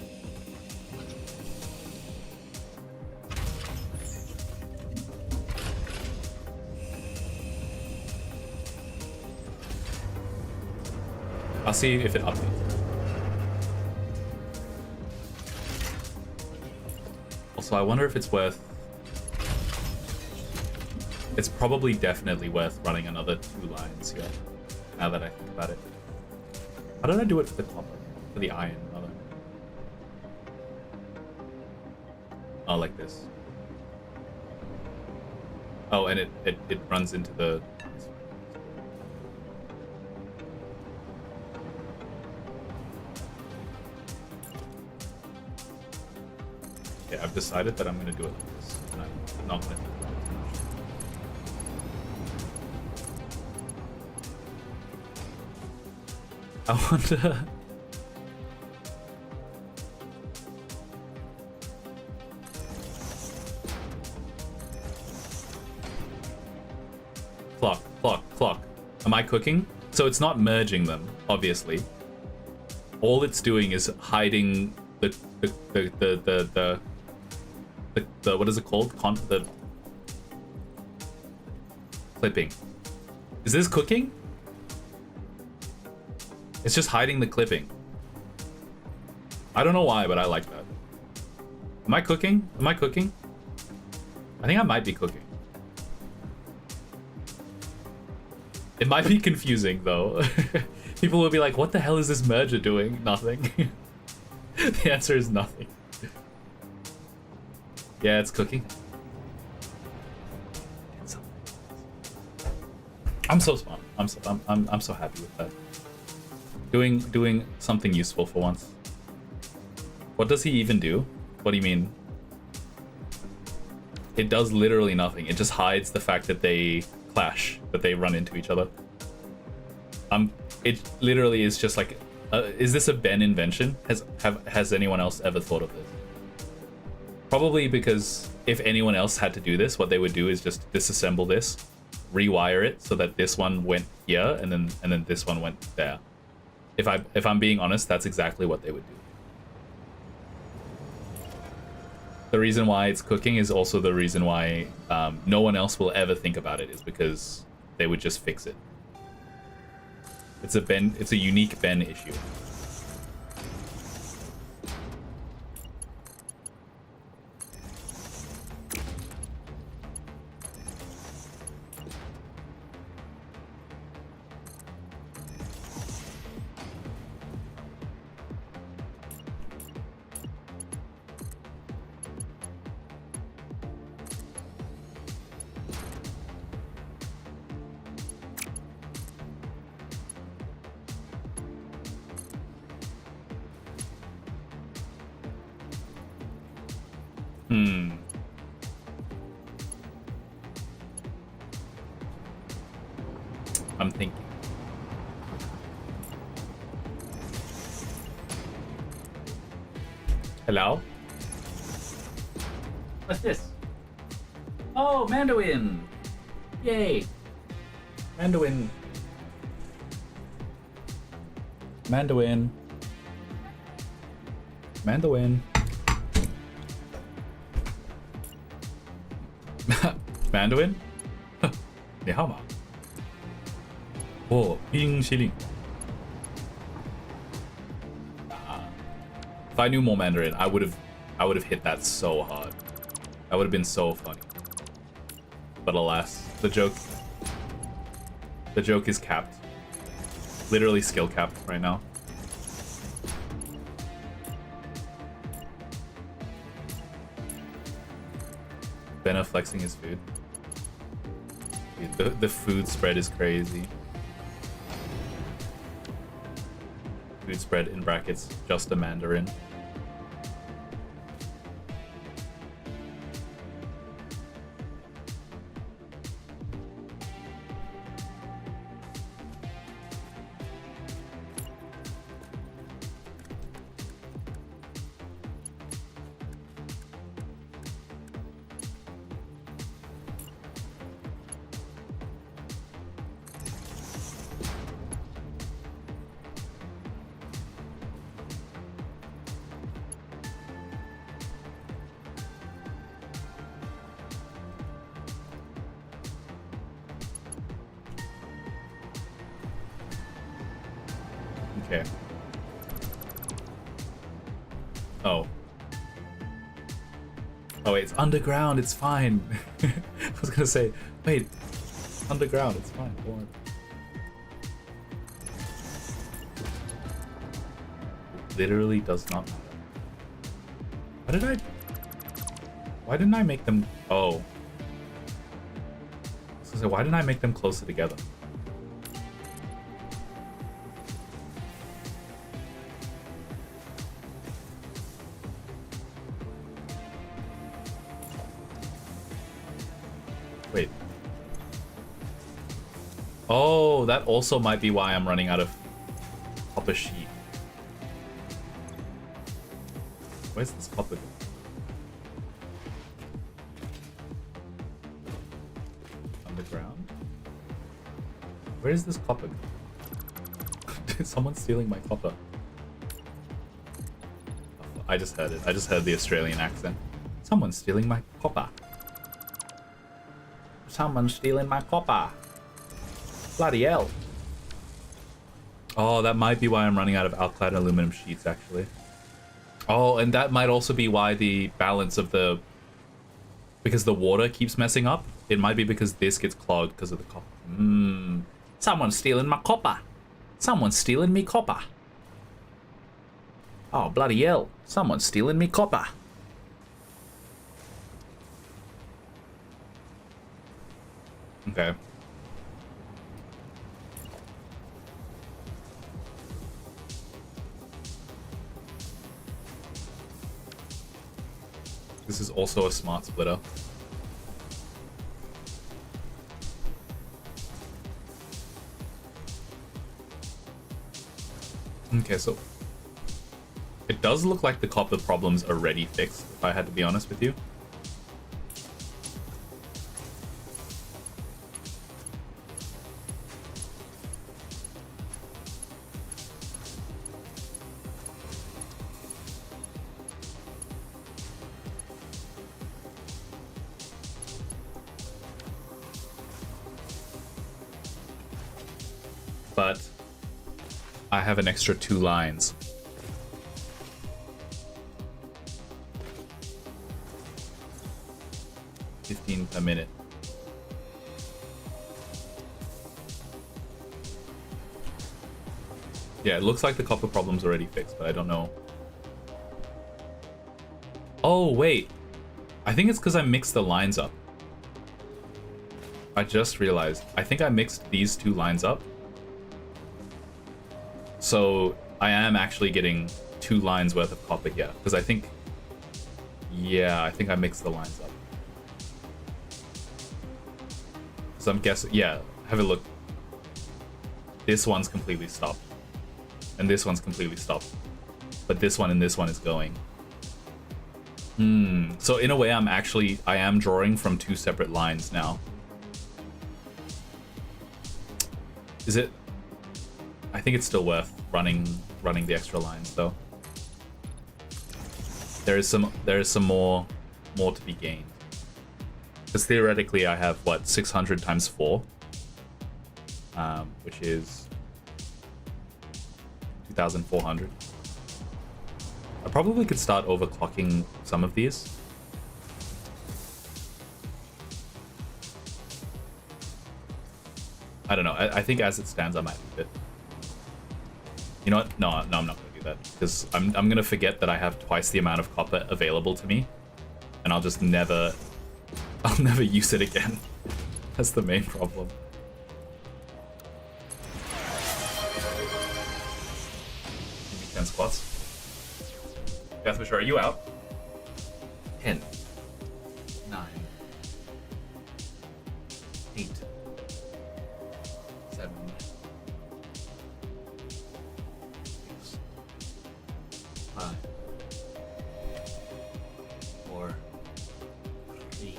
I'll see if it updates. Also, I wonder if it's worth... It's probably definitely worth running another 2 lines here, now that I think about it. How did I do it for the copper? For the iron, rather. Oh, like this. Oh, and it runs into the... Yeah, I've decided that I'm going to do it like this, and I'm not going to think about it too much. I wonder... Clock. Am I cooking? So it's not merging them, obviously. All it's doing is hiding the what is it called? The clipping. Is this cooking? It's just hiding the clipping. I don't know why, but I like that. Am I cooking? Am I cooking? I think I might be cooking. It might be confusing, though. People will be like, what the hell is this merger doing? Nothing. The answer is nothing. Yeah, it's cooking. I'm so smart. I'm so happy with that. Doing something useful for once. What does he even do? What do you mean? It does literally nothing. It just hides the fact that they clash, that they run into each other. It literally is just like, is this a Ben invention? Has anyone else ever thought of this? Probably, because if anyone else had to do this, what they would do is just disassemble this, rewire it so that this one went here and then this one went there. If I'm being honest, that's exactly what they would do. The reason why it's cooking is also the reason why no one else will ever think about it, is because they would just fix it. It's a unique Ben issue. I'm thinking. Hello? What's this? Oh, Mandarin! Yay! Mandarin. Mandarin. Mandarin. Mandarin? 你好吗? Oh, 冰淇淋. If I knew more Mandarin, I would have hit that so hard. That would have been so funny. But alas, the joke is capped. Literally skill capped right now. Benna flexing his food. Dude, the food spread is crazy. Food spread in brackets, just a Mandarin. Okay. Oh. Oh wait, it's underground, it's fine. I was gonna say, wait, underground, it's fine, don't worry. It literally does not matter. Why didn't I make them, oh. I was gonna say, why didn't I make them closer together? Wait. Oh, that also might be why I'm running out of copper sheet. Where's this copper go? Underground? Where is this copper go? Someone's stealing my copper. I just heard it. I just heard the Australian accent. Someone's stealing my copper. Someone's stealing my copper. Bloody hell. Oh, that might be why I'm running out of alkyd aluminum sheets, actually. Oh, and that might also be why the balance of the... Because the water keeps messing up. It might be because this gets clogged because of the copper. Someone's stealing my copper. Someone's stealing me copper. Oh, bloody hell. Someone's stealing me copper. Okay. This is also a smart splitter. Okay, so it does look like the copper problem's already fixed, if I had to be honest with you. But I have an extra 2 lines. $15 per minute. Yeah, it looks like the copper problem's already fixed, but I don't know. Oh, wait. I think it's because I mixed the lines up. I just realized. I think I mixed these 2 lines up. So I am actually getting 2 lines worth of copper here. Because I think... Yeah, I think I mixed the lines up. So I'm guessing... Yeah, have a look. This one's completely stopped. And this one's completely stopped. But this one and this one is going. So in a way, I am drawing from 2 separate lines now. Is it... I think it's still worth running the extra lines though. There is some more to be gained. Because theoretically I have what, 600 times 4, which is 2,400. I probably could start overclocking some of these. I don't know. I think as it stands, I might leave it. You know what? No, I'm not gonna do that because I'm gonna forget that I have twice the amount of copper available to me, and I'll never use it again. That's the main problem. Give me 10 squats. Deathwish, are you out? 10, 9, 8, 7, 6, 5, 4, 3,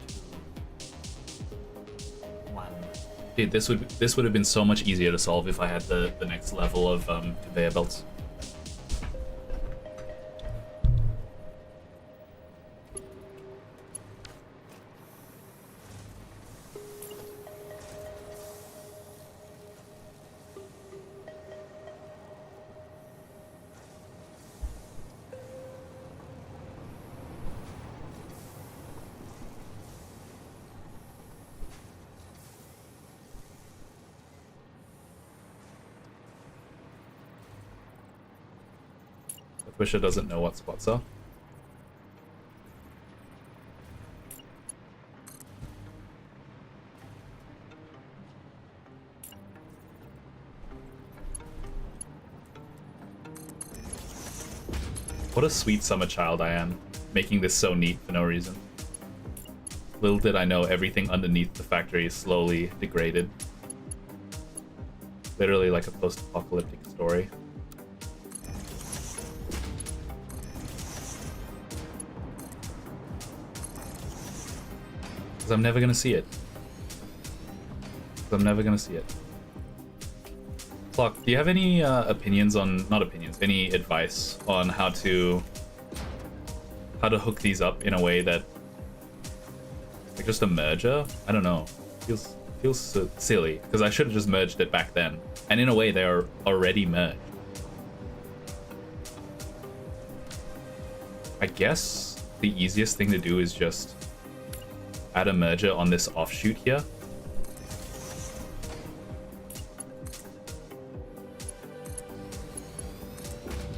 2, 1. Dude, this would have been so much easier to solve if I had the next level of conveyor belts. Deathwisher doesn't know what spots are. What a sweet summer child I am, making this so neat for no reason. Little did I know everything underneath the factory is slowly degraded. Literally like a post-apocalyptic story. Because I'm never gonna see it. I'm never gonna see it. Clock, do you have any opinions on, not opinions, any advice on how to hook these up in a way that, like just a merger? I don't know. Feels so silly because I should have just merged it back then. And in a way, they are already merged. I guess the easiest thing to do is just add a merger on this offshoot here.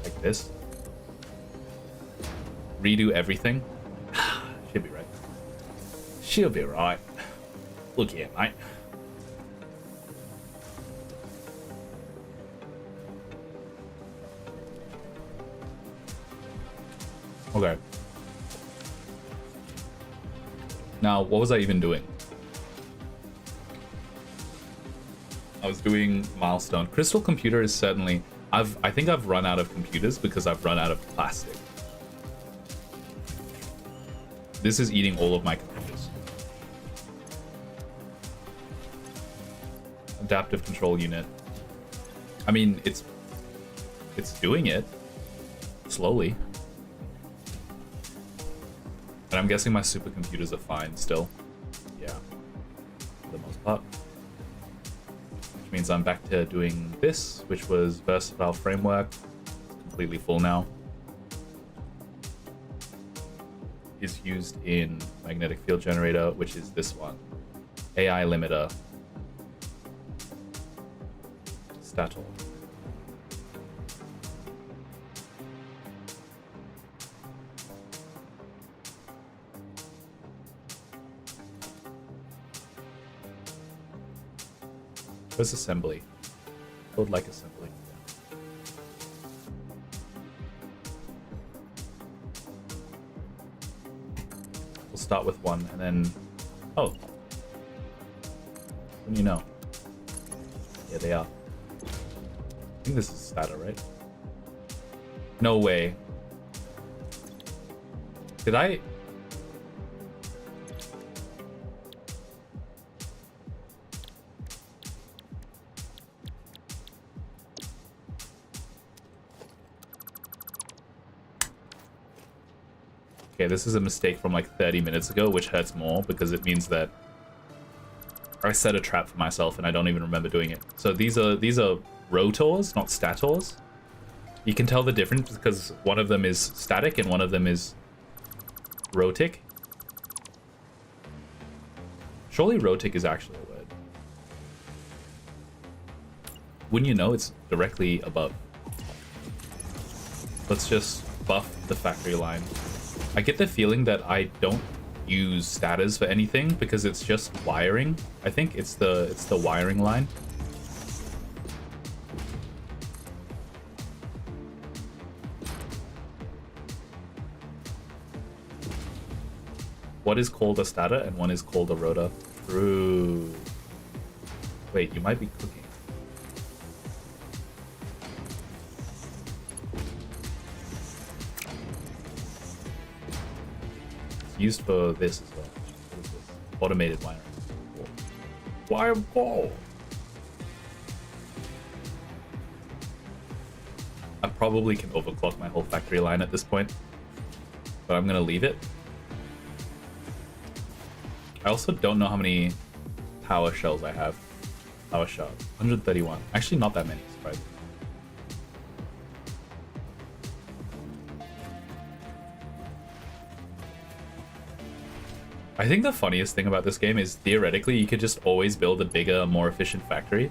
Like this. Redo everything. She'll be right. She'll be right. Look here, mate. Okay. Now, what was I even doing? I was doing milestone. Crystal computer is certainly... I think I've run out of computers because I've run out of plastic. This is eating all of my computers. Adaptive control unit. I mean, it's doing it slowly. And I'm guessing my supercomputers are fine still. Yeah, for the most part. Which means I'm back to doing this, which was versatile framework. It's completely full now. Is used in magnetic field generator, which is this one. AI limiter. Stator. Where's assembly? Code like assembly. We'll start with one and then... Oh. What do you know? Yeah, they are. I think this is Stata, right? No way. Did I... Okay, this is a mistake from like 30 minutes ago, which hurts more because it means that I set a trap for myself and I don't even remember doing it. So these are rotors, not stators. You can tell the difference because one of them is static and one of them is rotic. Surely rotic is actually a word. Wouldn't you know, it's directly above. Let's just buff the factory line. I get the feeling that I don't use status for anything because it's just wiring. I think it's the wiring line. What is called a stator and one is called a rotor? True. Wait, you might be cooking. Used for this as well. What is this? Automated wiring. Wire ball. I probably can overclock my whole factory line at this point, but I'm gonna leave it. I also don't know how many power shells I have. Power shells. 131. Actually, not that many. Surprisingly. I think the funniest thing about this game is theoretically you could just always build a bigger, more efficient factory,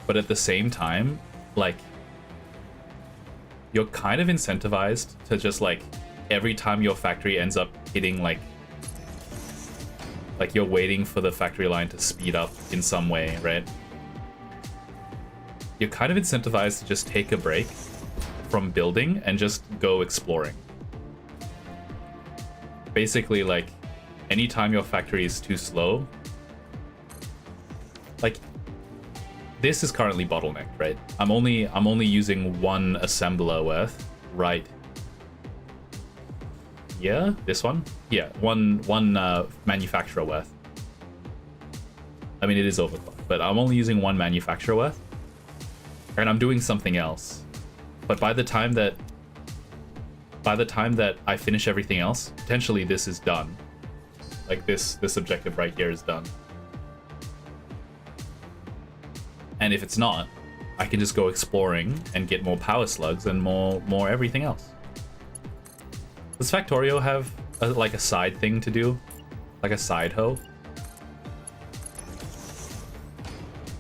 but at the same time, like, you're kind of incentivized to just like every time your factory ends up hitting like you're waiting for the factory line to speed up in some way, right? You're kind of incentivized to just take a break from building and just go exploring. Basically, like, anytime your factory is too slow, like, this is currently bottlenecked, right? I'm only using one assembler worth, right? Yeah, this one? Yeah, one manufacturer worth. I mean, it is overclocked, but I'm only using one manufacturer worth. And I'm doing something else. But by the time that I finish everything else, potentially this is done. Like this objective right here is done. And if it's not, I can just go exploring and get more power slugs and more everything else. Does Factorio have like a side thing to do? Like a side hoe?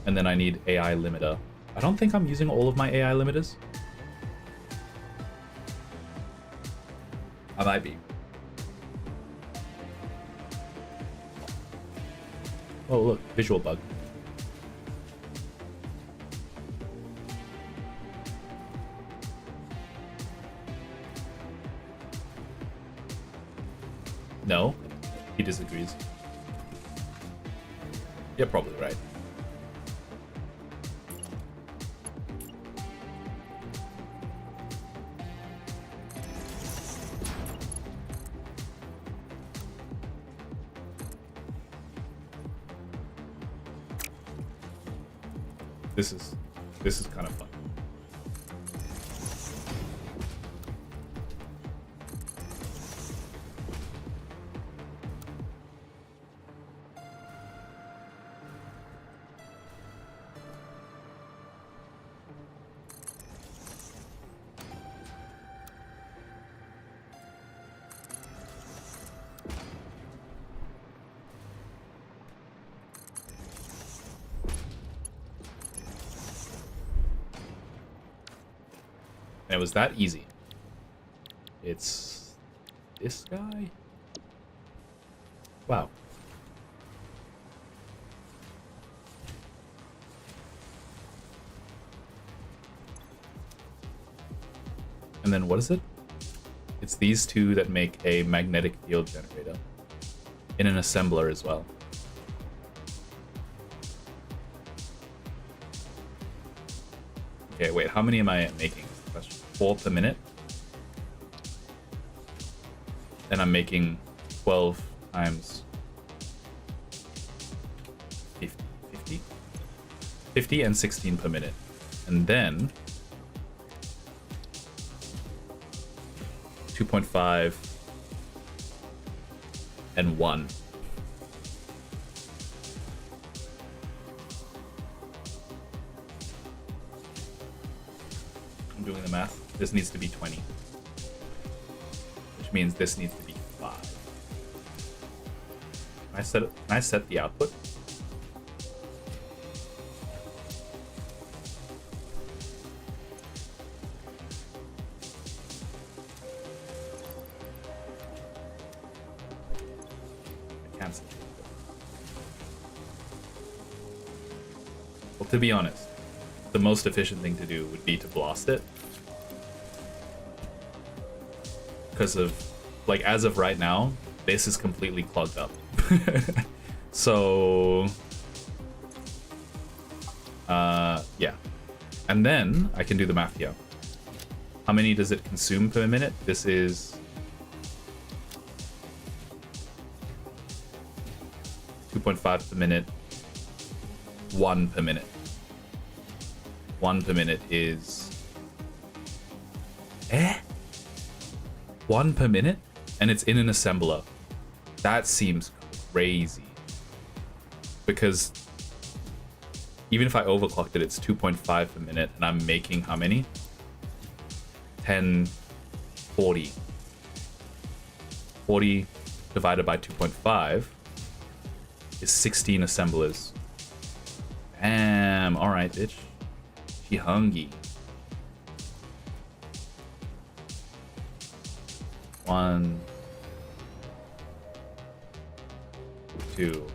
And then I need AI limiter. I don't think I'm using all of my AI limiters. I might be. Oh look, visual bug. No, he disagrees. You're probably right. This is kind of fun. And it was that easy. It's this guy? Wow. And then what is it? It's these two that make a magnetic field generator in an assembler as well. Okay, wait, how many am I making? Question. 4 per minute. And I'm making 12 times 50, 50? 50 and 16 per minute. And then 2.5 and 1. I'm doing the math. This needs to be 20. Which means this needs to be 5. Can I set the output? I can't set the output. Well, to be honest, the most efficient thing to do would be to blast it. Because of, like, as of right now, this is completely clogged up. So, yeah. And then I can do the math here. How many does it consume per minute? This is 2.5 per minute, 1 per minute. 1 per minute is 1 per minute, and it's in an assembler. That seems crazy. Because even if I overclocked it, it's 2.5 per minute, and I'm making how many? 10, 40. 40 divided by 2.5 is 16 assemblers. Damn, alright, bitch. She hungry. 1, 2.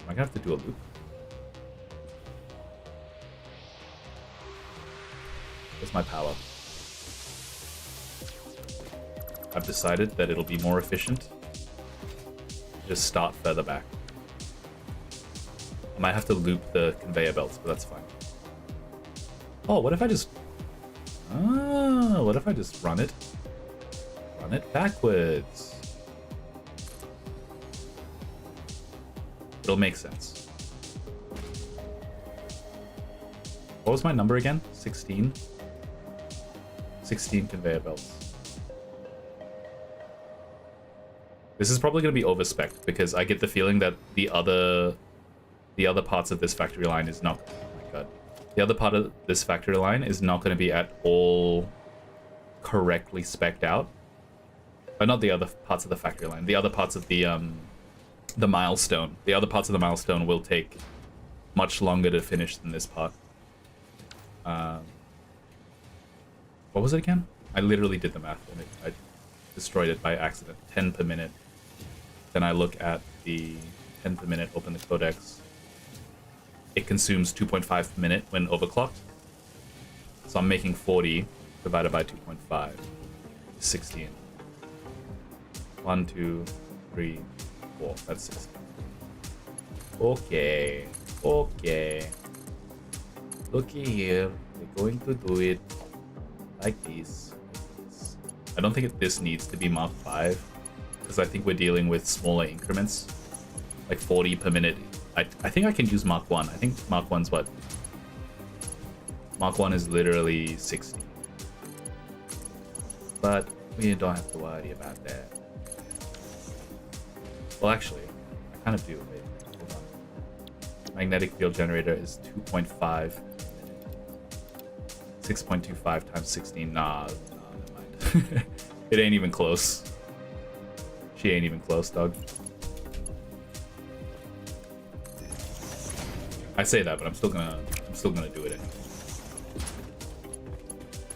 Am I gonna have to do a loop? Where's my power? I've decided that it'll be more efficient to just start further back. I might have to loop the conveyor belts, but that's fine. Oh, what if I just... Ah, what if I just run it? Run it backwards. It'll make sense. What was my number again? 16? 16 conveyor belts. This is probably going to be overspec'd because I get the feeling that the other parts of this factory line is not... Oh my god. The other part of this factory line is not going to be at all correctly spec'd out. But not the other parts of the factory line. The other parts of the milestone. The other parts of the milestone will take much longer to finish than this part. What was it again? I literally did the math and I destroyed it by accident. 10 per minute. Then I look at the 10 per minute, open the codex. It consumes 2.5 per minute when overclocked. So I'm making 40 divided by 2.5. 16. 1, 2, 3, 4. That's 16. Okay. Okay. Looky here. We're going to do it like this. I don't think this needs to be Mark 5 because I think we're dealing with smaller increments, like 40 per minute. I think I can use Mark 1. I think Mark 1's what? Mark 1 is literally 60. But we don't have to worry about that. Well, actually, I kind of do. Wait, hold on. Magnetic field generator is 2.5. 6.25 times 16. Nah, never mind. It ain't even close. She ain't even close, dog. I say that, but I'm still gonna do it anyway.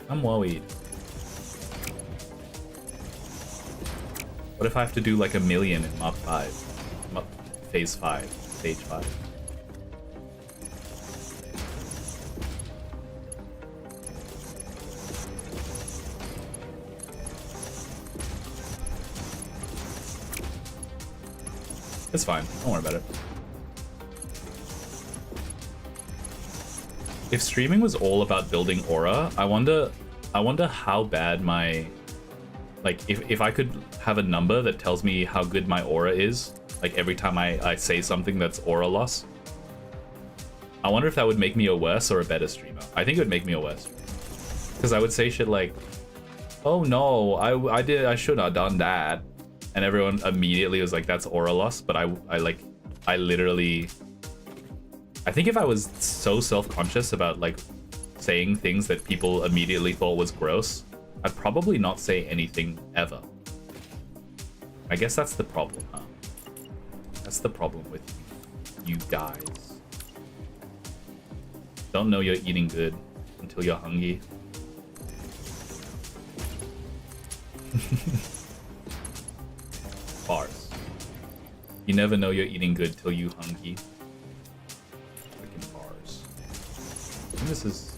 I'm worried. What if I have to do like 1,000,000 in Mark 5? Phase 5. Stage 5. It's fine. Don't worry about it. If streaming was all about building aura, I wonder how bad my... Like, if I could have a number that tells me how good my aura is, like every time I say something that's aura loss, I wonder if that would make me a worse or a better streamer. I think it would make me a worse streamer. Because I would say shit like, oh no, I should have done that. And everyone immediately was like, that's aura loss. But I literally... I think if I was so self-conscious about like saying things that people immediately thought was gross, I'd probably not say anything ever. I guess that's the problem, huh? That's the problem with you guys. Don't know you're eating good until you're hungry. Bars. You never know you're eating good till you hungry. Freaking bars. And this is...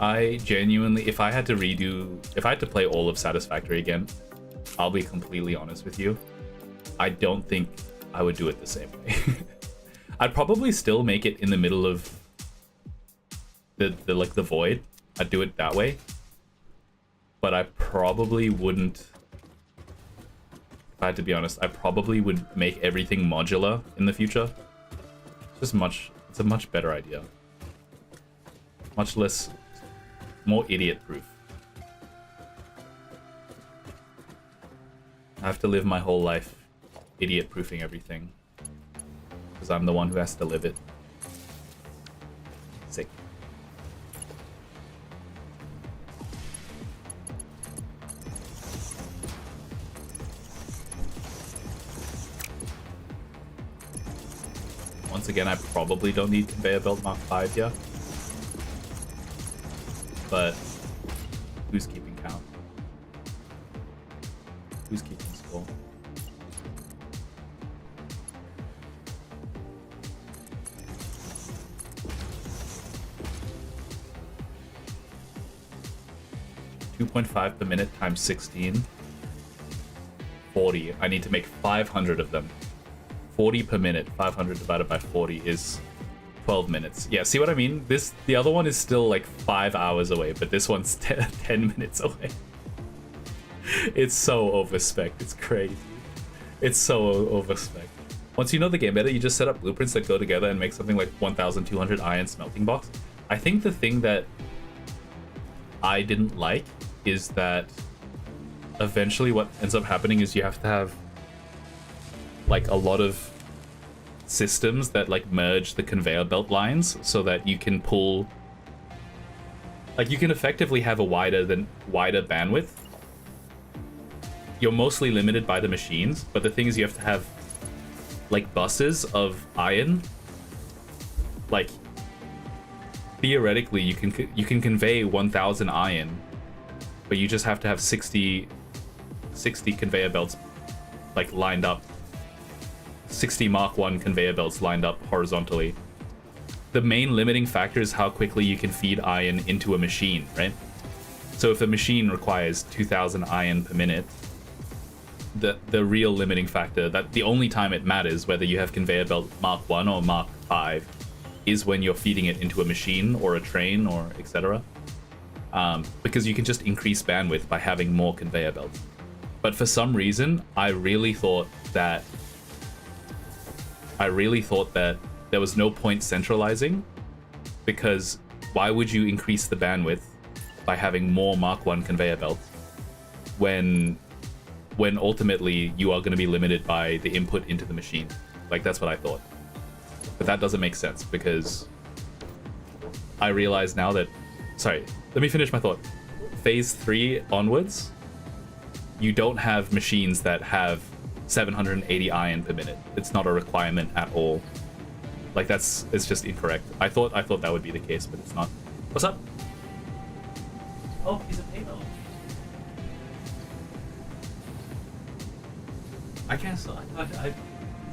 I genuinely, if I had to play all of Satisfactory again, I'll be completely honest with you. I don't think I would do it the same way. I'd probably still make it in the middle of the void. I'd do it that way. But I probably wouldn't, if I had to be honest, I probably would make everything modular in the future. It's a much better idea. Much less, more idiot-proof. I have to live my whole life idiot-proofing everything. Because I'm the one who has to live it. Sick. Once again, I probably don't need conveyor belt Mark 5 here. But who's keeping count? Who's keeping score? $2.5 per minute times 16. 40. I need to make 500 of them. 40 per minute. 500 divided by 40 is 12 minutes. Yeah, see what I mean? The other one is still like 5 hours away, but this one's 10 minutes away. It's so overspec. It's crazy. It's so overspec. Once you know the game better, you just set up blueprints that go together and make something like 1,200 iron smelting box. I think the thing that I didn't like is that eventually what ends up happening is you have to have like a lot of systems that like merge the conveyor belt lines so that you can pull, like, you can effectively have a wider bandwidth. You're mostly limited by the machines, but the thing is you have to have like buses of iron. Like, theoretically you can convey 1,000 iron, but you just have to have 60 conveyor belts like lined up, 60 Mark 1 conveyor belts lined up horizontally. The main limiting factor is how quickly you can feed iron into a machine, right? So if a machine requires 2,000 iron per minute, the real limiting factor, that the only time it matters whether you have conveyor belt Mark 1 or Mark 5 is when you're feeding it into a machine or a train or etc. Because you can just increase bandwidth by having more conveyor belts. But for some reason, I really thought that there was no point centralizing, because why would you increase the bandwidth by having more Mark 1 conveyor belts when ultimately you are going to be limited by the input into the machine? Like, that's what I thought. But that doesn't make sense, because I realize now that... Sorry, let me finish my thought. Phase 3 onwards, you don't have machines that have 780 iron per minute. It's not a requirement at all. Like, it's just incorrect. I thought that would be the case, but it's not. What's up? Oh, he's a payload. I can't. I'm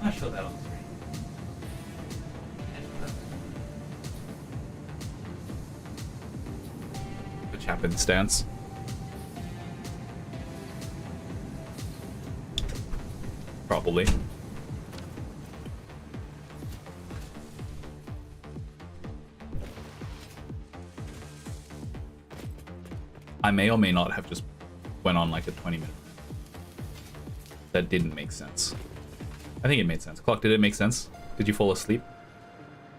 not sure that on the screen. The Chapin stance. Probably. I may or may not have just went on like a 20-minute. That didn't make sense. I think it made sense. Clock, did it make sense? Did you fall asleep?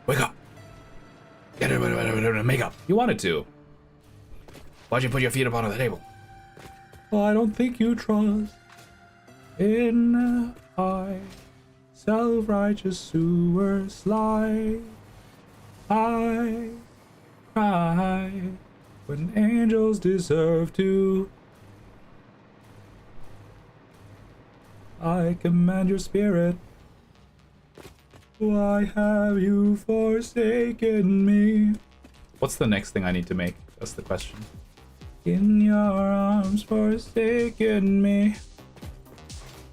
Wake up! Get it, make up. You wanted to. Why'd you put your feet up on the table? Well, I don't think you trust in I self-righteous sewer slide. I cry when angels deserve to. I command your spirit. Why have you forsaken me? What's the next thing I need to make? That's the question. In your arms forsaken me.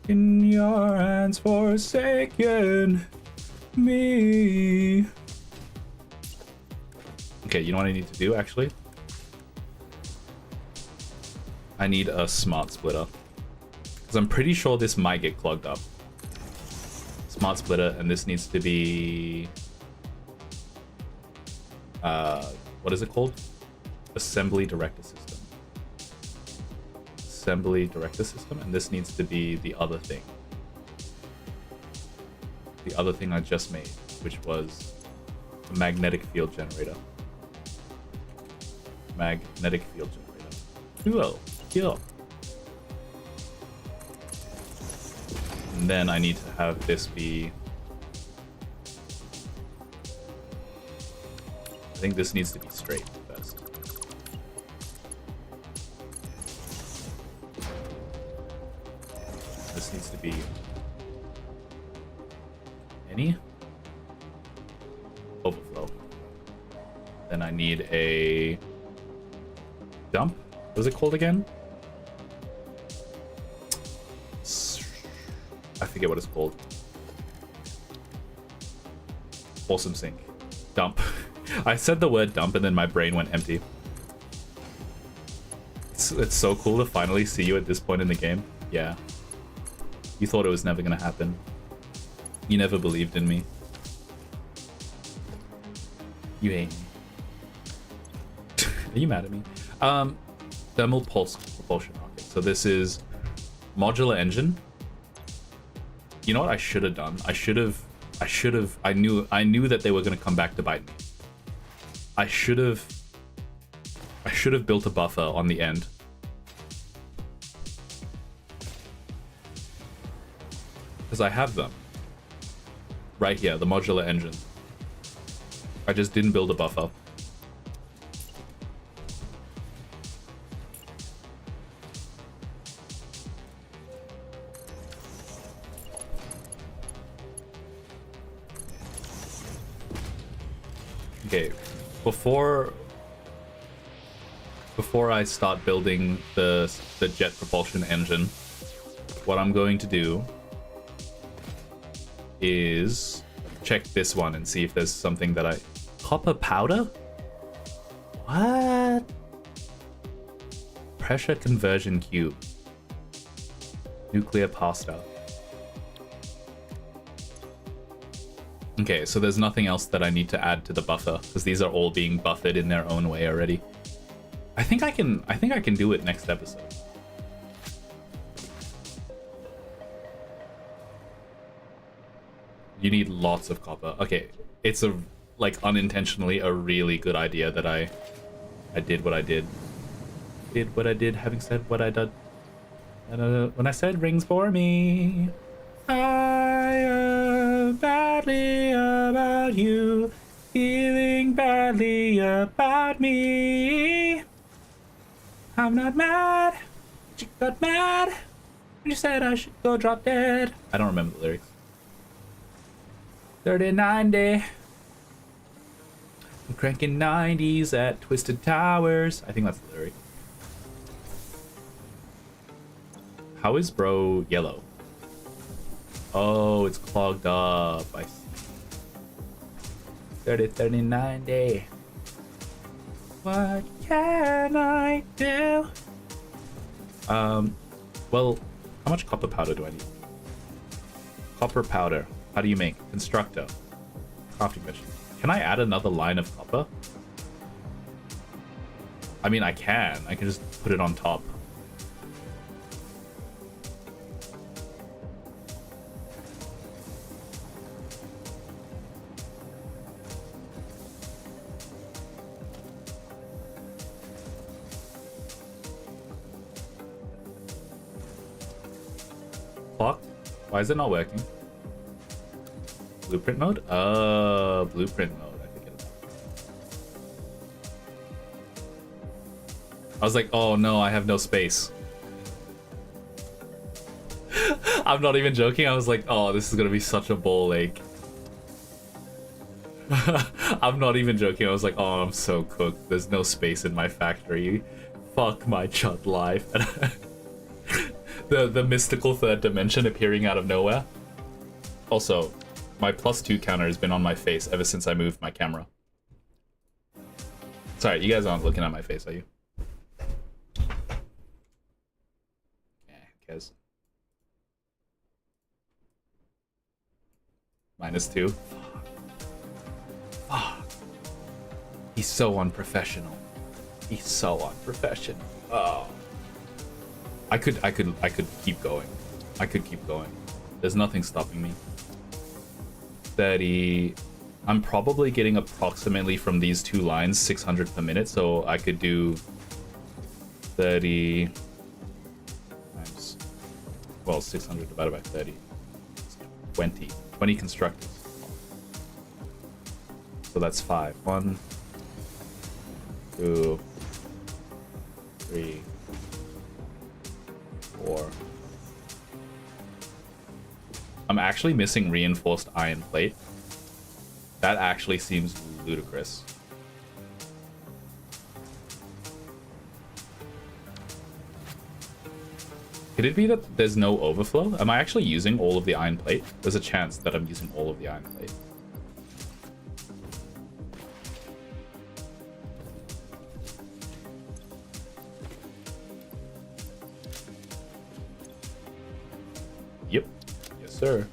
In your hands forsaken me. Okay, you know what I need to do, actually? I need a smart splitter. Because I'm pretty sure this might get clogged up. Smart splitter, and this needs to be... what is it called? Assembly director system. Assembly director system, and this needs to be the other thing. The other thing I just made, which was a magnetic field generator. Magnetic field generator. Cool. Yeah. And then I need to have this be... I think this needs to be straight first. This needs to be... any? Then I need a dump. What is it called again? I forget what it's called. Awesome sink. Dump. I said the word dump and then my brain went empty. It's so cool to finally see you at this point in the game. Yeah. You thought it was never gonna happen. You never believed in me. You hate me. Are you mad at me? Thermal pulse propulsion rocket. So this is modular engine. You know what I should have done? I knew that they were gonna come back to bite me. I should have built a buffer on the end. Because I have them. Right here, the modular engine. I just didn't build a buffer. Okay, before I start building the jet propulsion engine, what I'm going to do is check this one and see if there's something that copper powder? What? Pressure conversion cube. Nuclear pasta. Okay, so there's nothing else that I need to add to the buffer because these are all being buffered in their own way already. I think I can do it next episode. You need lots of copper. Okay, it's unintentionally a really good idea that I did what I did. Did what I did, having said what I did. When I said rings for me, I am badly about you, feeling badly about me. I'm not mad, but you got mad when you said I should go drop dead. I don't remember the lyrics. 3090. I'm cranking 90s at Twisted Towers. I think that's the lyric. How is bro yellow? Oh, it's clogged up. I see. 30, 90. What can I do? Well, how much copper powder do I need? Copper powder. How do you make? Constructor. Crafting machine. Can I add another line of copper? I mean, I can. I can just put it on top. Clock? Why is it not working? Blueprint mode? Blueprint mode. I think it is. I was like, oh no, I have no space. I'm not even joking. I was like, oh, this is gonna be such a ball ache. I'm not even joking. I was like, oh, I'm so cooked. There's no space in my factory. Fuck my chud life. the mystical third dimension appearing out of nowhere. Also, my +2 counter has been on my face ever since I moved my camera. Sorry, you guys aren't looking at my face, are you? Yeah, who cares? -2. Fuck. He's so unprofessional. He's so unprofessional. Oh. I could keep going. I could keep going. There's nothing stopping me. 30. I'm probably getting approximately from these two lines 600 per minute, so I could do 30 times, well, 600 divided by 30. 20 constructors. So that's 5. 1, 2, 3, 4. I'm actually missing reinforced iron plate. That actually seems ludicrous. Could it be that there's no overflow? Am I actually using all of the iron plate? There's a chance that I'm using all of the iron plate. Yep. Yes, sir.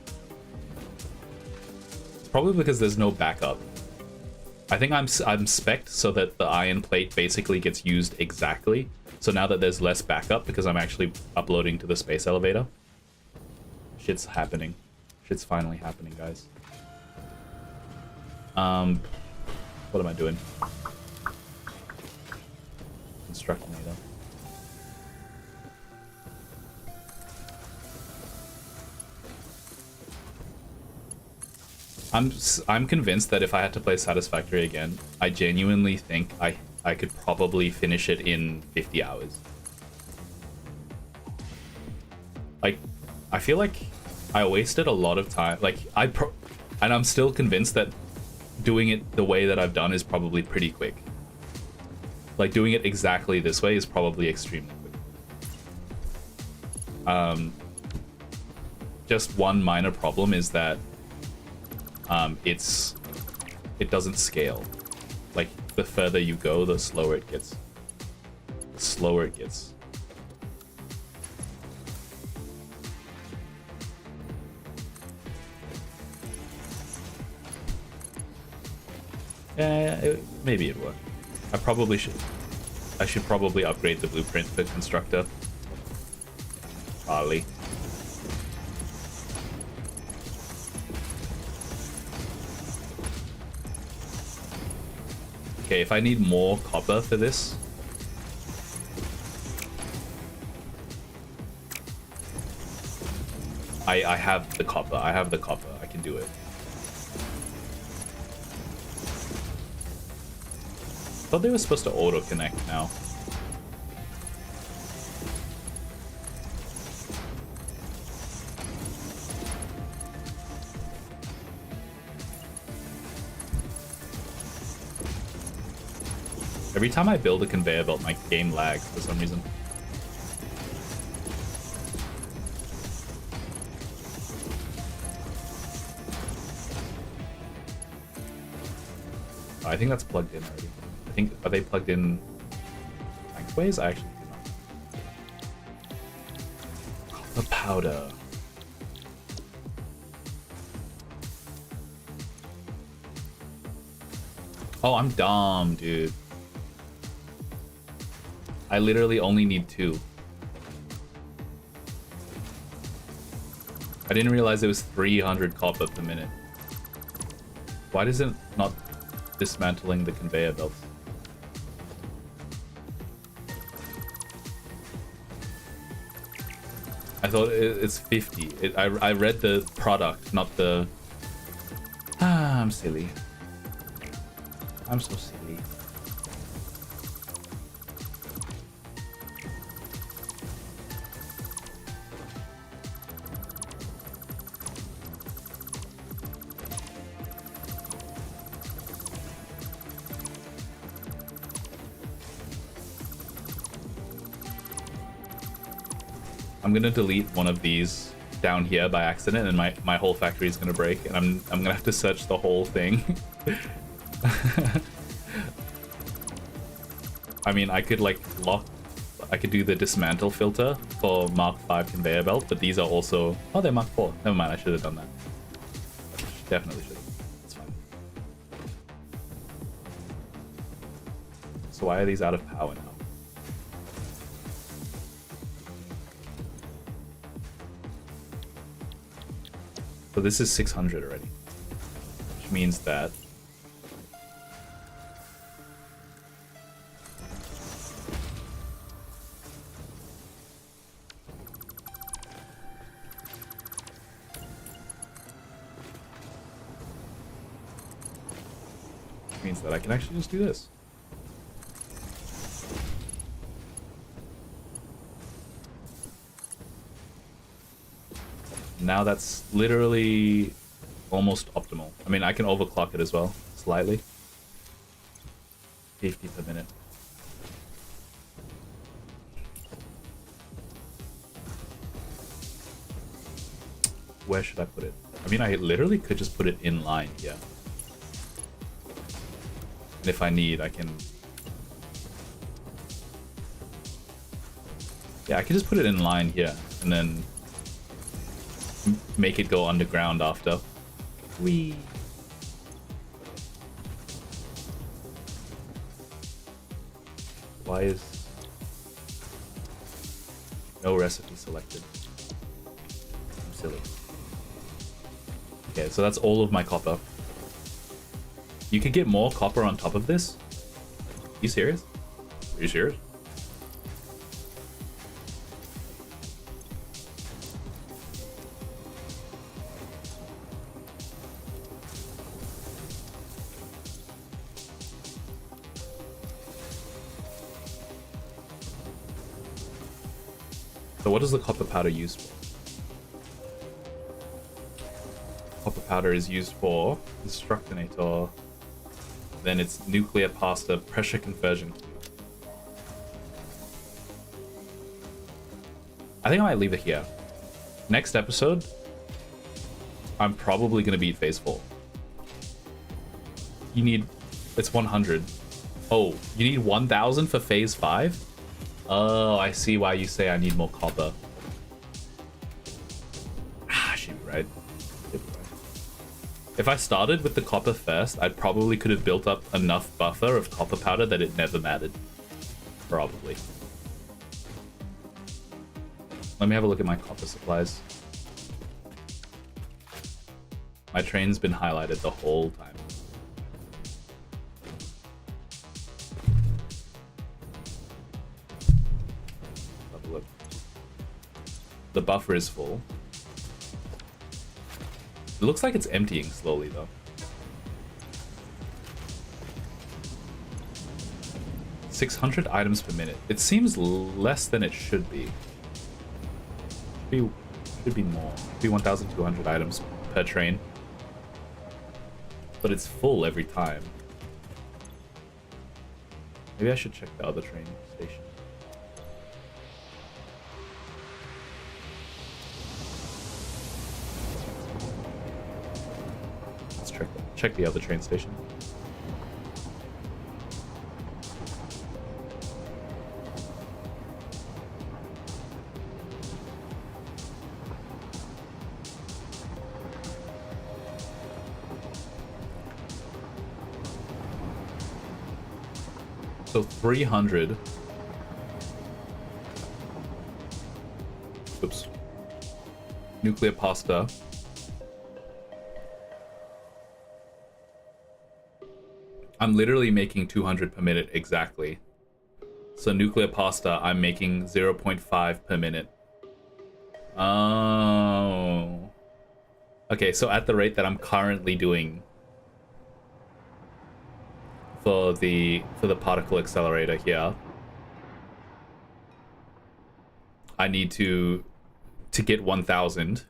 It's probably because there's no backup. I think I'm spec'd so that the iron plate basically gets used exactly. So now that there's less backup because I'm actually uploading to the space elevator. Shit's happening. Shit's finally happening, guys. What am I doing? Constructing later. I'm convinced that if I had to play Satisfactory again, I genuinely think I could probably finish it in 50 hours. Like, I feel like I wasted a lot of time. Like, and I'm still convinced that doing it the way that I've done is probably pretty quick. Like, doing it exactly this way is probably extremely quick. Just one minor problem is that it doesn't scale. Like, the further you go, the slower it gets. The slower it gets. Yeah, maybe it'd work. I should probably upgrade the blueprint for constructor. Probably. Okay, if I need more copper for this, I have the copper. I have the copper. I can do it. Thought they were supposed to auto connect now. Every time I build a conveyor belt, my game lags for some reason. I think that's plugged in already. I think, are they plugged in lengthways? I actually do not. Copper powder. Oh, I'm dumb, dude. I literally only need 2. I didn't realize it was 300 copper per minute. Why does it not dismantling the conveyor belts? I thought it's 50. I read the product, not the... Ah, I'm silly. I'm so silly. I'm gonna delete one of these down here by accident, and my whole factory is gonna break, and I'm gonna have to search the whole thing. I mean, I could I could do the dismantle filter for Mark 5 conveyor belt, but these are also... Oh, they're Mark 4. Never mind, I should have done that. Definitely should have. It's fine. So why are these out of power now? So this is 600 already, which means that I can actually just do this. Now that's literally almost optimal. I mean, I can overclock it as well, slightly. 50 per minute. Where should I put it? I mean, I literally could just put it in line here. And if I need, I can... Yeah, I could just put it in line here, and then make it go underground after. Whee! Why is... No recipe selected? I'm silly. Okay, so that's all of my copper. You could get more copper on top of this? You serious? Are you serious? So what is the copper powder used for? Copper powder is used for Destructinator. Then it's nuclear pasta pressure conversion cube. I think I might leave it here. Next episode, I'm probably gonna beat phase 4. You need... It's 100. Oh, you need 1,000 for phase 5? Oh, I see why you say I need more copper. Ah, she'd be right. She'd be right. If I started with the copper first, I probably could have built up enough buffer of copper powder that it never mattered. Probably. Let me have a look at my copper supplies. My train's been highlighted the whole time. Have a look. The buffer is full. It looks like it's emptying slowly though. $600 items per minute. It seems less than it should be. Should be more. Should be 1,200 items per train. But it's full every time. Maybe I should check the other train station. Let's check the other train station. So 300. Oops. Nuclear pasta. I'm literally making 200 per minute exactly. So nuclear pasta, I'm making 0.5 per minute. Oh. Okay, so at the rate that I'm currently doing for the particle accelerator here, I need to get 1,000.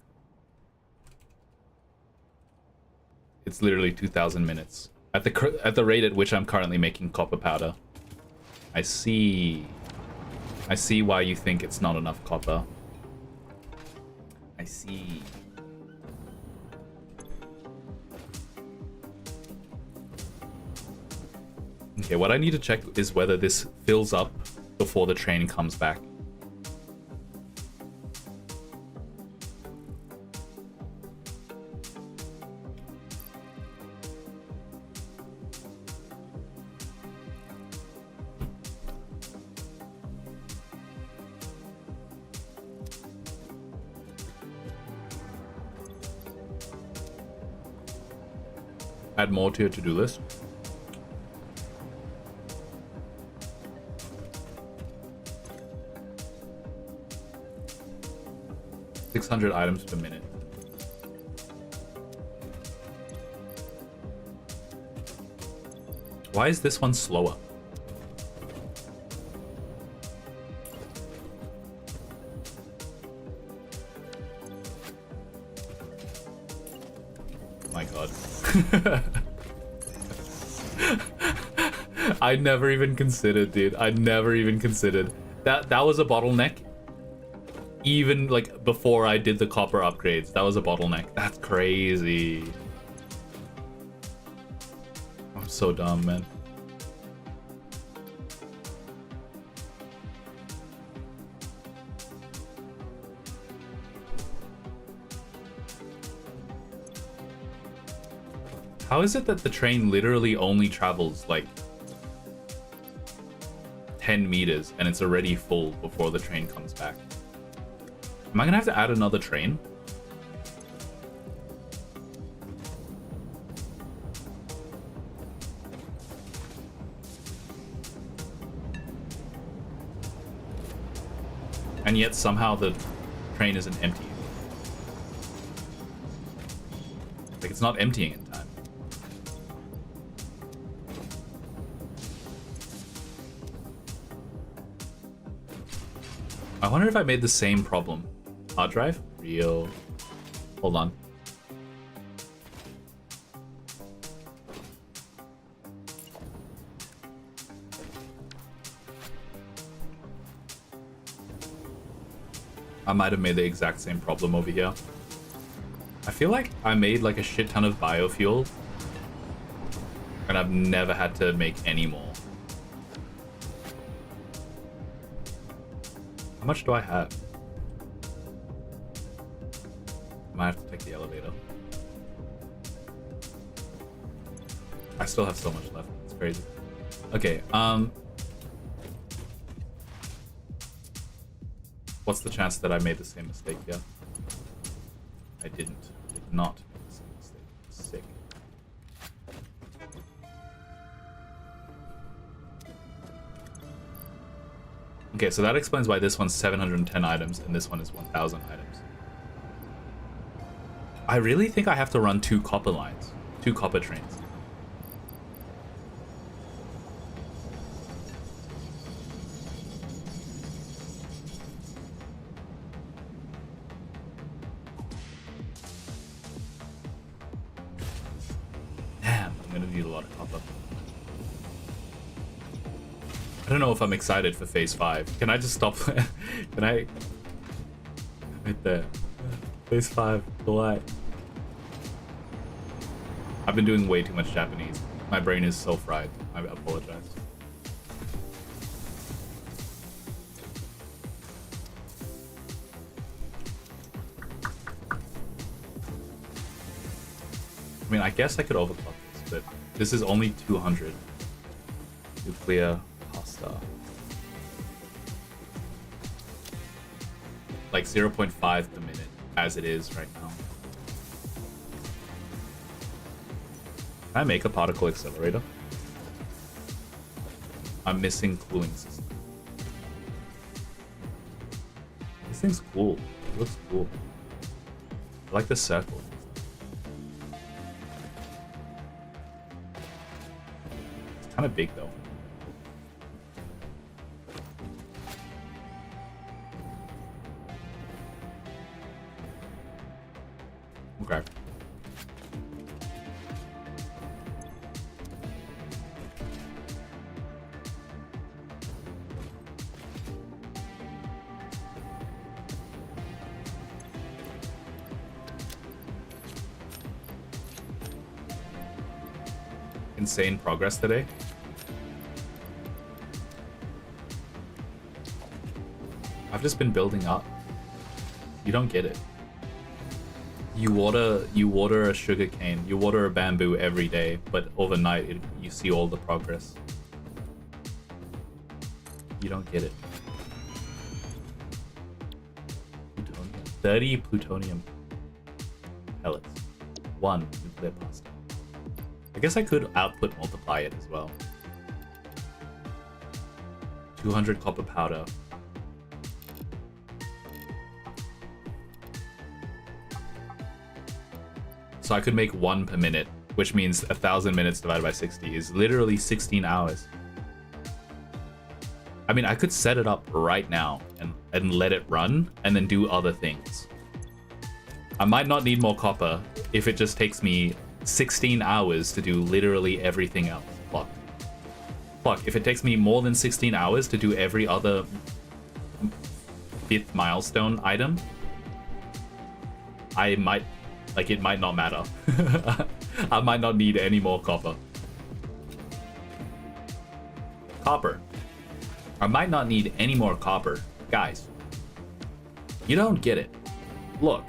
It's literally 2,000 minutes at the rate at which I'm currently making copper powder. I see why you think it's not enough copper. I see. Okay, what I need to check is whether this fills up before the train comes back. Add more to your to-do list. $600 items per minute. Why is this one slower? My god. I never even considered, dude. I never even considered. That was a bottleneck. even like before I did the copper upgrades. That was a bottleneck. That's crazy. I'm so dumb, man. How is it that the train literally only travels like 10 meters and it's already full before the train comes back? Am I gonna have to add another train? And yet somehow the train isn't empty. Like it's not emptying in time. I wonder if I made the same problem. Hard drive? Real. Hold on. I might have made the exact same problem over here. I feel like I made like a shit ton of biofuel and I've never had to make any more. How much do I have? I might have to take the elevator. I still have so much left. It's crazy. Okay, what's the chance that I made the same mistake here? I didn't. I did not make the same mistake. Sick. Okay, so that explains why this one's 710 items and this one is 1,000 items. I really think I have to run 2 copper lines. 2 copper trains. Damn, I'm gonna need a lot of copper. I don't know if I'm excited for phase 5. Can I just stop? Can I? Right there. Phase 5. Why? I've been doing way too much Japanese. My brain is so fried. I apologize. I mean, I guess I could overclock this, but this is only 200 nuclear pasta. Like 0.5 per minute, as it is right now. Can I make a particle accelerator? I'm missing cooling system. This thing's cool. It looks cool. I like the circle. It's kind of big though. Okay. Insane progress today. I've just been building up. You don't get it. You water a sugar cane, you water a bamboo every day, but overnight you see all the progress. You don't get it. Plutonium. 30 plutonium pellets. 1 nuclear pasta. I guess I could output multiply it as well. 200 copper powder. So I could make 1 per minute, which means 1,000 minutes divided by 60 is literally 16 hours. I mean, I could set it up right now and let it run and then do other things. I might not need more copper if it just takes me 16 hours to do literally everything else. Fuck, if it takes me more than 16 hours to do every other 5th milestone item, I might, like, it might not matter. I might not need any more copper. Copper. I might not need any more copper. Guys, you don't get it. Look.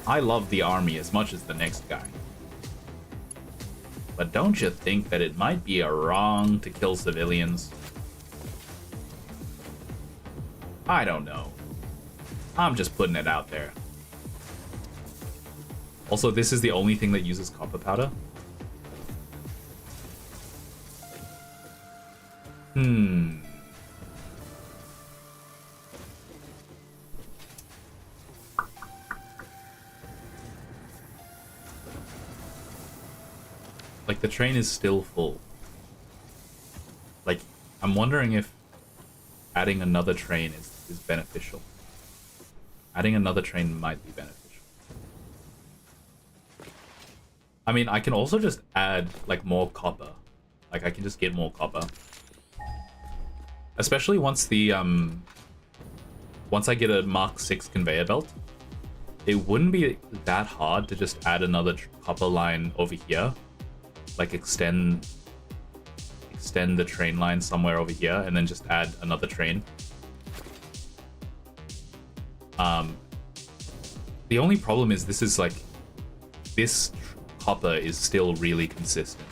I love the army as much as the next guy. But don't you think that it might be a wrong to kill civilians? I don't know. I'm just putting it out there. Also, this is the only thing that uses copper powder. Like, the train is still full. Like, I'm wondering if adding another train is beneficial. Adding another train might be beneficial. I mean, I can also just add, like, more copper. Like, I can just get more copper. Especially once the, once I get a Mark 6 conveyor belt, it wouldn't be that hard to just add another copper line over here. Like, extend the train line somewhere over here, and then just add another train. The only problem is this is, like, this copper is still really consistent.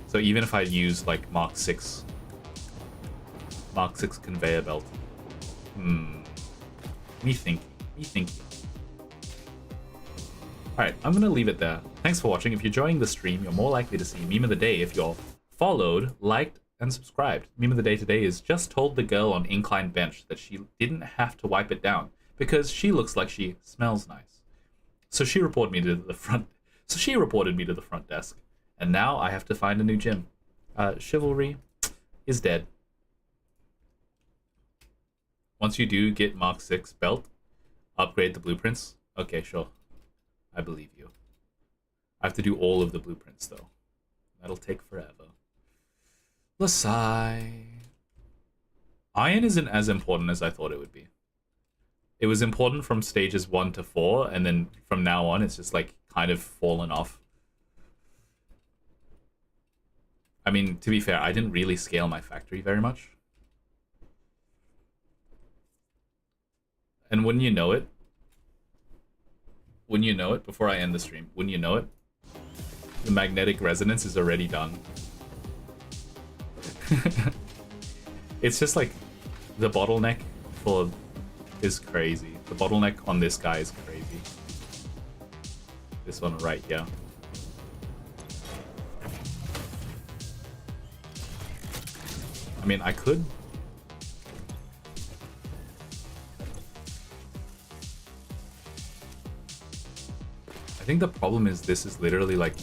So even if I use, like, Mark 6 conveyor belt. Me thinking. Alright, I'm gonna leave it there. Thanks for watching. If you're enjoying the stream, you're more likely to see Meme of the Day if you're followed, liked, and subscribed. Meme of the Day today is just told the girl on incline bench that she didn't have to wipe it down because she looks like she smells nice. So she reported me to the front desk, and now I have to find a new gym. Chivalry is dead. Once you do get Mark 6 belt, upgrade the blueprints. Okay, sure. I believe you. I have to do all of the blueprints, though. That'll take forever. Lasai. Iron isn't as important as I thought it would be. It was important from stages 1 to 4, and then from now on, it's just, like, kind of fallen off. I mean, to be fair, I didn't really scale my factory very much. And wouldn't you know it, before I end the stream, wouldn't you know it, the magnetic resonance is already done. It's just like the bottleneck is crazy. The bottleneck on this guy is crazy. This one right here. I mean, I could. I think the problem is this is literally like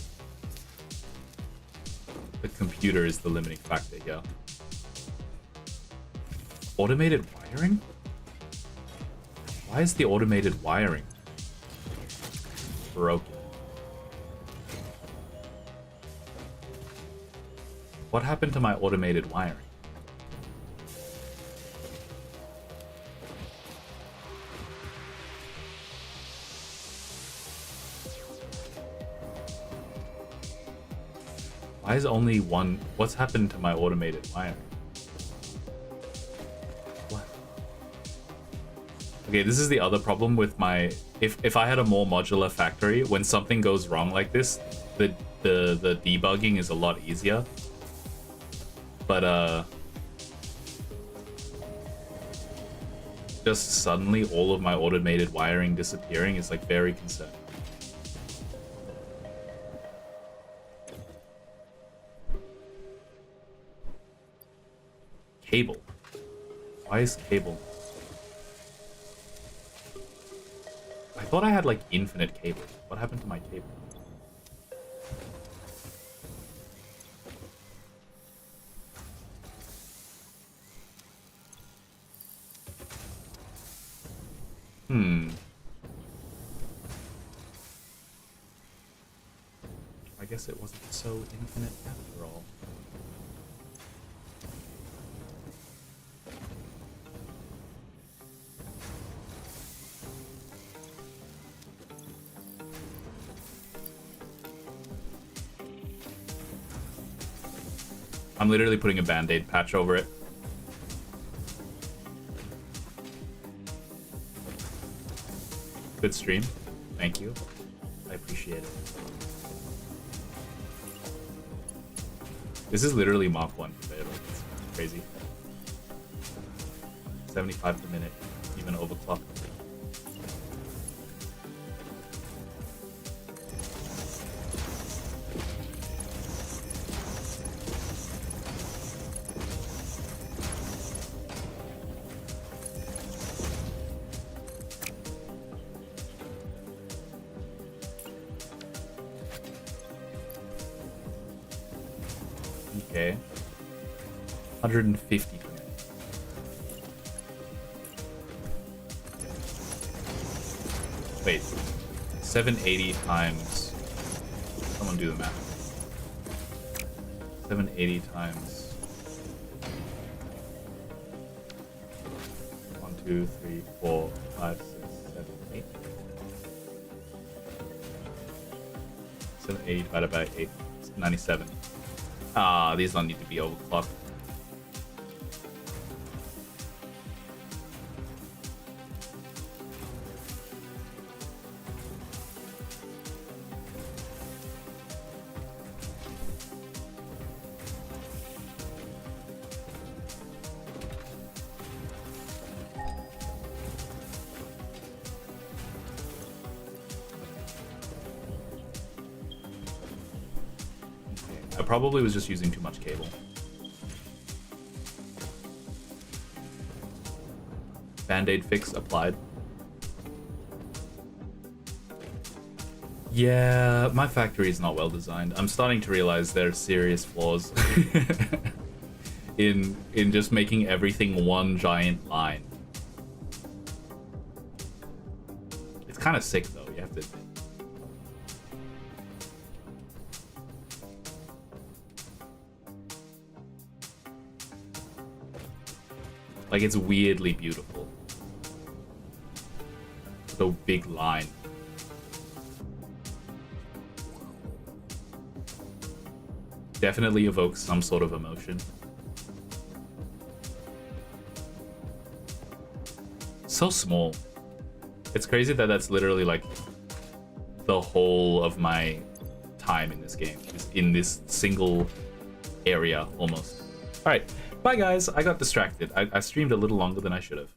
the computer is the limiting factor here. Automated wiring? Why is the automated wiring broken? What happened to my automated wiring? Why is only one? What's happened to my automated wiring? What? Okay, this is the other problem with my. If I had a more modular factory, when something goes wrong like this, the debugging is a lot easier. But just suddenly all of my automated wiring disappearing is like very concerning. Cable. Why is cable? I thought I had like infinite cable. What happened to my cable? I guess it wasn't so infinite after all. I'm literally putting a band-aid patch over it. Good stream. Thank you. I appreciate it. This is literally Mach 1 for Beto. It's crazy. 75 per minute, even overclocked. Okay. 150 per minute. Wait. 780 times. Someone do the math. 780 times. 1, 2, 3, 4, 5, 6, 7, 8. 780 divided by 8. It's 97. Ah, these don't need to be overclocked. I probably was just using too much cable. Band-aid fix applied. Yeah, my factory is not well designed. I'm starting to realize there are serious flaws in just making everything one giant line. It's kind of sick though, you have to admit. Like, it's weirdly beautiful. So big line. Definitely evokes some sort of emotion. So small. It's crazy that that's literally like the whole of my time in this game. Is in this single area almost. Alright. Bye guys, I got distracted. I streamed a little longer than I should have.